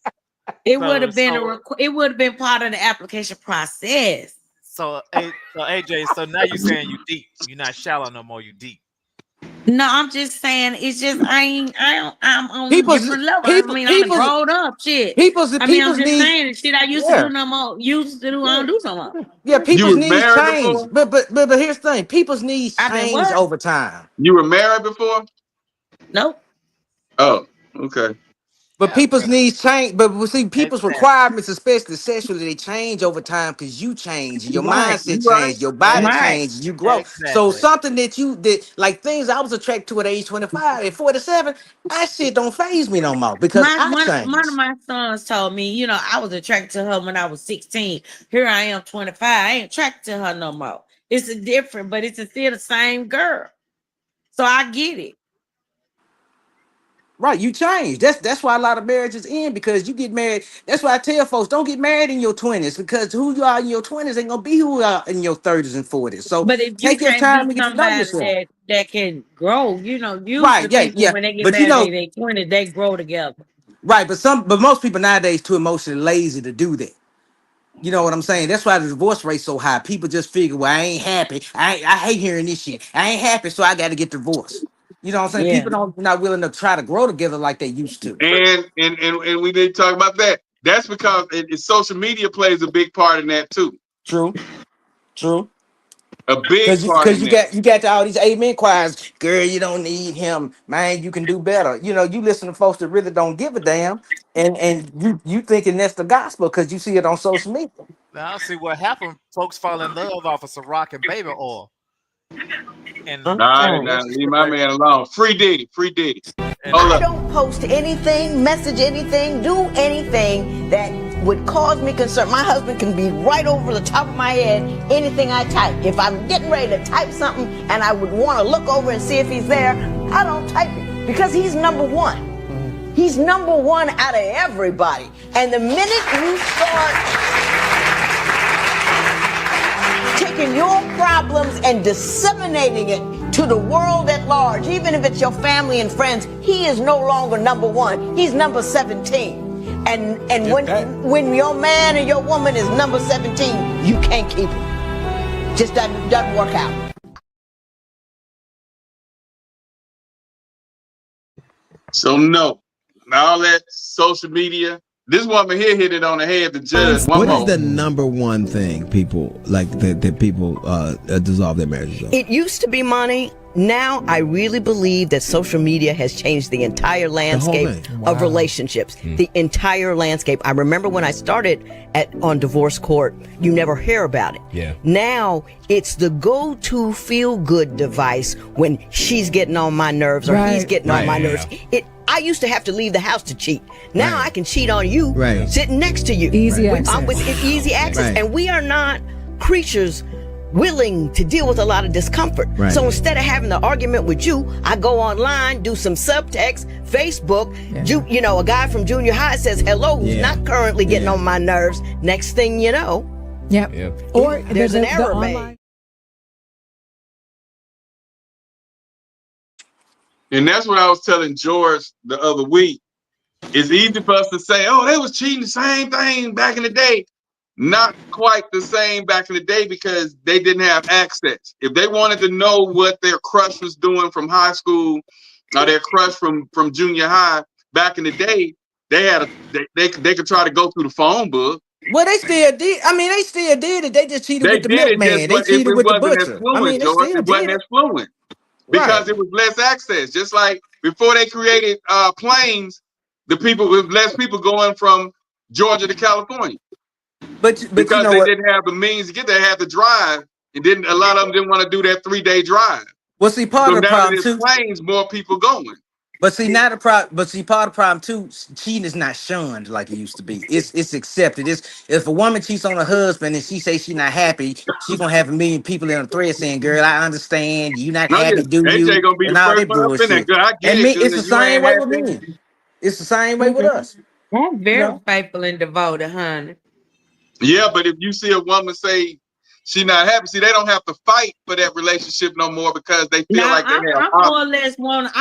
It would have been it would have been part of the application process. So AJ, so now you're saying you deep. You're not shallow no more. You deep. No, I'm just saying it's just I'm on a different level. I mean, I'm grown up shit. I'm just saying the shit I used to do no more. Used to do, I don't do no more. Yeah, people's was needs married change. before? But here's the thing: people's needs I've been change what? over time. You were married before? Nope. Oh, okay. But people's needs change. But we see people's requirements, especially sexually, they change over time because you change, your Right. mindset change, your body Right. changes, you grow. So something that you did, like things I was attracted to at age 25, at 47, that shit don't phase me no more because I One changed. of my sons told me, I was attracted to her when I was 16. Here I am, 25. I ain't attracted to her no more. It's different, but it's still the same girl. So I get it. Right, you change. That's why a lot of marriages end because you get married. That's why I tell folks don't get married in your 20s because who you are in your 20s ain't gonna be who you are in your 30s and 40s. So But if you take your can't time be and get to know somebody yourself. that can grow, usually Right, yeah, people yeah. when they get But you married know, in their 20s, they grow together. right, but most people nowadays too emotionally lazy to do that. You know what I'm saying? That's why the divorce rate's so high. People just figure, well, I ain't happy. I hate hearing this shit. I ain't happy, so I got to get divorced. You know what I'm saying? Yeah. People not willing to try to grow together like they used to. And we need to talk about that. That's because social media plays a big part in that too. True. A big part Because in you that. got to all these amen choirs, girl, you don't need him, man, you can do better. You listen to folks that really don't give a damn, and you thinking that's the gospel because you see it on social media. Now see what happened. Folks fall in love off of some rock and baby oil. And All right, now leave my man alone. Free Diddy. I don't post anything, message anything, do anything that would cause me concern. My husband can be right over the top of my head, anything I type. If I'm getting ready to type something and I would want to look over and see if he's there, I don't type it because he's number one. He's number one out of everybody. And the minute you start taking your problems and disseminating it to the world at large, even if it's your family and friends, he is no longer number one. He's number 17. And when your man or your woman is number 17, you can't keep him. Just doesn't work out. So no, all that social media, This woman here hit it on the head. The judge. What is the number one thing people like that people dissolve their marriages on? It used to be money. Now I really believe that social media has changed the entire landscape of relationships. The entire landscape. I remember when I started on divorce court, you never hear about it. Yeah. Now it's the go-to feel-good device when she's getting on my nerves or he's getting on my nerves. I used to have to leave the house to cheat. Now I can cheat on you sitting next to you. Easy access. I'm with easy access. And we are not creatures willing to deal with a lot of discomfort. So instead of having the argument with you, I go online, do some subtext, Facebook. You know, a guy from junior high says hello, who's not currently getting on my nerves. Next thing you know, or there's an error made. And that's what I was telling George the other week. It's easy for us to say, oh, they was cheating the same thing back in the day. Not quite the same back in the day because they didn't have access. If they wanted to know what their crush was doing from high school or their crush from junior high back in the day, they had they could try to go through the phone book. Well, they still did. I mean, they still did it. They just cheated with the milkman. They cheated with the butcher. I mean, it wasn't as fluent because it was less access. Just like before they created planes, the people with less people going from Georgia to California. But because you know they didn't have the means to get there, had to drive, and a lot of them didn't want to do that 3-day drive. Well, see, part of the problem too. Planes, more people going. But see, not the problem. But see, part of the problem too. Cheating is not shunned like it used to be. It's accepted. If a woman cheats on her husband and she says she's not happy, she's gonna have a million people in a thread saying, "Girl, I understand you not happy, do you?" AJ gonna be the first one in that. Girl, I get it. It's the same way with me. It's the same way with us. I'm very faithful and devoted, honey. Yeah, but if you see a woman say she's not happy, see, they don't have to fight for that relationship no more because they feel like they have. I more or less want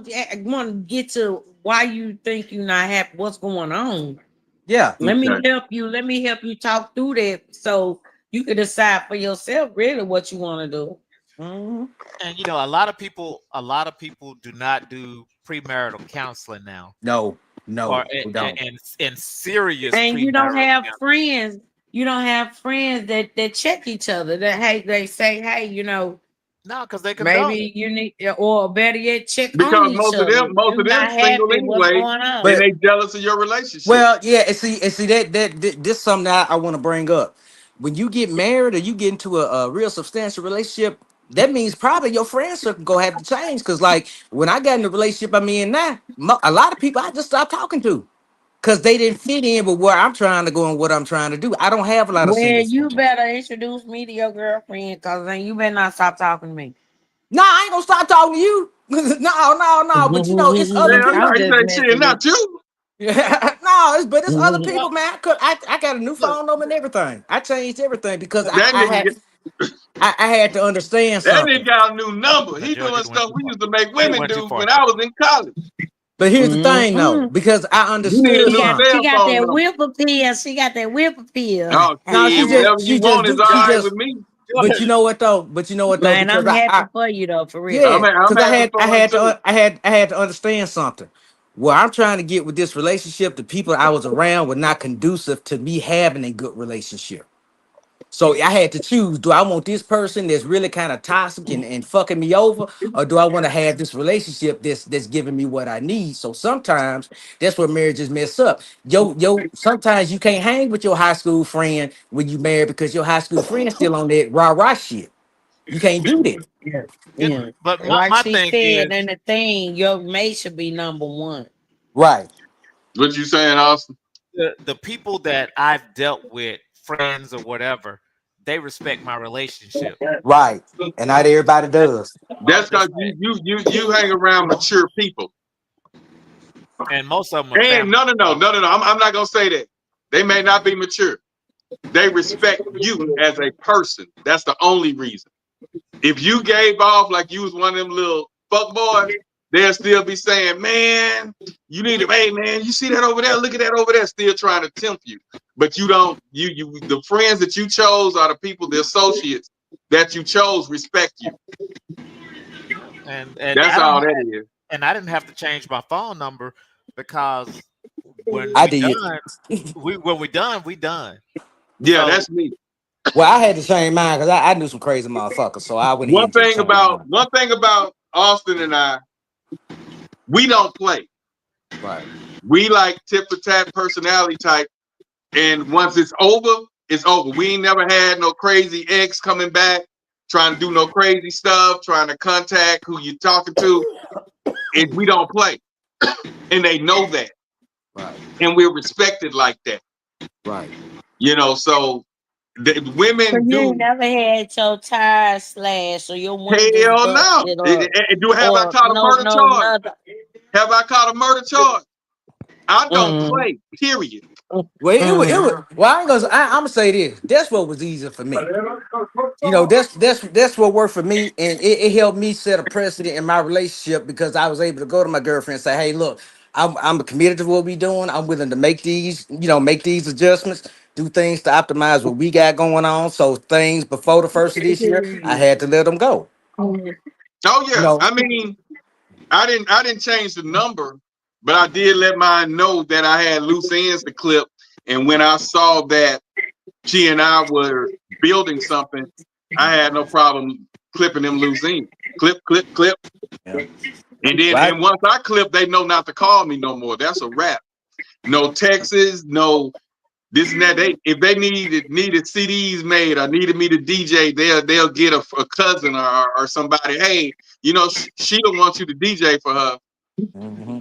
to get to why you think you're not happy. What's going on? Yeah. Let me help you. Let me help you talk through that so you can decide for yourself really what you want to do. Mm-hmm. And you know, a lot of people do not do premarital counseling now. No, or, we don't. And serious. And you don't have friends. You don't have friends that check each other. That they say, hey, you know, no, because they can maybe you need, or better yet, check because on each most other. of them single anyway, and they jealous of your relationship. Well, yeah, and see that this is something that I want to bring up. When you get married or you get into a real substantial relationship, that means probably your friend circle gonna have to change. Because like when I got in the relationship I'm in now, a lot of people I just stopped talking to because they didn't fit in with where I'm trying to go and what I'm trying to do. I don't have a lot of. Well, you better introduce me to your girlfriend, because then you better not stop talking to me. No, I ain't gonna stop talking to you. no. But you know, it's other people. Not you. Yeah, no, it's other people, man. I got a new phone number and everything. I changed everything because I had to understand something. That nigga got a new number. He doing stuff we used to make women do when I was in college. But here's the thing, though, because I understood. She got that whippersnapper. She got that whippersnapper. Oh, no, she just with me. But you know what though? Man, I'm happy for you though, for real. Yeah, because I had to understand something. Where I'm trying to get with this relationship, the people I was around were not conducive to me having a good relationship. So I had to choose, do I want this person that's really kind of toxic and fucking me over, or do I want to have this relationship that's giving me what I need? So sometimes that's where marriages mess up. Sometimes you can't hang with your high school friend when you married because your high school friend still on that rah-rah shit. You can't do that. Yeah. But like my she thing said, is, and the thing, your mate should be number one. Right. What you saying, Austin? The people that I've dealt with, friends or whatever, they respect my relationship. Right. And not everybody does. That's because you hang around mature people. And most of them are and no. I'm not gonna say that. They may not be mature. They respect you as a person. That's the only reason. If you gave off like you was one of them little fuck boys, they'll still be saying, man, you need to, hey man, you see that over there? Look at that over there, still trying to tempt you. But you don't, the friends that you chose are the people, the associates that you chose respect you. And that's all that is. And I didn't have to change my phone number because when I we did. done, when we done, we done. Yeah, So- that's me. Well, I had to change mine because I knew some crazy motherfuckers, so I went ahead One and just thing changed mine. about Austin and I, we don't play. Right. We like tip for tat personality type, and once it's over, it's over. We ain't never had no crazy ex coming back trying to do no crazy stuff, trying to contact who you talking to, and we don't play. And they know that. Right. And we're respected like that. Right. You know, so the women So you do. ain't never had your tires slashed or your windows Hell no. busted Have I caught a murder charge? Have I caught a murder charge? I don't play, period. Well, it was. Well, I'm gonna say this. That's what was easier for me. You know, that's what worked for me, and it helped me set a precedent in my relationship because I was able to go to my girlfriend and say, "Hey, look, I'm committed to what we're doing. I'm willing to make these adjustments, do things to optimize what we got going on. So things before the first of this year, I had to let them go." Oh yeah, No. I mean, I didn't change the number, but I did let mine know that I had loose ends to clip. And when I saw that she and I were building something, I had no problem clipping them loose ends. Clip. Yeah. And then and once I clip, they know not to call me no more. That's a wrap. No texts, no this and that. If they needed CDs made or needed me to DJ, they'll get a cousin or somebody. Hey, you know, Sheila wants you to DJ for her. Mm-hmm.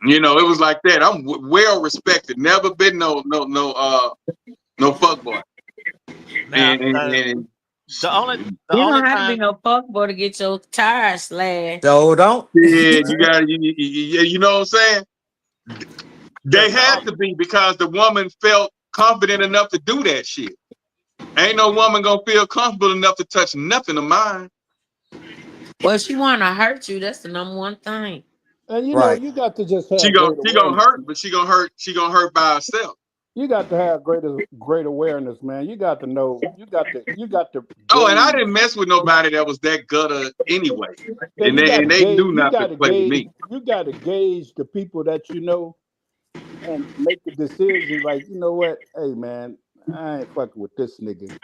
You know, it was like that. I'm well respected. Never been no fuck boy. Now, And the only you don't have to be no fuck boy to get your tires slashed. So don't. Yeah, you got you know what I'm saying? They had to be because the woman felt confident enough to do that shit. Ain't no woman gonna feel comfortable enough to touch nothing of mine. Well, she wanna hurt you. That's the number one thing. And you know, you got to just have She gonna hurt, but she gonna hurt by herself. You got to have great awareness, man. You got to know. You got to. Oh, and I didn't mess with nobody that was that gutter anyway. And they knew not to play with me. You got to gauge the people that you know, and make a decision. Like, you know what? Hey, man, I ain't fucking with this nigga.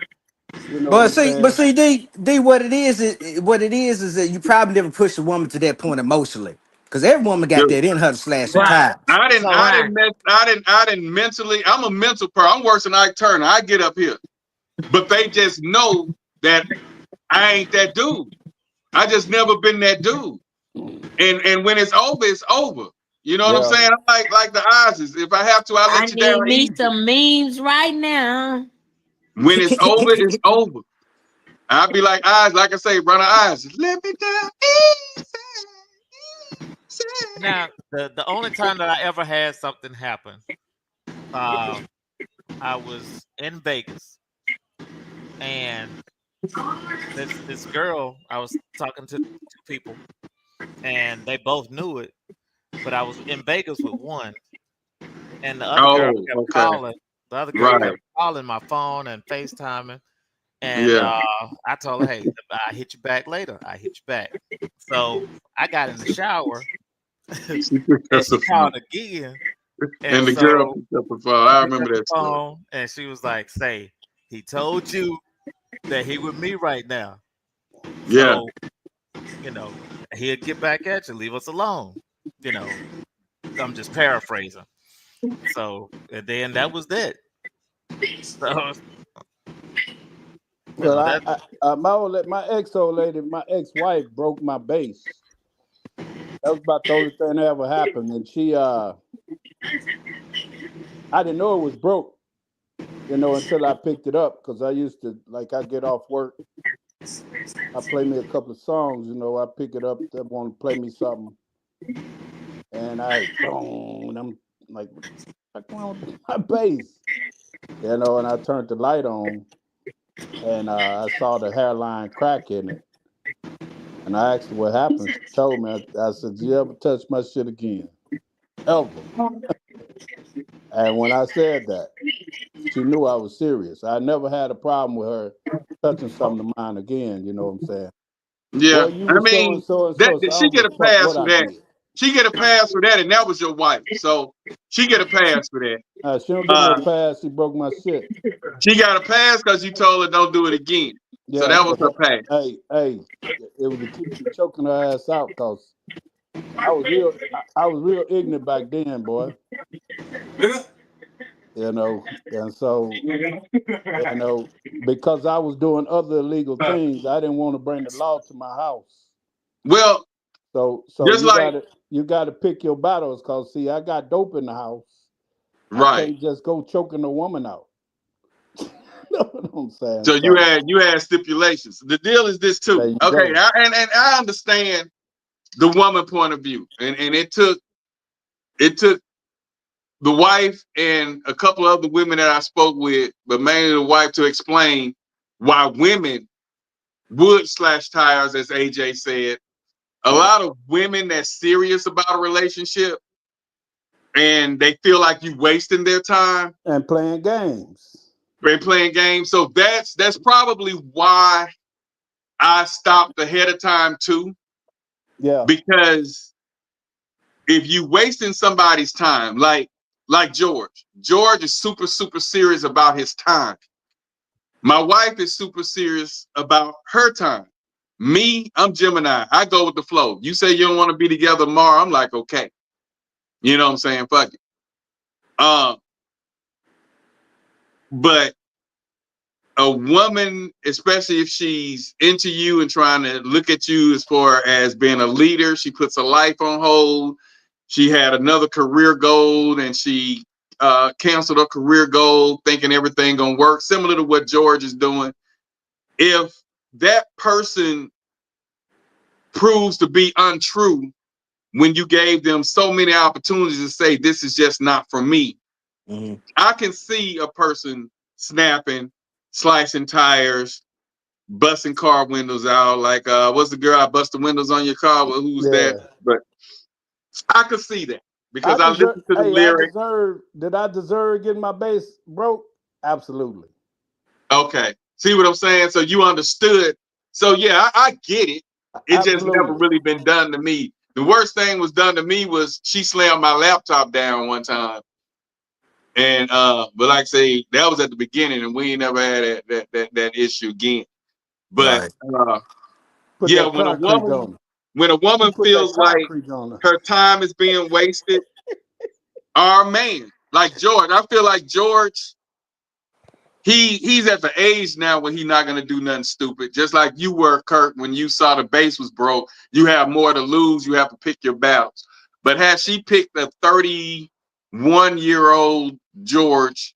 You know But see, D, what it is that you probably never push a woman to that point emotionally, because every woman got that in her to slash some tires. I didn't mentally. I'm a mental person. I'm worse than Ike Turner. I get up here, but they just know that I ain't that dude. I just never been that dude. And when it's over, it's over. You know what I'm saying? I'm like the Oz's. If I have to, I let you down. I need me some memes right now. When it's over, it's over. I'll be like Oz, like I say, run her eyes. Let me down. Now, the only time that I ever had something happen, I was in Vegas, and this girl, I was talking to two people, and they both knew it, but I was in Vegas with one, and the other girl kept calling. The other girl kept calling my phone and FaceTiming. And I told her, hey, I'll hit you back later. I hit you back. So I got in the shower and she called again. And the girl picked up the phone. I remember that story. And she was like, say, he told you that he with me right now. Yeah. So, you know, he'll get back at you. Leave us alone. You know, I'm just paraphrasing. So, and then that was that. So, well, my ex-wife broke my bass. That was about the only thing that ever happened, and she, I didn't know it was broke, you know, until I picked it up, because I used to, like, I get off work, I play me a couple of songs, you know, I pick it up, they want to play me something, and I'm like, what's going on with my bass? You know, and I turned the light on, and I saw the hairline crack in it. And I asked her what happened. She told me, I said, you ever touch my shit again? Ever. And when I said that, she knew I was serious. I never had a problem with her touching something of mine again, you know what I'm saying? Yeah, well, I mean, she get a pass for that. She get a pass for that, and that was your wife, so she get a pass for that. She don't get no pass. She broke my shit. She got a pass because you told her don't do it again. Yeah, so that was her pass. Hey, it was to keep you choking her ass out, cause I was real ignorant back then, boy. You know, and so because I was doing other illegal things, I didn't want to bring the law to my house. Well, so you gotta pick your battles, cause see, I got dope in the house. Right. I can't just go choking a woman out. You know what I'm saying? So you had stipulations. The deal is this too. Okay, and I understand the woman point of view, and it took the wife and a couple of other women that I spoke with, but mainly the wife, to explain why women would slash tires, as AJ said. A lot of women that's serious about a relationship and they feel like you wasting their time and playing games. So that's probably why I stopped ahead of time too. Yeah. Because if you wasting somebody's time, like George is super, super serious about his time. My wife is super serious about her time. Me, I'm Gemini. I go with the flow. You say you don't want to be together tomorrow, I'm like, okay. You know what I'm saying? Fuck it. But a woman, especially if she's into you and trying to look at you as far as being a leader, she puts her life on hold. She had another career goal and she canceled her career goal thinking everything gonna work, similar to what George is doing. If that person proves to be untrue when you gave them so many opportunities to say this is just not for me, I can see a person snapping, slicing tires, busting car windows out. Like, what's the girl I bust the windows on your car? Well, who's that? But I could see that because I listened to the lyrics. Did I deserve getting my bass broke? Absolutely. Okay. See what I'm saying? So you understood. So yeah, I get it. It just never really been done to me. The worst thing was done to me was she slammed my laptop down one time. And but like I say, that was at the beginning, and we ain't never had that issue again. But yeah, when a woman feels like her time is being wasted, our man, like George, I feel like George, he's at the age now where he's not gonna do nothing stupid. Just like you were, Kurt, when you saw the bass was broke, you have more to lose. You have to pick your battles. But had she picked a 31-year-old George,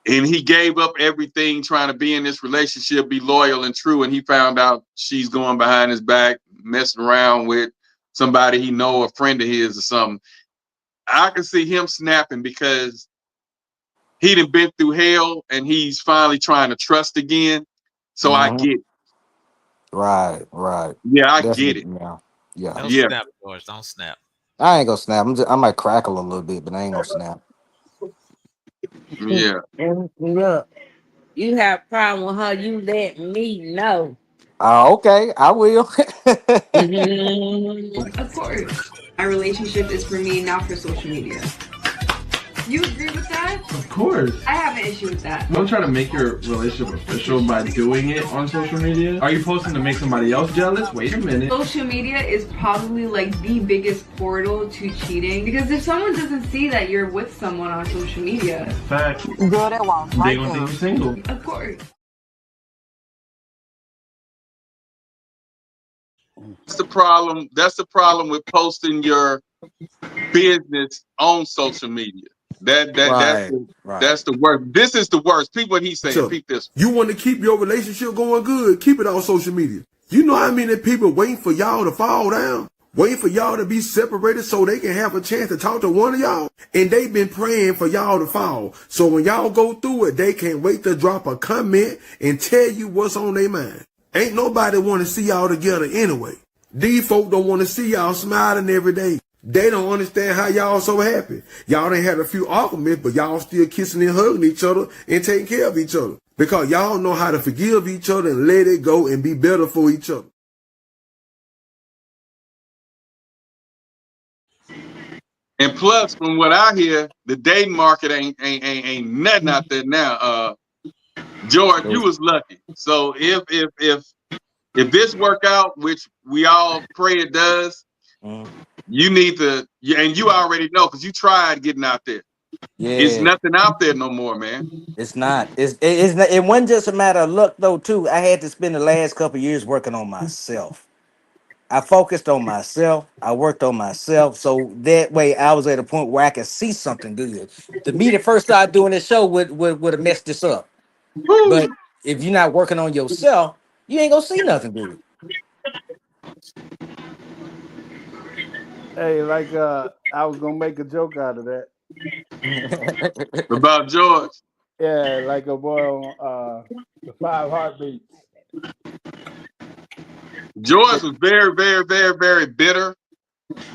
and he gave up everything trying to be in this relationship, be loyal and true, and he found out she's going behind his back, messing around with somebody he know, a friend of his or something, I can see him snapping because he done been through hell and he's finally trying to trust again. So I get it. Right. Yeah, I get it. Yeah. Don't snap, George. Don't snap. I ain't gonna snap. I might crackle a little bit, but I ain't gonna snap. Yeah. Look, you have a problem with her, you let me know. Okay, I will. Of course. My relationship is for me, not for social media. You agree with that? Of course. I have an issue with that. Don't try to make your relationship official by doing it on social media. Are you posting to make somebody else jealous? Wait a minute. Social media is probably like the biggest portal to cheating, because if someone doesn't see that you're with someone on social media, fact, girl, that won't they gonna think you're single. Of course. That's the problem. That's the problem with posting your business on social media. That's the worst. This is the worst. Peep what he's saying. So, peep this. You want to keep your relationship going good, keep it on social media. You know how many people waiting for y'all to fall down? Waiting for y'all to be separated so they can have a chance to talk to one of y'all? And they've been praying for y'all to fall. So when y'all go through it, they can't wait to drop a comment and tell you what's on their mind. Ain't nobody want to see y'all together anyway. These folk don't want to see y'all smiling every day. They don't understand how y'all so happy. Y'all done had a few arguments, but y'all still kissing and hugging each other and taking care of each other. Because y'all know how to forgive each other and let it go and be better for each other. And plus, from what I hear, the dating market ain't nothing out there now. George, you was lucky. So if this work out, which we all pray it does, you need to, and you already know because you tried getting out there. Yeah, it's nothing out there no more, man. It's not. It wasn't just a matter of luck though. Too, I had to spend the last couple of years working on myself. I focused on myself. I worked on myself, so that way I was at a point where I could see something good. To me, the first started doing this show would have messed this up. But if you're not working on yourself, you ain't gonna see nothing good. Hey, like I was gonna make a joke out of that. About George. Yeah, like a boy on the 5 Heartbeats. George was very, very, very, very bitter.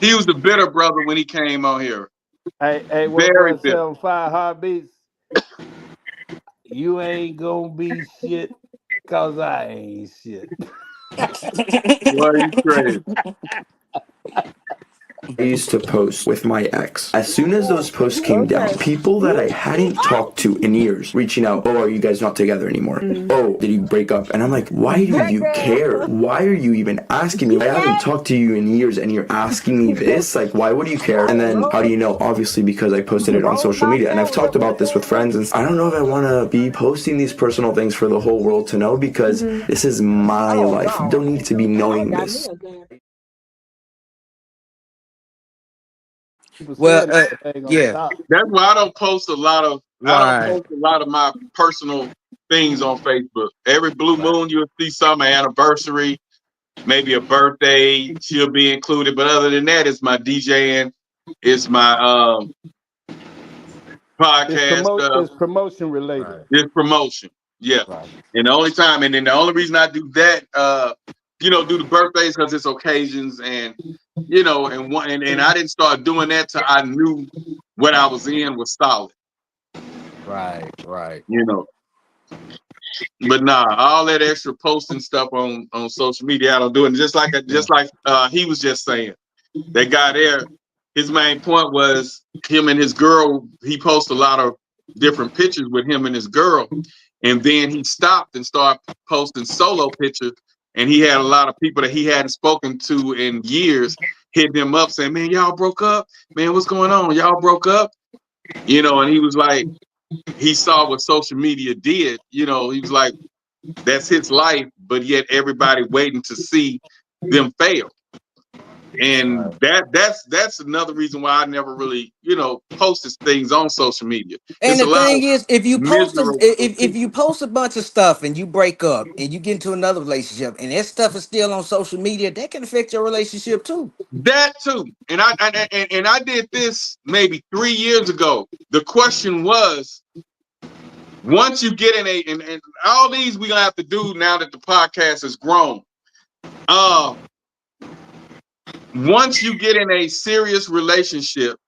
He was the bitter brother when he came on here. Hey, what very boy said on 5 Heartbeats? You ain't gonna be shit, cause I ain't shit. Boy, you crazy. I used to post with my ex. As soon as those posts came down, people that I hadn't talked to in years reaching out, oh, are you guys not together anymore? Oh, did you break up? And I'm like, why do you care? Why are you even asking me? I haven't talked to you in years and you're asking me this? Like, why would you care? And then how do you know? Obviously because I posted it on social media. And I've talked about this with friends, and I don't know if I want to be posting these personal things for the whole world to know, because this is my life. You don't need to be knowing this. Well, yeah. That's why I don't post a lot of my personal things on Facebook. Every blue moon you'll see some anniversary, maybe a birthday, she'll be included. But other than that, it's my DJing, it's my podcast stuff. It's promotion related. It's promotion. Yeah. And the only time, and then the only reason I do that, do the birthdays because it's occasions, and and I didn't start doing that till I knew what I was in was solid. Right. But nah, all that extra posting stuff on social media, I don't do it. Just like he was just saying, that guy there, his main point was him and his girl. He posted a lot of different pictures with him and his girl, and then he stopped and started posting solo pictures. And he had a lot of people that he hadn't spoken to in years hitting him up saying, man, y'all broke up? Man, what's going on? Y'all broke up? And he was like, he saw what social media did. He was like, that's his life, but yet everybody waiting to see them fail. And that's another reason why I never really, posted things on social media. And the thing is, if you post a bunch of stuff and you break up and you get into another relationship and that stuff is still on social media, that can affect your relationship too. That too. And I did this maybe 3 years ago. The question was, once you get in and all these we're gonna have to do now that the podcast has grown. Once you get in a serious relationship,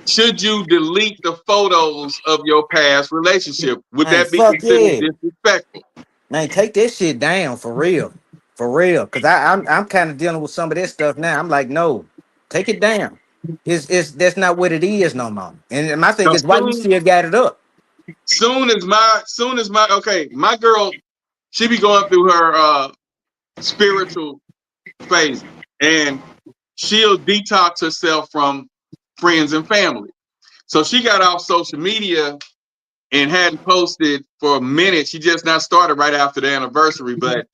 should you delete the photos of your past relationship? Would that be considered disrespectful? Man, take that shit down for real. Because I'm kind of dealing with some of this stuff now. I'm like, no, take it down. That's not what it is no more. And my thing is, why you still got it up? Soon as my girl, she be going through her spiritual phase, and she'll detox herself from friends and family. So she got off social media and hadn't posted for a minute. She just not started right after the anniversary, but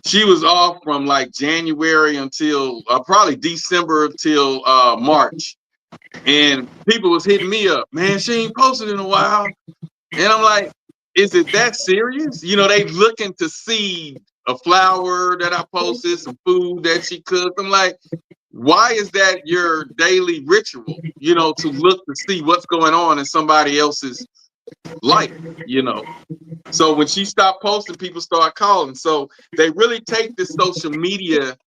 she was off from like January until probably December till March. And people was hitting me up, man, she ain't posted in a while. And I'm like, is it that serious? They looking to see a flower that I posted, some food that she cooked. I'm like, why is that your daily ritual, to look to see what's going on in somebody else's life, So when she stopped posting, people start calling. So they really take this social media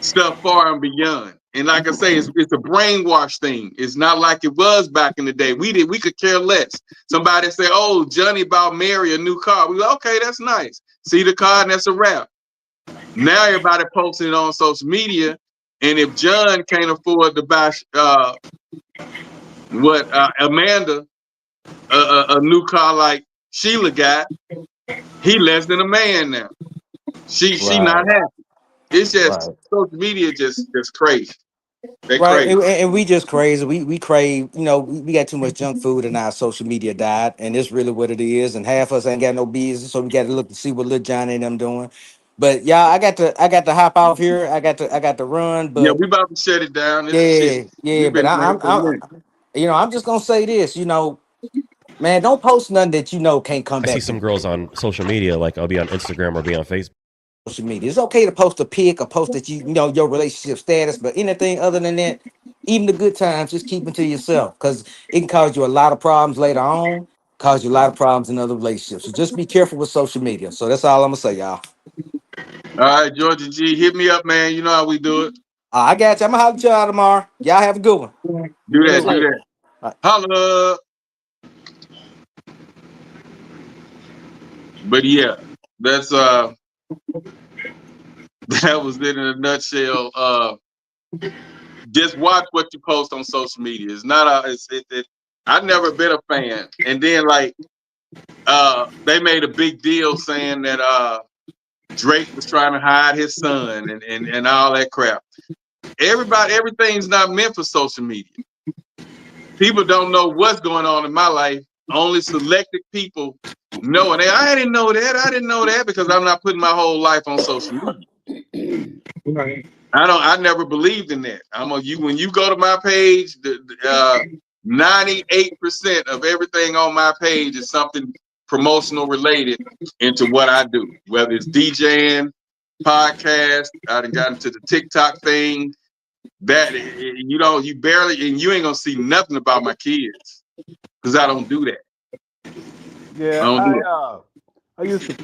stuff far and beyond. And like I say, it's a brainwash thing. It's not like it was back in the day. We could care less. Somebody say, oh, Johnny bought Mary a new car. We go, okay, that's nice. See the car and that's a wrap. Now everybody posting it on social media. And if John can't afford to buy Amanda a new car like Sheila got, he less than a man now. She not happy. It's just social media just crazy. They crazy. And we just crazy. We crave, we got too much junk food in our social media diet, and it's really what it is. And half of us ain't got no business, so we got to look to see what Lil Johnny and them doing. But y'all, I got to hop off here. I got to run. But yeah, we about to shut it down. But I'm just gonna say this. Man, don't post nothing that can't come back. I see some girls on social media, like I'll be on Instagram or be on Facebook. Social media. It's okay to post a pic or post that your relationship status, but anything other than that, even the good times, just keep them to yourself, because it can cause you a lot of problems later on, cause you a lot of problems in other relationships. So just be careful with social media. So that's all I'm gonna say, y'all. All right, Georgia G, hit me up, man. You know how we do it. I got you. I'm gonna holler at y'all tomorrow. Y'all have a good one. Do that. Right. Holla. But yeah, that's that was it in a nutshell. Just watch what you post on social media. It's not I've never been a fan. And then they made a big deal saying that Drake was trying to hide his son and all that crap. Everything's not meant for social media. People don't know what's going on in my life. Only selected people know. And I didn't know that. I didn't know that because I'm not putting my whole life on social media. Right. I never believed in that. When you go to my page, 98% of everything on my page is something promotional related into what I do, whether it's DJing, podcast. I done got into the TikTok thing. That you barely, and you ain't gonna see nothing about my kids because I don't do that. Yeah, I used to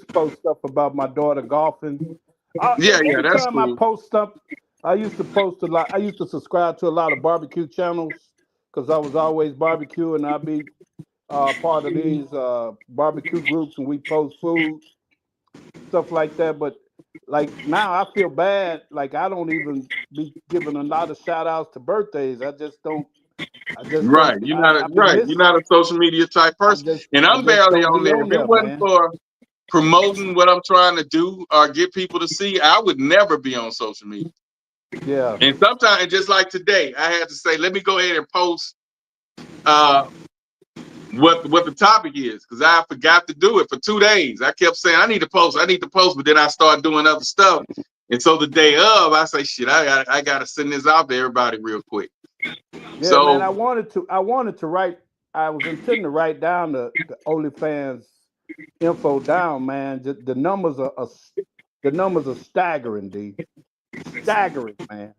post stuff about my daughter golfing. That's cool. I post stuff. I used to post a lot. I used to subscribe to a lot of barbecue channels because I was always barbecuing. I'd be part of these barbecue groups, and we post food, stuff like that. But now I feel bad. I don't even be giving a lot of shout outs to birthdays. I just don't. Right. You're not a social media type person. And I'm barely on there. If it wasn't for promoting what I'm trying to do or get people to see, I would never be on social media. Yeah. And sometimes, just like today, I had to say, let me go ahead and post what the topic is, because I forgot to do it for 2 days. I kept saying I need to post, but then I started doing other stuff. And so the day of, I say, shit, I gotta send this out to everybody real quick. Yeah, so, man, I wanted to write. I was intending to write down the OnlyFans info down, man. The numbers are staggering, D. Staggering, man.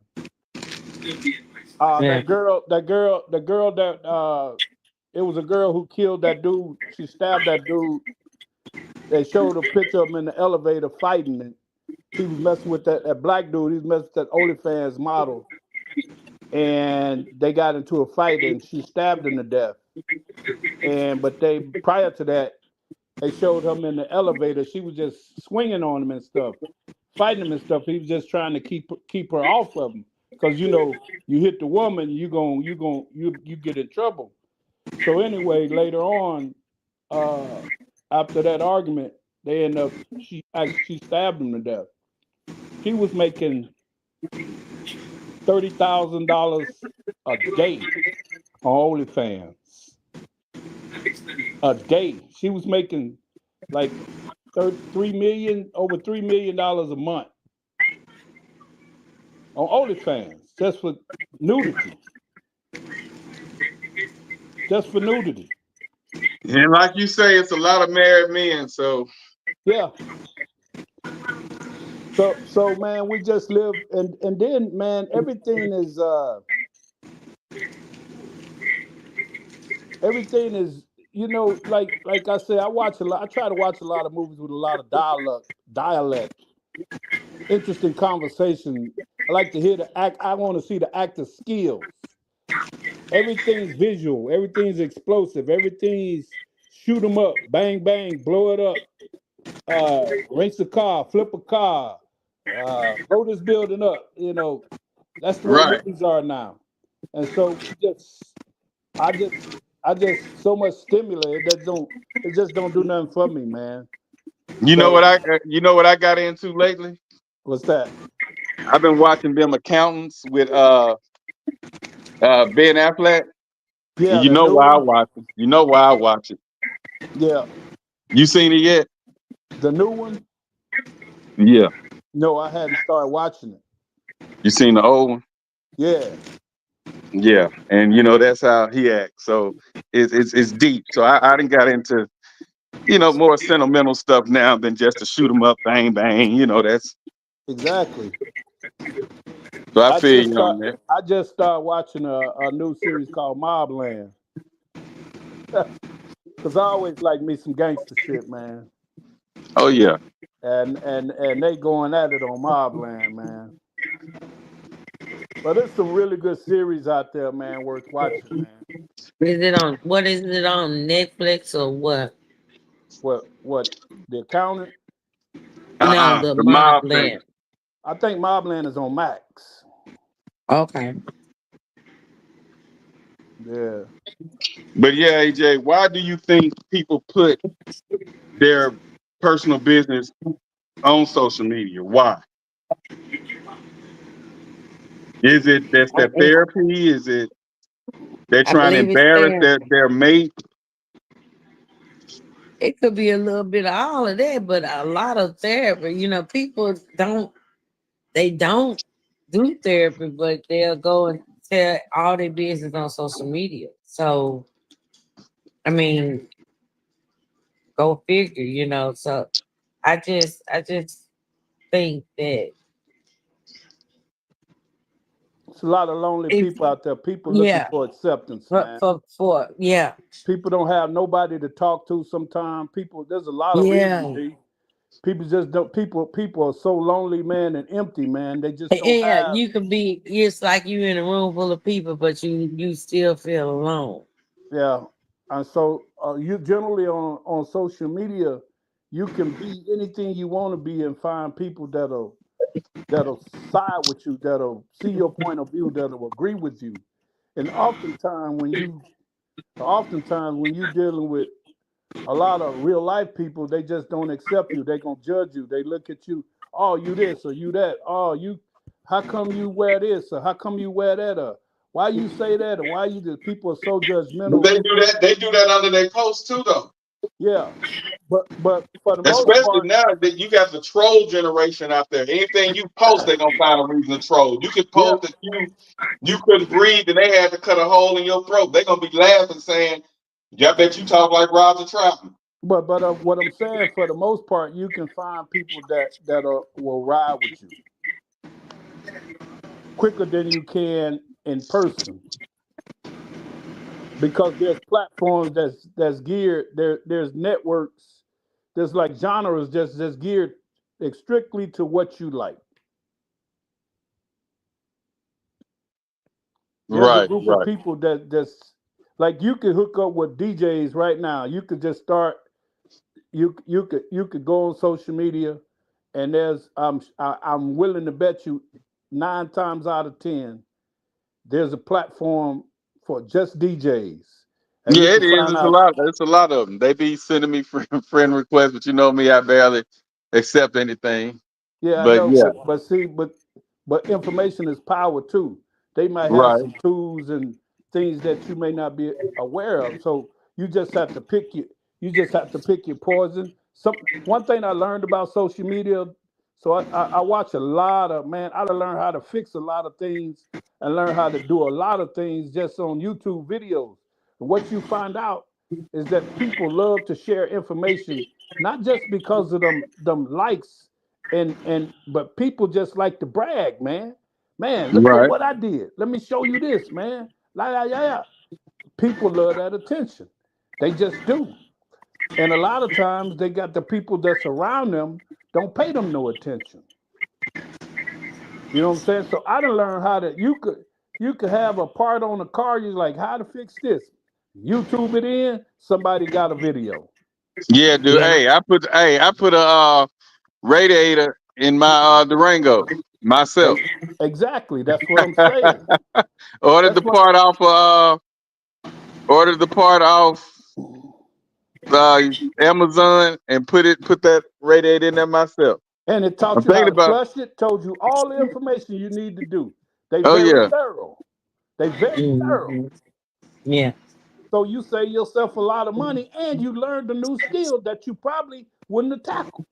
That girl that it was a girl who killed that dude. She stabbed that dude. They showed a picture of him in the elevator fighting, and he was messing with that black dude. He was messing with that OnlyFans model. And they got into a fight, and she stabbed him to death. But prior to that, they showed him in the elevator. She was just swinging on him and stuff, fighting him and stuff. He was just trying to keep her off of him, because you hit the woman, you get in trouble. So anyway, later on, after that argument, they end up she stabbed him to death. She was making $30,000 a day on OnlyFans. A day. She was making like over $3 million a month on OnlyFans, just for nudity. Just for nudity. And like you say, it's a lot of married men, so yeah. So man, we just live, and then man, everything is like I said, I try to watch a lot of movies with a lot of dialect, interesting conversation. I like to hear I want to see the actor's skills. Everything's visual, everything's explosive, everything's shoot 'em up, bang bang, blow it up, rinse a car, flip a car, voters building up. You know, that's the way movies are now. And so I just so much stimuli it just don't do nothing for me, man. You know what I got into lately? What's that? I've been watching them accountants with Ben Affleck. Yeah, you know why I watch it. You know why I watch it. Yeah. You seen it yet? The new one? Yeah. No, I hadn't started watching it. You seen the old one? Yeah. Yeah, and you know that's how he acts. So it's deep. So I done got into, more sentimental stuff now than just to shoot 'em up, bang bang. That's exactly. So I feel you on that. I just started watching a new series called Mobland. Cause I always like me some gangster shit, man. Oh yeah. And they going at it on Mobland, man. But there's some really good series out there, man, worth watching, man. What is it on Netflix or what? What? The Accountant? No, the Mobland. I think Mobland is on Max. Okay. Yeah. But yeah, AJ, why do you think people put their personal business on social media? Why? Is it that's their therapy? Is it they're trying to embarrass their mate? It could be a little bit of all of that, but a lot of therapy. People don't do therapy, but they'll go and tell all their business on social media. So, I mean, go figure, So I just think that it's a lot of lonely people out there. People looking for acceptance, man. People don't have nobody to talk to sometimes. There's a lot of reasons. People just don't. People are so lonely, man, and empty, man. They just don't have. You could be. It's like you in a room full of people, but you still feel alone. Yeah, and so you generally on social media, you can be anything you want to be and find people that'll side with you, that'll see your point of view, that'll agree with you. And oftentimes when you're dealing with a lot of real life people, they just don't accept you. They're gonna judge you. They look at you, oh, you this or you that. Oh, how come you wear this or how come you wear that? Or why you say that? Or why you just people are so judgmental. But they do that under their posts too, though. Yeah. But for the most especially part, now that you got the troll generation out there. Anything you post, they're gonna find a reason to troll. You could post that you couldn't breathe and they had to cut a hole in your throat. They're gonna be laughing, saying, "I bet you talk like Roger Troutman." But what I'm saying, for the most part, you can find people that will ride with you quicker than you can in person, because there's platforms that's geared. There's networks. There's like genres just geared strictly to what you like. There's a group of people that's like, you could hook up with DJs right now. You could just start. You could go on social media, and there's I'm willing to bet you 9 times out of 10 there's a platform for just DJs. And yeah, it is. It's a lot of them. They be sending me friend requests, but you know me, I barely accept anything. Yeah, I know. But information is power too. They might have some tools and things that you may not be aware of. So you just have to pick your poison. One thing I learned about social media, so I watch a lot of, man, I learned how to fix a lot of things and learn how to do a lot of things just on YouTube videos. And what you find out is that people love to share information, not just because of them likes, but people just like to brag, man. Man, look at what I did. Let me show you this, man. People love that attention. They just do. And a lot of times they got the people that's around them don't pay them no attention. You know what I'm saying? So I done learned how to, you could have a part on a car, you're like, how to fix this. YouTube it in, somebody got a video. Yeah, dude. Yeah. I put a radiator in my Durango myself. Exactly. That's what I'm saying. Ordered the part off Amazon and put that radiator in there myself. And it taught you how to flush it, told you all the information you need to do. They very thorough. They very thorough. Yeah. So you save yourself a lot of money and you learned a new skill that you probably wouldn't have tackled.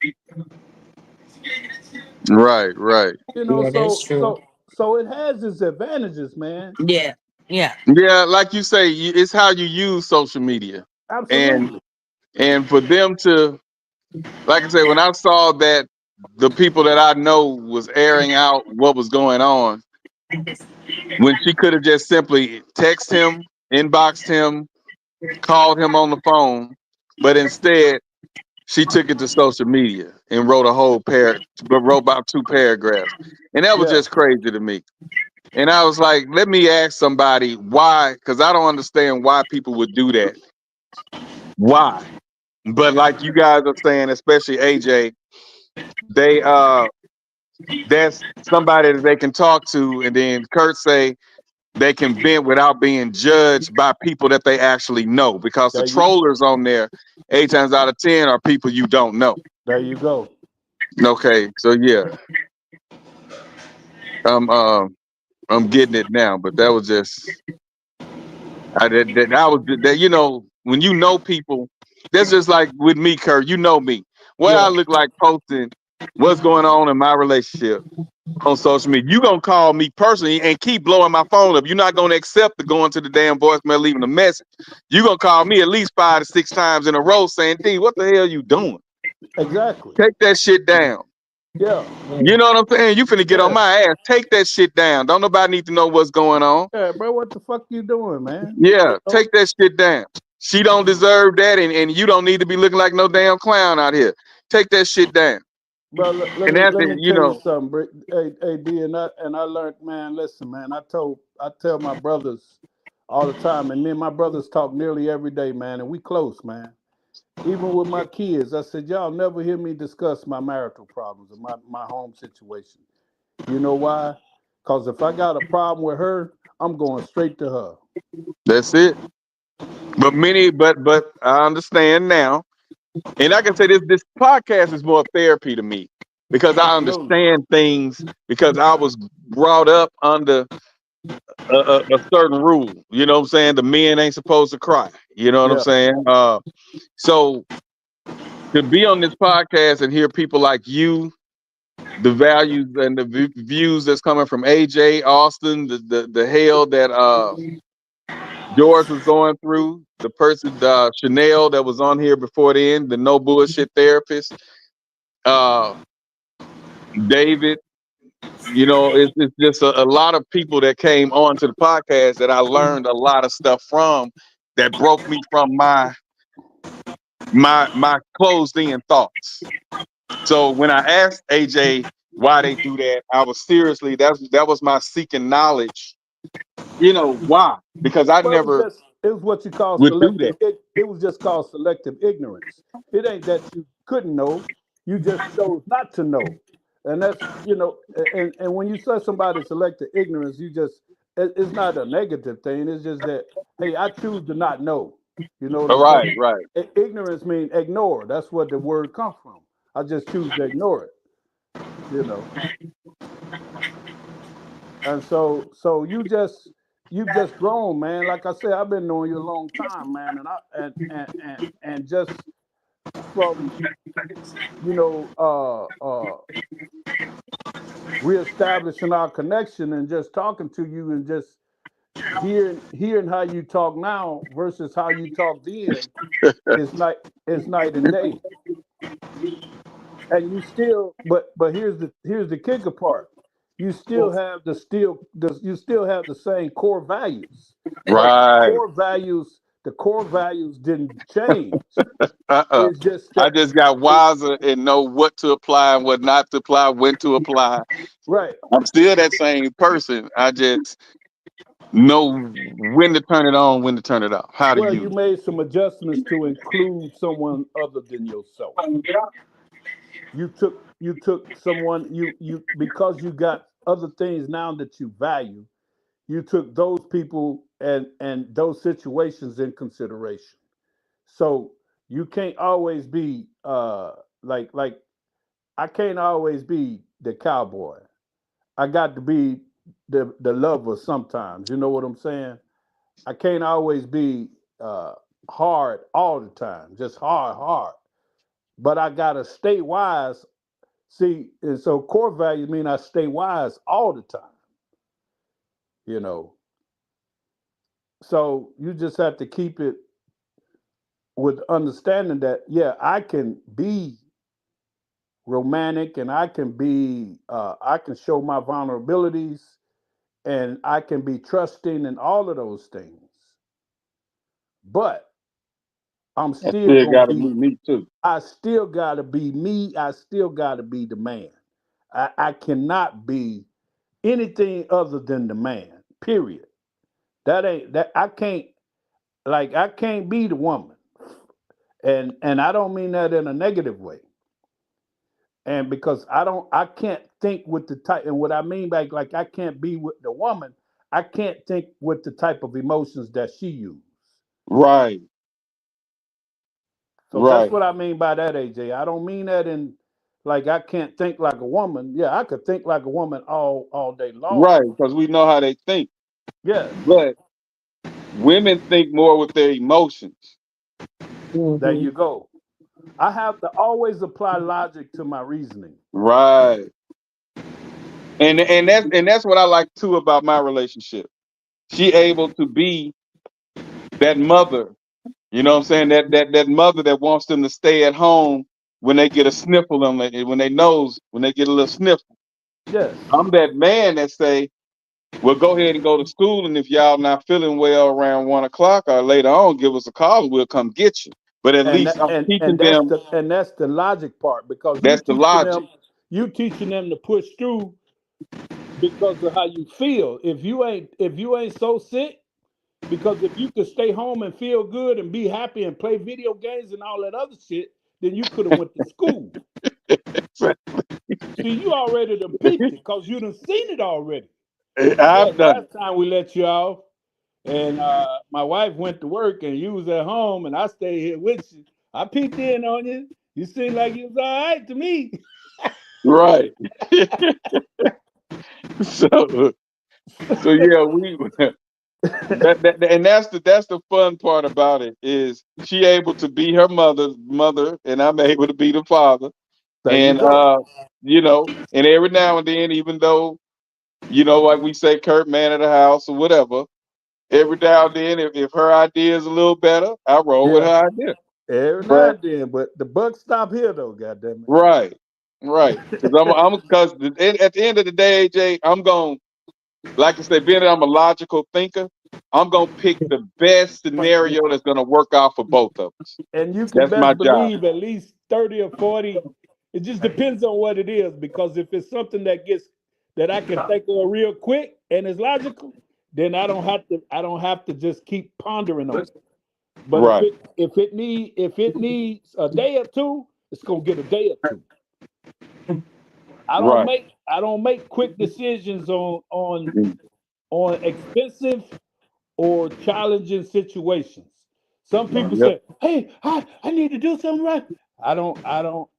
Right. You know, that's true. So it has its advantages, man. Yeah. Yeah, like you say, it's how you use social media. Absolutely. And for them to, like I say, when I saw that the people that I know was airing out what was going on, when she could have just simply texted him, inboxed him, called him on the phone, but instead she took it to social media and wrote wrote about 2 paragraphs. And that was just crazy to me. And I was like, let me ask somebody why, because I don't understand why people would do that. Why? But like you guys are saying, especially AJ, that's somebody that they can talk to, and then Kurt say they can vent without being judged by people that they actually know, because the trollers on there 8 times out of 10 are people you don't know. There you go. Okay, so yeah, I'm getting it now, but that was just you know, when you know people, that's just like with me, Kurt. You know me. What I look like posting what's going on in my relationship on social media. You gonna call me personally and keep blowing my phone up. You're not gonna accept the going to the damn voicemail, leaving a message. You gonna call me at least 5 to 6 times in a row saying, D, what the hell you doing? Exactly. Take that shit down. Yeah. You know what I'm saying? You finna get on my ass. Take that shit down. Don't nobody need to know what's going on. Yeah, bro, what the fuck you doing, man? Yeah, take that shit down. She don't deserve that, and you don't need to be looking like no damn clown out here. Take that shit down. Bro, let me tell you something, hey, D, and I learned, man, listen, man, I tell my brothers all the time, and me and my brothers talk nearly every day, man, and we close, man. Even with my kids, I said, y'all never hear me discuss my marital problems or my home situation. You know why? Because if I got a problem with her, I'm going straight to her. That's it. But I understand now. And I can say this podcast is more therapy to me, because I understand things, because I was brought up under a certain rule. You know what I'm saying? The men ain't supposed to cry. You know what I'm saying? So to be on this podcast and hear people like you, the values and the views that's coming from AJ, Austin, the hell that George was going through, the person Chanel that was on here before then, the no bullshit therapist, David, you know, it's just a lot of people that came on to the podcast that I learned a lot of stuff from, that broke me from my closed in thoughts. So when I asked AJ why they do that, I was seriously, that was my seeking knowledge. You know why? Because I never. It was what you call selective. It was just called selective ignorance. It ain't that you couldn't know, you just chose not to know. And that's, you know, and when you say somebody selective ignorance, it's not a negative thing. It's just that, hey, I choose to not know. You know what I'm saying? Right. Ignorance means ignore. That's what the word comes from. I just choose to ignore it. You know. And so you've just grown, man. Like I said, I've been knowing you a long time, man, and just from, you know, reestablishing our connection and just talking to you and just hearing how you talk now versus how you talk then is night and day. And you still, but here's the kicker part. You still have the same core values. Right. The core values didn't change. It's just I just got wiser and know what to apply and what not to apply, when to apply. Right. I'm still that same person. I just know when to turn it on, when to turn it off. How do you made some adjustments to include someone other than yourself. You you took someone you because you got other things now that you value, you took those people and those situations in consideration. So you can't always be like I can't always be the cowboy. I got to be the lover sometimes. You know what I'm saying? I can't always be hard all the time, just hard. But I gotta stay wise. See, and so core values mean I stay wise all the time. You know, so you just have to keep it with understanding that yeah, I can be romantic and I can be I can show my vulnerabilities and I can be trusting and all of those things. But I'm still gonna gotta be be me too. I still gotta be me. I still gotta be the man. I cannot be anything other than the man. Period. That ain't that I can't be the woman. And I don't mean that in a negative way. And because I can't think with the type, and what I mean by like I can't be with the woman, I can't think with the type of emotions that she used. Right. So that's what I mean by that, AJ. I don't mean that in like I can't think like a woman. Yeah, I could think like a woman all day long. Right, because we know how they think. Yes. But women think more with their emotions. There you go. I have to always apply logic to my reasoning. Right. And that's what I like too about my relationship. She able to be that mother, you know what I'm saying? That mother that wants them to stay at home when they get a sniffle on when they get a little sniffle. Yes. I'm that man that say, well, go ahead and go to school, and if y'all not feeling well around 1 o'clock or later on, give us a call and we'll come get you. But at least I'm teaching them. That's the logic part because that's the logic. You teaching them to push through because of how you feel. If you ain't so sick, because if you could stay home and feel good and be happy and play video games and all that other shit, then you could have went to school. See, you already done peeped it because you done seen it already. I've done last time we let you off, and my wife went to work and you was at home and I stayed here with you. I peeked in on you. You seemed like you was all right to me. Right. so yeah, and that's the fun part about it is she able to be her mother and I'm able to be the father. And you know, and every now and then, even though, you know, like we say, Kurt, man of the house or whatever, every now and then, if her idea is a little better, I roll with her idea. Every now and then, but the buck stop here though, goddamn it. Right. Because at the end of the day, AJ, I'm going, like I said, being that I'm a logical thinker, I'm going to pick the best scenario that's going to work out for both of us. And you can best believe at least 30 or 40. It just depends on what it is, because if it's something that I can think of real quick and is logical, then I don't have to just keep pondering on it. But if it needs a day or two, it's gonna get a day or two. I don't make quick decisions on expensive or challenging situations. Some people say, "Hey, I need to do something right." I don't.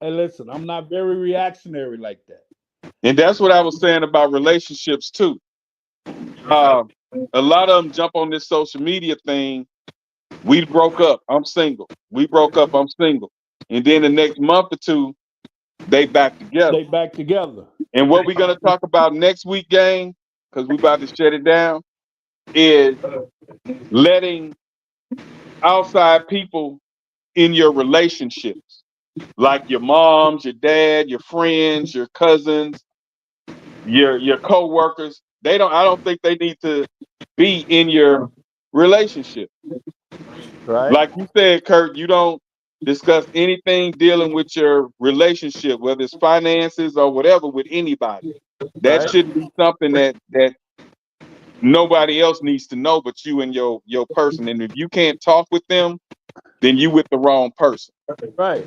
And listen, I'm not very reactionary like that. And that's what I was saying about relationships too. A lot of them jump on this social media thing. We broke up. I'm single. We broke up. I'm single. And then the next month or two, they back together. And what we're gonna talk about next week, gang, because we about to shut it down, is letting outside people in your relationships, like your moms, your dad, your friends, your cousins, your co-workers. I don't think they need to be in your relationship. Right. Like you said, Kurt, you don't discuss anything dealing with your relationship, whether it's finances or whatever, with anybody. That shouldn't be something that nobody else needs to know but you and your person. And if you can't talk with them, then you with the wrong person. Right.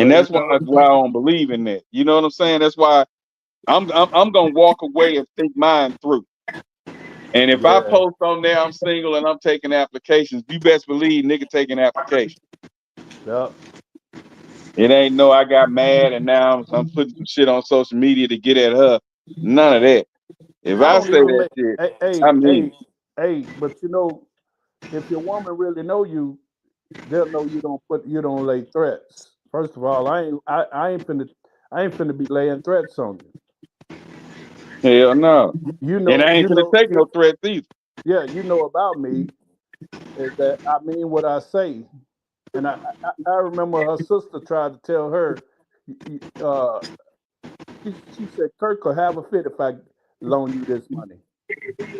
And that's why I don't believe in that. You know what I'm saying? That's why I'm gonna walk away and think mine through. And if I post on there I'm single and I'm taking applications, you best believe nigga taking applications. Yep. It ain't no I got mad and now I'm putting some shit on social media to get at her. None of that. If I say that shit, I mean, hey, but you know, if your woman really know you, they'll know you don't lay threats. First of all, I ain't finna be laying threats on you. Hell no. You know, and I ain't finna take no threats either. Yeah, you know about me is that I mean what I say. And I remember her sister tried to tell her, she said, Kirk will have a fit if I loan you this money.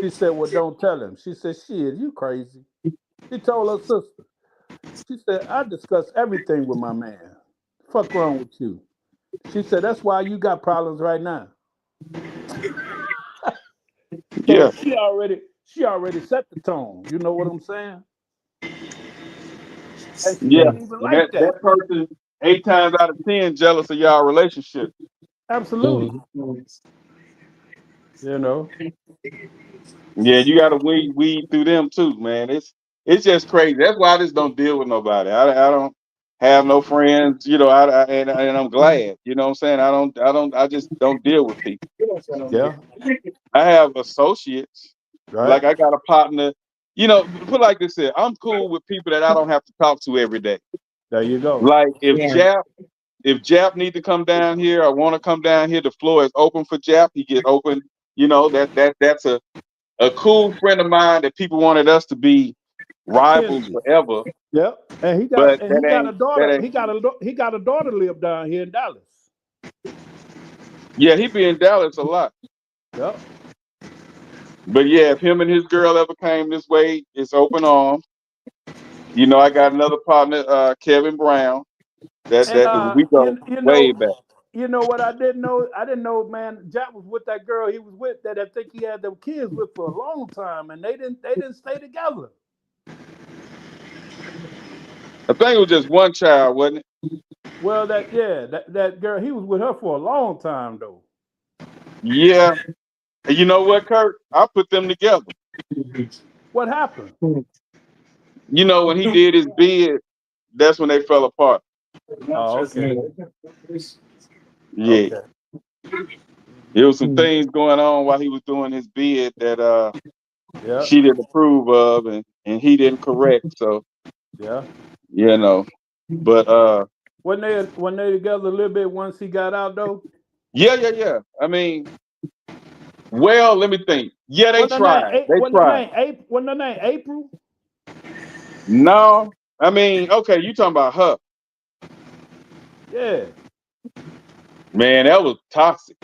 She said, well, don't tell him. She said, shit, you crazy. She told her sister. She said, I discuss everything with my man. Fuck wrong with you? She said, that's why you got problems right now. Yeah. She already set the tone. You know what I'm saying? And she ain't even like that. That person 8 times out of 10 jealous of y'all relationship. Absolutely. You know. Yeah, you gotta weed through them too, man. It's just crazy. That's why I just don't deal with nobody. I don't have no friends, you know. And I'm glad, you know what I'm saying. I just don't deal with people. Yeah. I have associates. Right. Like I got a partner. You know, put like this here. I'm cool with people that I don't have to talk to every day. There you go. Like if Jap need to come down here, I want to come down here. The floor is open for Jap. He get open. You know that's a cool friend of mine that people wanted us to be rivals forever. Yep. And he got a daughter. He got a daughter live down here in Dallas. Yeah, he be in Dallas a lot. Yep. But yeah, if him and his girl ever came this way, it's open arms. You know, I got another partner, Kevin Brown. We go way back. You know what I didn't know? I didn't know, man. Jack was with that girl he was with that I think he had them kids with for a long time, and they didn't stay together. I think it was just one child, wasn't it? Well, that girl, he was with her for a long time though. Yeah. And you know what, Kurt? I put them together. What happened? You know, when he did his bid, that's when they fell apart. Oh, okay. Yeah. Okay. There was some things going on while he was doing his bid that she didn't approve of and he didn't correct. So yeah. You know. But when they together a little bit once he got out though? Yeah. I mean, well, let me think. Yeah, they tried. Wasn't the name April? No. I mean, okay, you talking about her. Yeah. Man, that was toxic.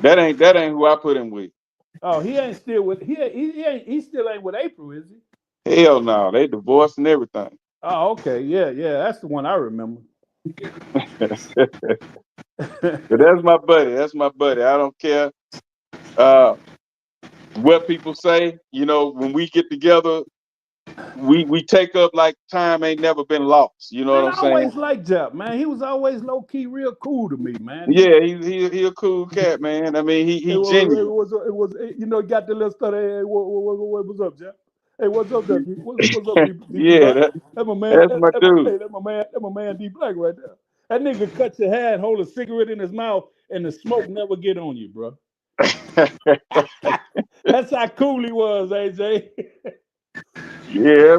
That ain't who I put him with. Oh, he ain't still with he still ain't with April, is he? Hell no, they divorced and everything. Oh, okay, yeah, that's the one I remember. But that's my buddy. I don't care what people say. You know, when we get together, we take up like time ain't never been lost. You know what I'm saying? I always liked Jap, man. He was always low key, real cool to me, man. Yeah, he a cool cat, man. I mean, he genuine. It was you know, got the little stuff. Hey, what's up, Jap? Hey, what's up, Jap? What's up, D yeah, that's my man. That's my dude. Hey, that's my man, D Black right there. That nigga cut your hair and hold a cigarette in his mouth, and the smoke never get on you, bro. That's how cool he was, AJ. Yeah,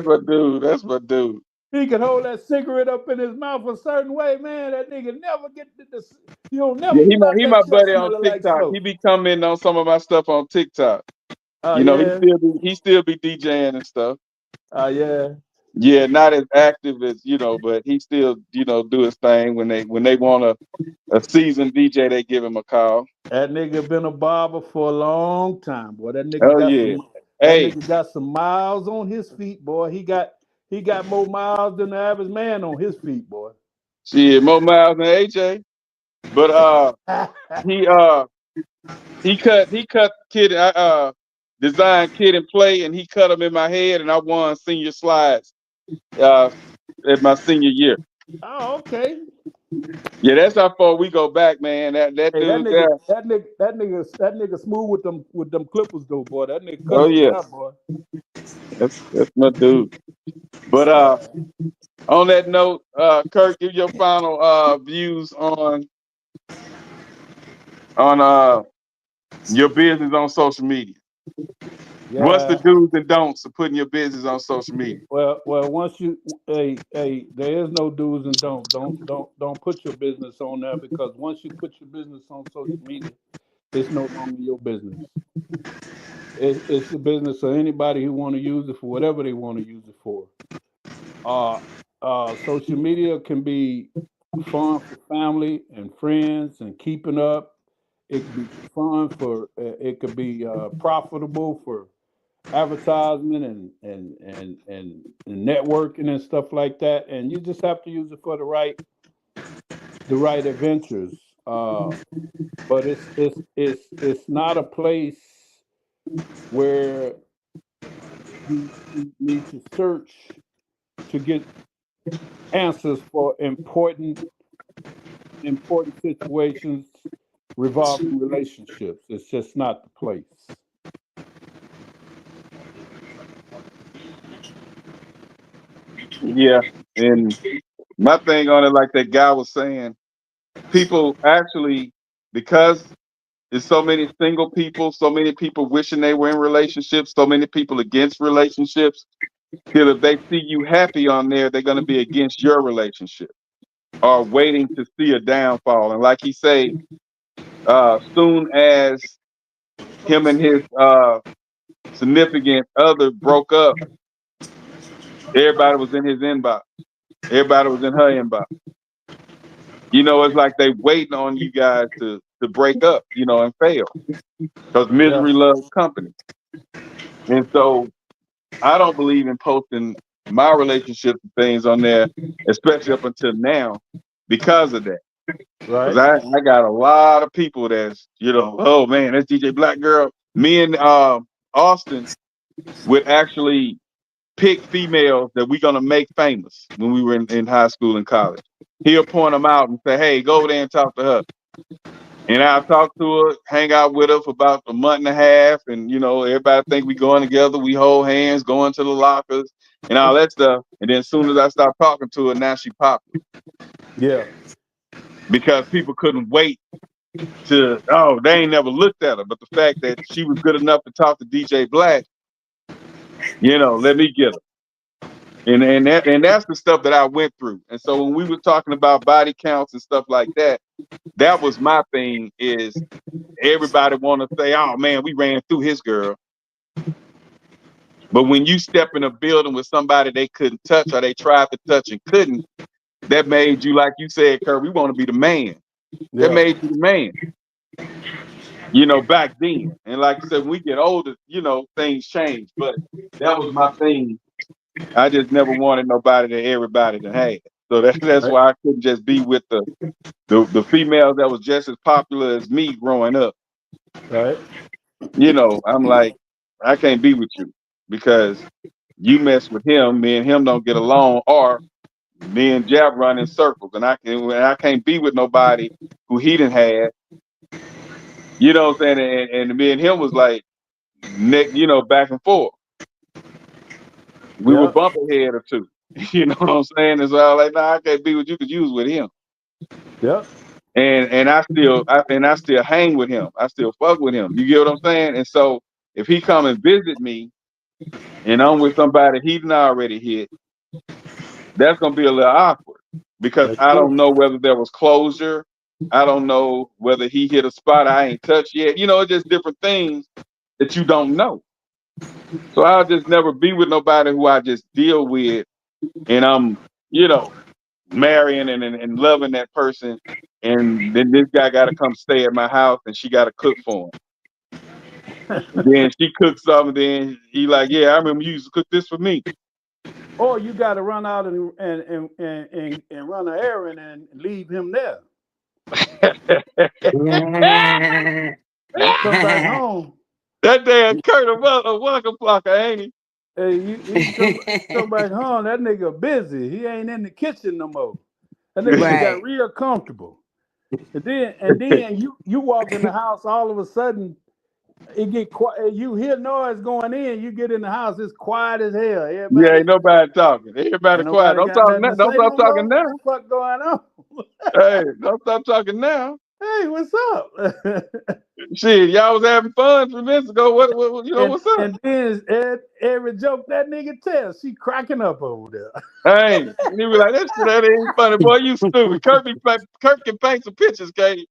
that's my dude. He could hold that cigarette up in his mouth a certain way, man. That nigga never get this. You don't never. Yeah, he my buddy on TikTok. Like he be coming on some of my stuff on TikTok. You know, he still be DJing and stuff. Yeah. Yeah, not as active as but he still do his thing. When they want a seasoned DJ, they give him a call. That nigga been a barber for a long time, boy. That nigga nigga got some miles on his feet, boy. He got more miles than the average man on his feet, boy. Shit, more miles than AJ. But he cut Kid designed Kid and Play, and he cut them in my head, and I won senior slides at my senior year. Oh, okay. Yeah, that's how far we go back, man. That Hey, dude there. that nigga smooth with them clippers though, boy. That nigga Oh country yeah, now, boy. that's my dude. But on that note, Kirk, give your final views on your business on social media. Yeah. What's the do's and don'ts of putting your business on social media? Well, once you, there is no do's and don'ts. Don't put your business on there, because once you put your business on social media, it's no longer your business. It's the business of anybody who want to use it for whatever they want to use it for. Social media can be fun for family and friends and keeping up. It could be fun for. It could be profitable for advertisement and networking and stuff like that. And you just have to use it for the right adventures. But it's not a place where you need to search to get answers for important situations revolving relationships. It's just not the place. Yeah, and my thing on it, like that guy was saying, people actually, because there's so many single people, so many people wishing they were in relationships, so many people against relationships, that if they see you happy on there, they're going to be against your relationship or waiting to see a downfall. And like he say, soon as him and his significant other broke up, everybody was in his inbox. Everybody was in her inbox. You know, it's like they waiting on you guys to break up, you know, and fail. Because misery loves company. And so I don't believe in posting my relationship things on there, especially up until now, because of that. Right. Because I got a lot of people that's, you know, oh man, that's DJ Black Girl. Me and Austin would actually pick females that we're gonna make famous when we were in high school and college. He'll point them out and say, hey, go over there and talk to her. And I'll talk to her, hang out with her for about a month and a half, and you know, everybody think we going together, we hold hands, going to the lockers and all that stuff. And then as soon as I start talking to her, now she popular. Yeah. Because people couldn't wait to, oh, they ain't never looked at her. But the fact that she was good enough to talk to DJ Black, you know, let me get her. And that's the stuff that I went through. And so when we were talking about body counts and stuff like that, that was my thing, is everybody want to say, oh man, we ran through his girl. But when you step in a building with somebody they couldn't touch, or they tried to touch and couldn't, that made you, like you said, Kurt, we want to be the man. That made you the man. You know, back then. And like I said, when we get older, you know, things change. But that was my thing. I just never wanted nobody that everybody to have. So that's why I couldn't just be with the females that was just as popular as me growing up. Right. You know, I'm like, I can't be with you because you mess with him, me and him don't get along, or me and Jab run in circles, and I can't be with nobody who he didn't have. You know what I'm saying? And me and him was like, you know, back and forth. We would bump a head or two. You know what I'm saying? And so I was like, nah, I can't be with you because you was with him. Yep. And I still hang with him. I still fuck with him. You get what I'm saying? And so if he come and visit me and I'm with somebody he didn't already hit, that's gonna be a little awkward because I don't know whether there was closure. I don't know whether he hit a spot I ain't touched yet. You know, it's just different things that you don't know. So I'll just never be with nobody who I just deal with and I'm, you know, marrying and loving that person. And then this guy got to come stay at my house and she got to cook for him. Then she cooks something. Then he like, yeah, I remember you used to cook this for me. Or you got to run out and run an errand and leave him there. Come back home. That damn Kurt a waka flocka, ain't he? Hey, you come back home. That nigga busy. He ain't in the kitchen no more. That nigga got real comfortable. And then you walk in the house, all of a sudden it get quiet. You hear noise going in, you get in the house, it's quiet as hell. Everybody, ain't nobody talking. Everybody quiet. Don't talk now. Don't stop talking now. What the fuck going on? Hey, don't stop talking now. Hey, what's up? Shit, y'all was having fun 3 minutes ago. What what's up? And then every joke that nigga tells, she cracking up over there. Hey, and you be like, that ain't funny, boy. You stupid. Kirk can paint some pictures, Katie.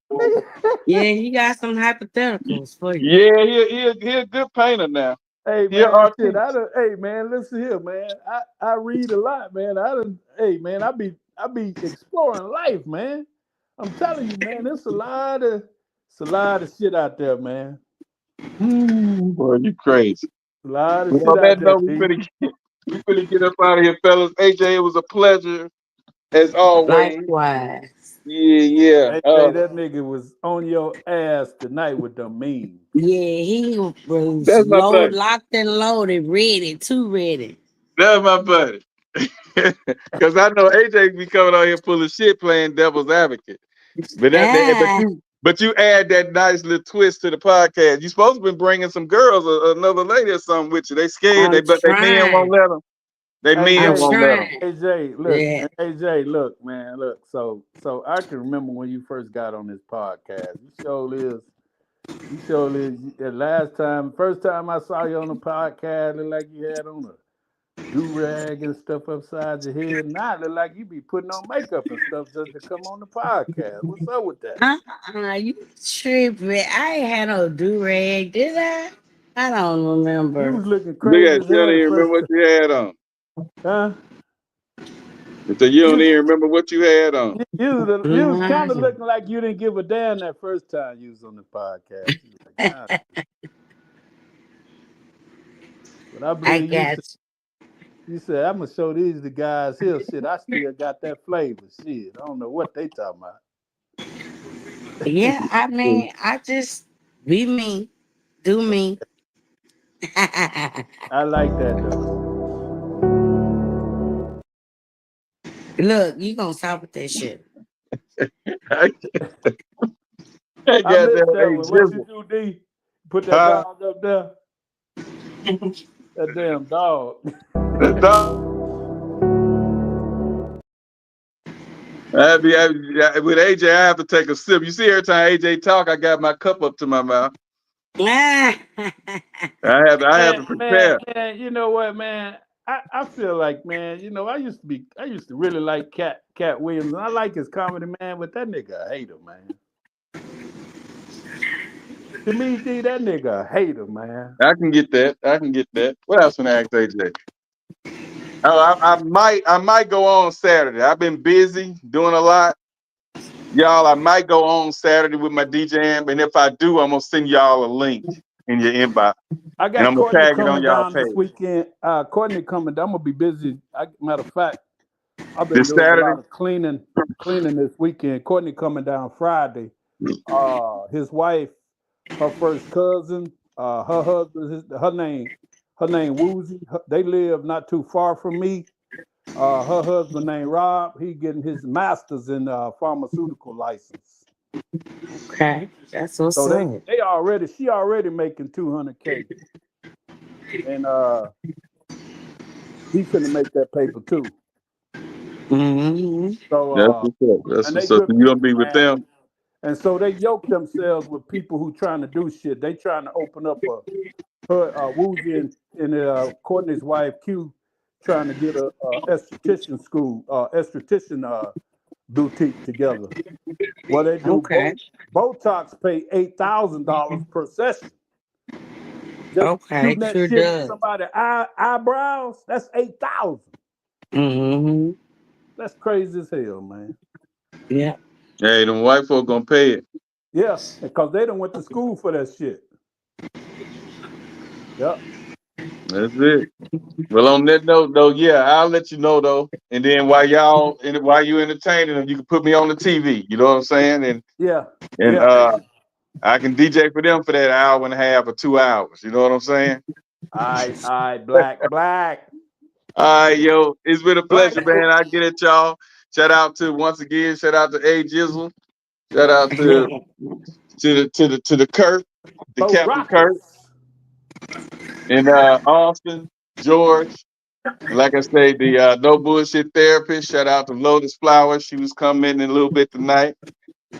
Yeah, he got some hypotheticals for you. Yeah, he a good painter now. Hey man, hey man, listen here, man. I read a lot, man. Hey man, I be exploring life, man. I'm telling you, man, it's a lot of shit out there, man. Boy, you crazy. A lot of shit out there. We finna get up out of here, fellas. AJ, it was a pleasure as always. Likewise. Yeah. Hey, that nigga was on your ass tonight with the memes. Yeah, he was locked and loaded, ready. That's my buddy. Because I know AJ be coming out here full of shit playing devil's advocate. But you add that nice little twist to the podcast. You supposed to be bringing some girls or another lady or something with you. They scared, but they men won't let them. They men won't let them. AJ, look, AJ, look, man, look. So I can remember when you first got on this podcast. You sure is. First time I saw you on the podcast, looked like you had on a do-rag and stuff upside your head. Now it look like you be putting on makeup and stuff just to come on the podcast. What's up with that? You tripping. I ain't had no do-rag, did I? I don't remember. You was looking crazy. You don't even remember what you had on. Huh? So you don't even remember what you had on. You was kind of looking like you didn't give a damn that first time you was on the podcast. But I believe you said, I'm going to show these the guys here. Shit, I still got that flavor. Shit, I don't know what they talking about. Yeah, I mean, I just be me. Do me. I like that, though. Look, you going to stop with that shit. I got that. What you do, D? Put that dog up there. That damn dog. With AJ, I have to take a sip. You see, every time AJ talk, I got my cup up to my mouth. I have to prepare. Man, you know what, man? I feel like, man, you know, I used to really like Cat Williams, and I like his comedy, man, but that nigga a hater, man. To me, D, that nigga a hater, man. I can get that. What else can I ask AJ? Oh, I might go on Saturday. I've been busy doing a lot. Y'all, I might go on Saturday with my DJing, and if I do, I'm gonna send y'all a link in your inbox. I got Courtney coming down this weekend. Courtney coming down. I'm gonna be busy. Matter of fact, I've been doing a lot of cleaning this weekend. Courtney coming down Friday. His wife, her first cousin, her husband, her name Woozy. They live not too far from me. Her husband named Rob. He getting his master's in pharmaceutical license. Okay, that's what's so up. She already making $200K, and he's gonna make that paper too. Mm-hmm. So that's what's up. You gonna be with them? And so they yoke themselves with people who trying to do shit. They trying to open up Woozy and Courtney's wife Q trying to get a esthetician school, esthetician boutique together. Well, they do Botox pay $8,000 per session. Just shooting that shit in somebody's eyebrows, that's $8,000. Mm-hmm. That's crazy as hell, man. Yeah. Hey, them white folk gonna pay it. Yes, because they done went to school for that shit. Yep. That's it. Well, on that note, though, yeah, I'll let you know though. And then while you entertaining them, you can put me on the TV. You know what I'm saying? And I can DJ for them for that hour and a half or 2 hours. You know what I'm saying? All right, black. All right, yo, it's been a pleasure, man. I get it, y'all. Shout out to A Jizzle. Shout out to the Kurt, the Captain Kurt, and Austin, George. Like I say, the No Bullshit Therapist. Shout out to Lotus Flower. She was coming in a little bit tonight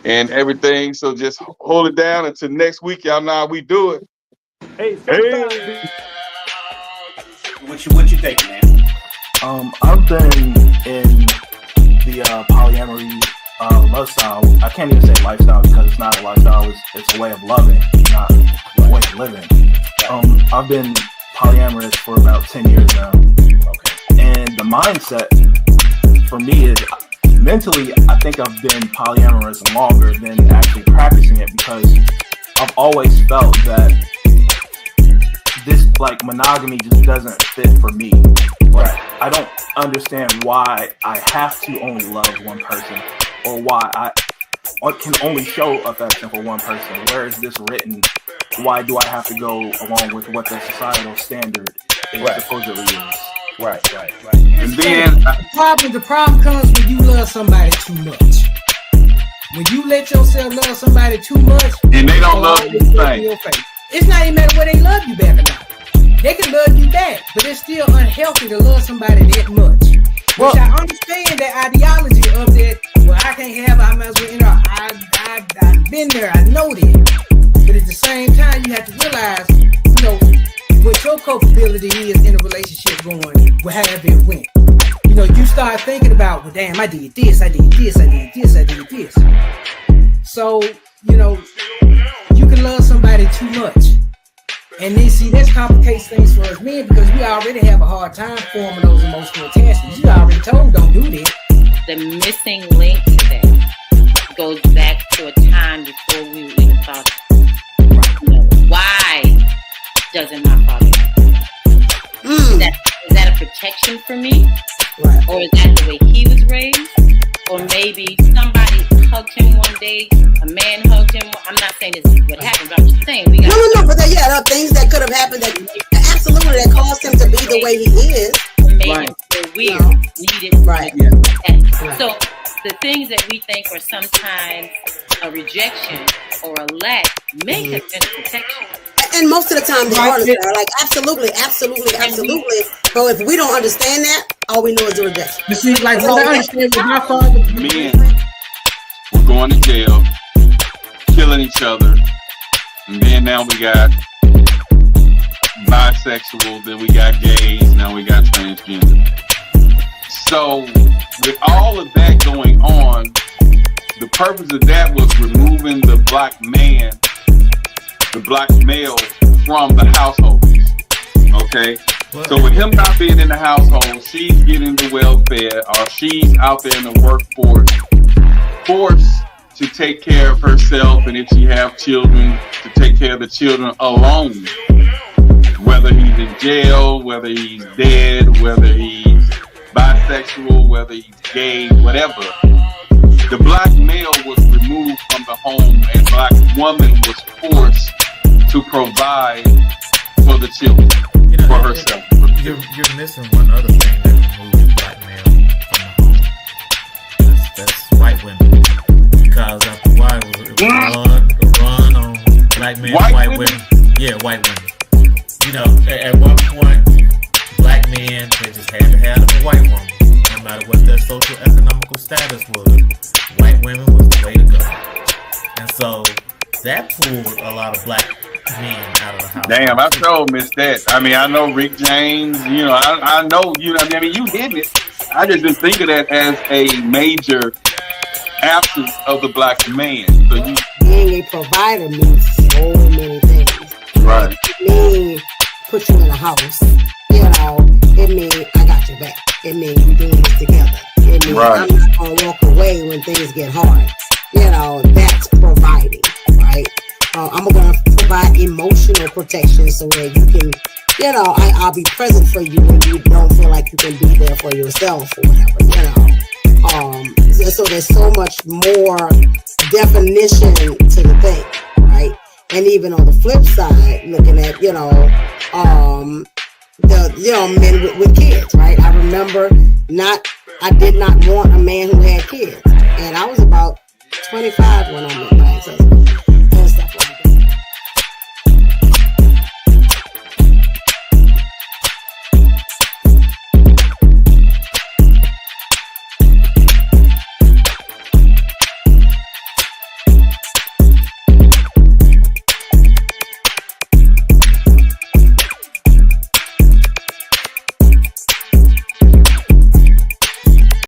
and everything. So just hold it down until next week. Y'all know how we do it. Hey. What you think, man? I've been in the polyamory lifestyle. I can't even say lifestyle because it's not a lifestyle. It's a way of loving, not a way of living. I've been polyamorous for about 10 years now. And the mindset for me is mentally, I think I've been polyamorous longer than actually practicing it because I've always felt that this monogamy just doesn't fit for me. Right. I don't understand why I have to only love one person or why I can only show affection for one person. Where is this written? Why do I have to go along with what the societal standard supposedly is? Right. And then the problem comes when you love somebody too much. When you let yourself love somebody too much, and they don't love you the same. It's not even matter whether they love you back or not. They can love you back, but it's still unhealthy to love somebody that much. Which I understand that ideology of that. Well, I can't have. I might as well. I've been there. I know that. But at the same time, you have to realize, what your culpability is in a relationship going, however it went. You start thinking about, well, damn, I did this. So, you can love somebody too much. And then, that complicates things for us men because we already have a hard time forming those emotional attachments. You already told don't do that. The missing link to that goes back to a time before we were even talking. Why doesn't my father is that a protection for me? Right. Or is that the way he was raised? Or maybe somebody hugged him one day, a man hugged him. I'm not saying this is what happened, but I'm just saying we got No, but there are things that could have happened that absolutely that caused him to be the way he is. Made him feel weird, needed. Right. So the things that we think are sometimes a rejection or a lack may have been a protection. And most of the time they are absolutely. But if we don't understand that, all we know is the rejection. You see, I understand with my father. Men were going to jail, killing each other, and then now we got bisexual, then we got gays, now we got transgender. So with all of that going on, the purpose of that was removing the black man, the black male from the household. Okay? So with him not being in the household, she's getting the welfare, or she's out there in the workforce, forced to take care of herself, and if she have children, to take care of the children alone. Whether he's in jail, whether he's dead, whether he's bisexual, whether he's gay, whatever. The black male was removed from the home, and black woman was forced to provide for the children, for herself. You're missing one other thing that removes black male from the home. That's white women. Because after a while, it was run on black men, white women. Yeah, white women. At one point, black men, they just had to have a white woman. No matter what their social economical status was, white women was the way to go. And so that pulled a lot of black men out of the house. Damn, I sure missed that. I mean, I know Rick James, I know, you hit it. I just didn't think of that as a major absence of the black man. So being a provider means so many things. Right. It means put you in a house. It means I got your back. It means we're doing this together. It means I'm not gonna walk away when things get hard. That's providing, right? I'm gonna provide emotional protection so that you can, I'll be present for you when you don't feel like you can be there for yourself or whatever, So there's so much more definition to the thing, right? And even on the flip side, looking at, men with kids, right? I remember not I did not want a man who had kids. And I was about 25 when I met my ex-husband.